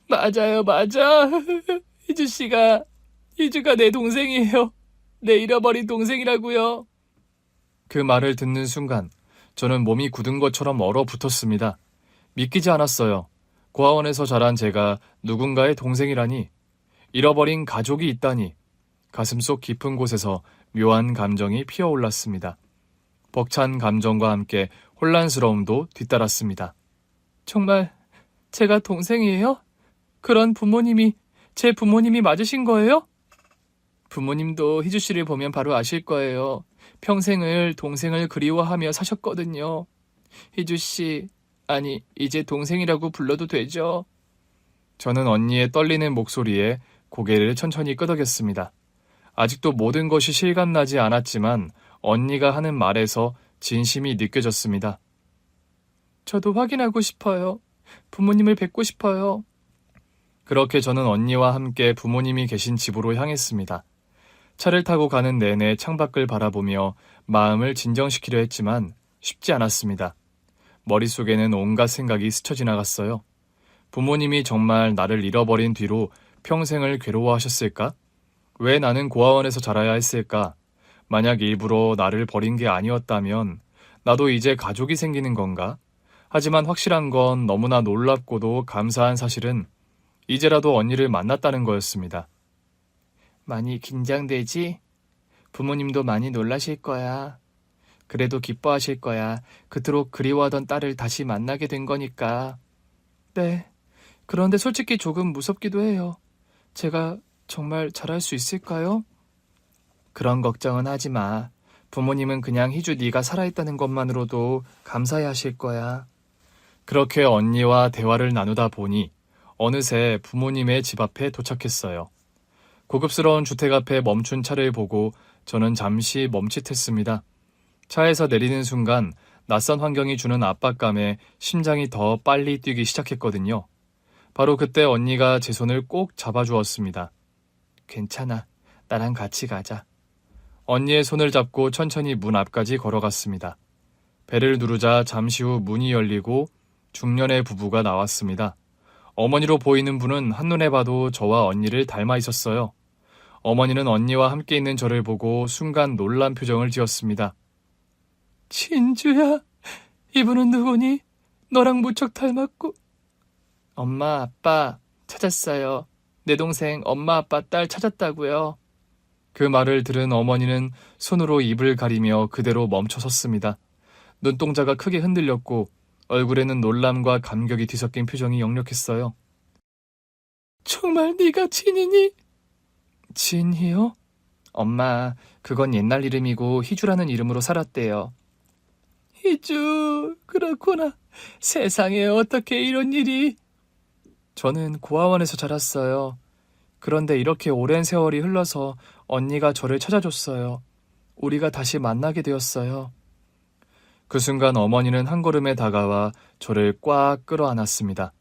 맞아요, 맞아. 희주가 내 동생이에요. 내 잃어버린 동생이라고요. 그 말을 듣는 순간 저는 몸이 굳은 것처럼 얼어붙었습니다. 믿기지 않았어요. 고아원에서 자란 제가 누군가의 동생이라니, 잃어버린 가족이 있다니, 가슴속 깊은 곳에서 묘한 감정이 피어올랐습니다. 벅찬 감정과 함께 혼란스러움도 뒤따랐습니다. 정말 제가 동생이에요? 그런 부모님이 제 부모님이 맞으신 거예요? 부모님도 희주 씨를 보면 바로 아실 거예요. 평생을 동생을 그리워하며 사셨거든요. 희주 씨, 아니 이제 동생이라고 불러도 되죠? 저는 언니의 떨리는 목소리에 고개를 천천히 끄덕였습니다. 아직도 모든 것이 실감나지 않았지만 언니가 하는 말에서 진심이 느껴졌습니다. 저도 확인하고 싶어요. 부모님을 뵙고 싶어요. 그렇게 저는 언니와 함께 부모님이 계신 집으로 향했습니다. 차를 타고 가는 내내 창밖을 바라보며 마음을 진정시키려 했지만 쉽지 않았습니다. 머릿속에는 온갖 생각이 스쳐 지나갔어요. 부모님이 정말 나를 잃어버린 뒤로 평생을 괴로워하셨을까? 왜 나는 고아원에서 자라야 했을까? 만약 일부러 나를 버린 게 아니었다면 나도 이제 가족이 생기는 건가? 하지만 확실한 건 너무나 놀랍고도 감사한 사실은 이제라도 언니를 만났다는 거였습니다. 많이 긴장되지? 부모님도 많이 놀라실 거야. 그래도 기뻐하실 거야. 그토록 그리워하던 딸을 다시 만나게 된 거니까. 네. 그런데 솔직히 조금 무섭기도 해요. 제가 정말 잘할 수 있을까요? 그런 걱정은 하지 마. 부모님은 그냥 희주 네가 살아있다는 것만으로도 감사해 하실 거야. 그렇게 언니와 대화를 나누다 보니 어느새 부모님의 집 앞에 도착했어요. 고급스러운 주택 앞에 멈춘 차를 보고 저는 잠시 멈칫했습니다. 차에서 내리는 순간 낯선 환경이 주는 압박감에 심장이 더 빨리 뛰기 시작했거든요. 바로 그때 언니가 제 손을 꼭 잡아주었습니다. 괜찮아. 나랑 같이 가자. 언니의 손을 잡고 천천히 문 앞까지 걸어갔습니다. 배를 누르자 잠시 후 문이 열리고 중년의 부부가 나왔습니다. 어머니로 보이는 분은 한눈에 봐도 저와 언니를 닮아 있었어요. 어머니는 언니와 함께 있는 저를 보고 순간 놀란 표정을 지었습니다. 진주야, 이분은 누구니? 너랑 무척 닮았고. 엄마, 아빠 찾았어요. 내 동생 엄마, 아빠, 딸 찾았다고요. 그 말을 들은 어머니는 손으로 입을 가리며 그대로 멈춰섰습니다. 눈동자가 크게 흔들렸고 얼굴에는 놀람과 감격이 뒤섞인 표정이 역력했어요. 정말 네가 진이니? 진이요? 엄마, 그건 옛날 이름이고 희주라는 이름으로 살았대요. 희주, 그렇구나. 세상에 어떻게 이런 일이. 저는 고아원에서 자랐어요. 그런데 이렇게 오랜 세월이 흘러서 언니가 저를 찾아줬어요. 우리가 다시 만나게 되었어요. 그 순간 어머니는 한 걸음에 다가와 저를 꽉 끌어안았습니다.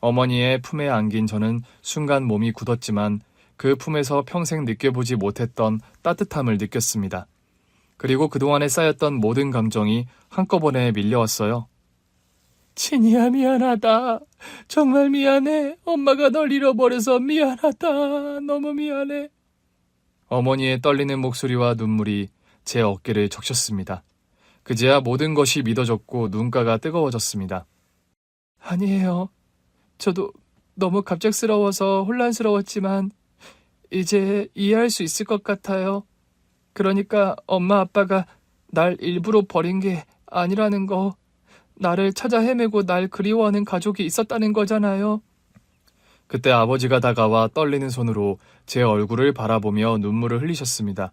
어머니의 품에 안긴 저는 순간 몸이 굳었지만 그 품에서 평생 느껴보지 못했던 따뜻함을 느꼈습니다. 그리고 그동안에 쌓였던 모든 감정이 한꺼번에 밀려왔어요. 진이야, 미안하다. 정말 미안해. 엄마가 널 잃어버려서 미안하다. 너무 미안해. 어머니의 떨리는 목소리와 눈물이 제 어깨를 적셨습니다. 그제야 모든 것이 믿어졌고 눈가가 뜨거워졌습니다. 아니에요. 저도 너무 갑작스러워서 혼란스러웠지만 이제 이해할 수 있을 것 같아요. 그러니까 엄마 아빠가 날 일부러 버린 게 아니라는 거, 나를 찾아 헤매고 날 그리워하는 가족이 있었다는 거잖아요. 그때 아버지가 다가와 떨리는 손으로 제 얼굴을 바라보며 눈물을 흘리셨습니다.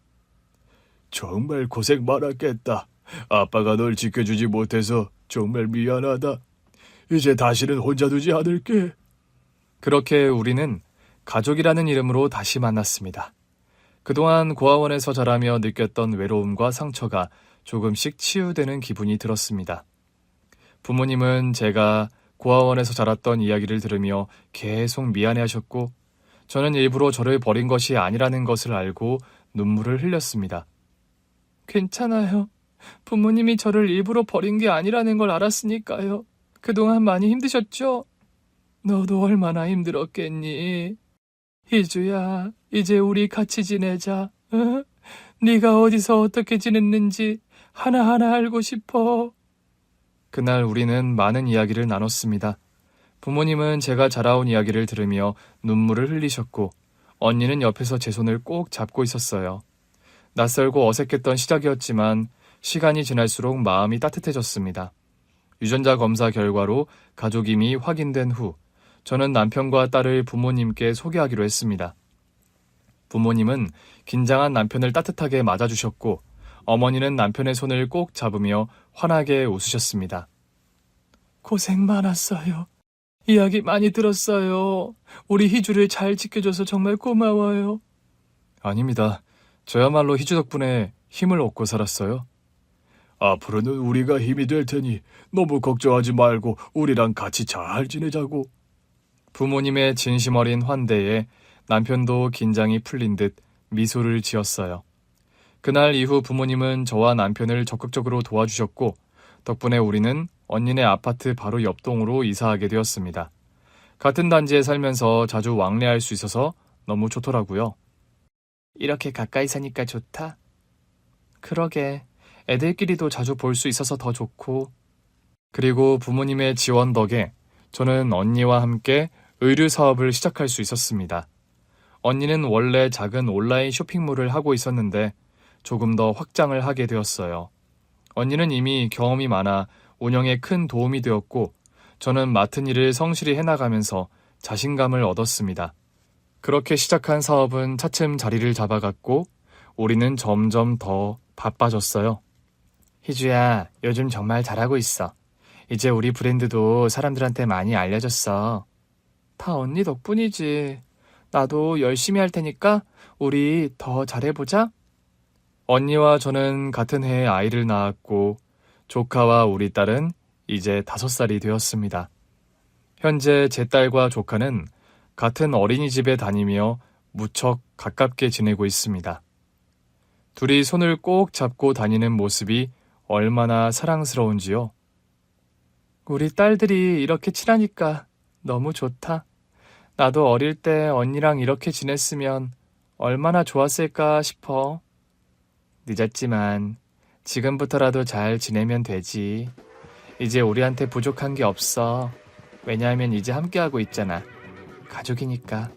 정말 고생 많았겠다. 아빠가 널 지켜주지 못해서 정말 미안하다. 이제 다시는 혼자 두지 않을게. 그렇게 우리는 가족이라는 이름으로 다시 만났습니다. 그동안 고아원에서 자라며 느꼈던 외로움과 상처가 조금씩 치유되는 기분이 들었습니다. 부모님은 제가 고아원에서 자랐던 이야기를 들으며 계속 미안해하셨고 저는 일부러 저를 버린 것이 아니라는 것을 알고 눈물을 흘렸습니다. 괜찮아요. 부모님이 저를 일부러 버린 게 아니라는 걸 알았으니까요. 그동안 많이 힘드셨죠? 너도 얼마나 힘들었겠니? 희주야, 이제 우리 같이 지내자. 어? 네가 어디서 어떻게 지냈는지 하나하나 알고 싶어. 그날 우리는 많은 이야기를 나눴습니다. 부모님은 제가 자라온 이야기를 들으며 눈물을 흘리셨고 언니는 옆에서 제 손을 꼭 잡고 있었어요. 낯설고 어색했던 시작이었지만 시간이 지날수록 마음이 따뜻해졌습니다. 유전자 검사 결과로 가족임이 확인된 후 저는 남편과 딸을 부모님께 소개하기로 했습니다. 부모님은 긴장한 남편을 따뜻하게 맞아주셨고 어머니는 남편의 손을 꼭 잡으며 환하게 웃으셨습니다. 고생 많았어요. 이야기 많이 들었어요. 우리 희주를 잘 지켜줘서 정말 고마워요. 아닙니다. 저야말로 희주 덕분에 힘을 얻고 살았어요. 앞으로는 우리가 힘이 될 테니 너무 걱정하지 말고 우리랑 같이 잘 지내자고. 부모님의 진심 어린 환대에 남편도 긴장이 풀린 듯 미소를 지었어요. 그날 이후 부모님은 저와 남편을 적극적으로 도와주셨고 덕분에 우리는 언니네 아파트 바로 옆 동으로 이사하게 되었습니다. 같은 단지에 살면서 자주 왕래할 수 있어서 너무 좋더라고요. 이렇게 가까이 사니까 좋다. 그러게, 애들끼리도 자주 볼 수 있어서 더 좋고. 그리고 부모님의 지원 덕에 저는 언니와 함께 의류 사업을 시작할 수 있었습니다. 언니는 원래 작은 온라인 쇼핑몰을 하고 있었는데 조금 더 확장을 하게 되었어요. 언니는 이미 경험이 많아 운영에 큰 도움이 되었고 저는 맡은 일을 성실히 해나가면서 자신감을 얻었습니다. 그렇게 시작한 사업은 차츰 자리를 잡아갔고 우리는 점점 더 바빠졌어요. 희주야, 요즘 정말 잘하고 있어. 이제 우리 브랜드도 사람들한테 많이 알려졌어. 다 언니 덕분이지. 나도 열심히 할 테니까 우리 더 잘해보자. 언니와 저는 같은 해에 아이를 낳았고 조카와 우리 딸은 이제 5살이 되었습니다. 현재 제 딸과 조카는 같은 어린이집에 다니며 무척 가깝게 지내고 있습니다. 둘이 손을 꼭 잡고 다니는 모습이 얼마나 사랑스러운지요. 우리 딸들이 이렇게 친하니까 너무 좋다. 나도 어릴 때 언니랑 이렇게 지냈으면 얼마나 좋았을까 싶어. 늦었지만 지금부터라도 잘 지내면 되지. 이제 우리한테 부족한 게 없어. 왜냐하면 이제 함께하고 있잖아. 가족이니까.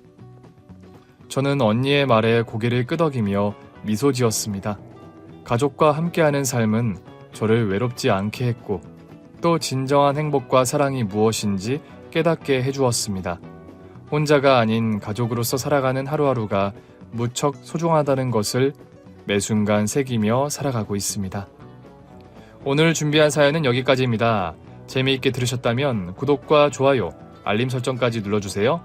저는 언니의 말에 고개를 끄덕이며 미소 지었습니다. 가족과 함께하는 삶은 저를 외롭지 않게 했고 또 진정한 행복과 사랑이 무엇인지 깨닫게 해주었습니다. 혼자가 아닌 가족으로서 살아가는 하루하루가 무척 소중하다는 것을 매 순간 새기며 살아가고 있습니다. 오늘 준비한 사연은 여기까지입니다. 재미있게 들으셨다면 구독과 좋아요, 알림 설정까지 눌러주세요.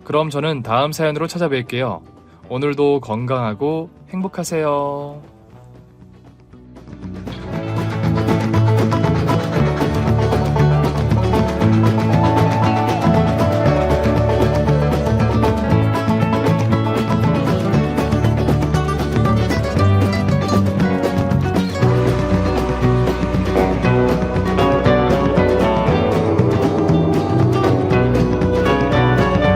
그럼 저는 다음 사연으로 찾아뵐게요. 오늘도 건강하고 행복하세요.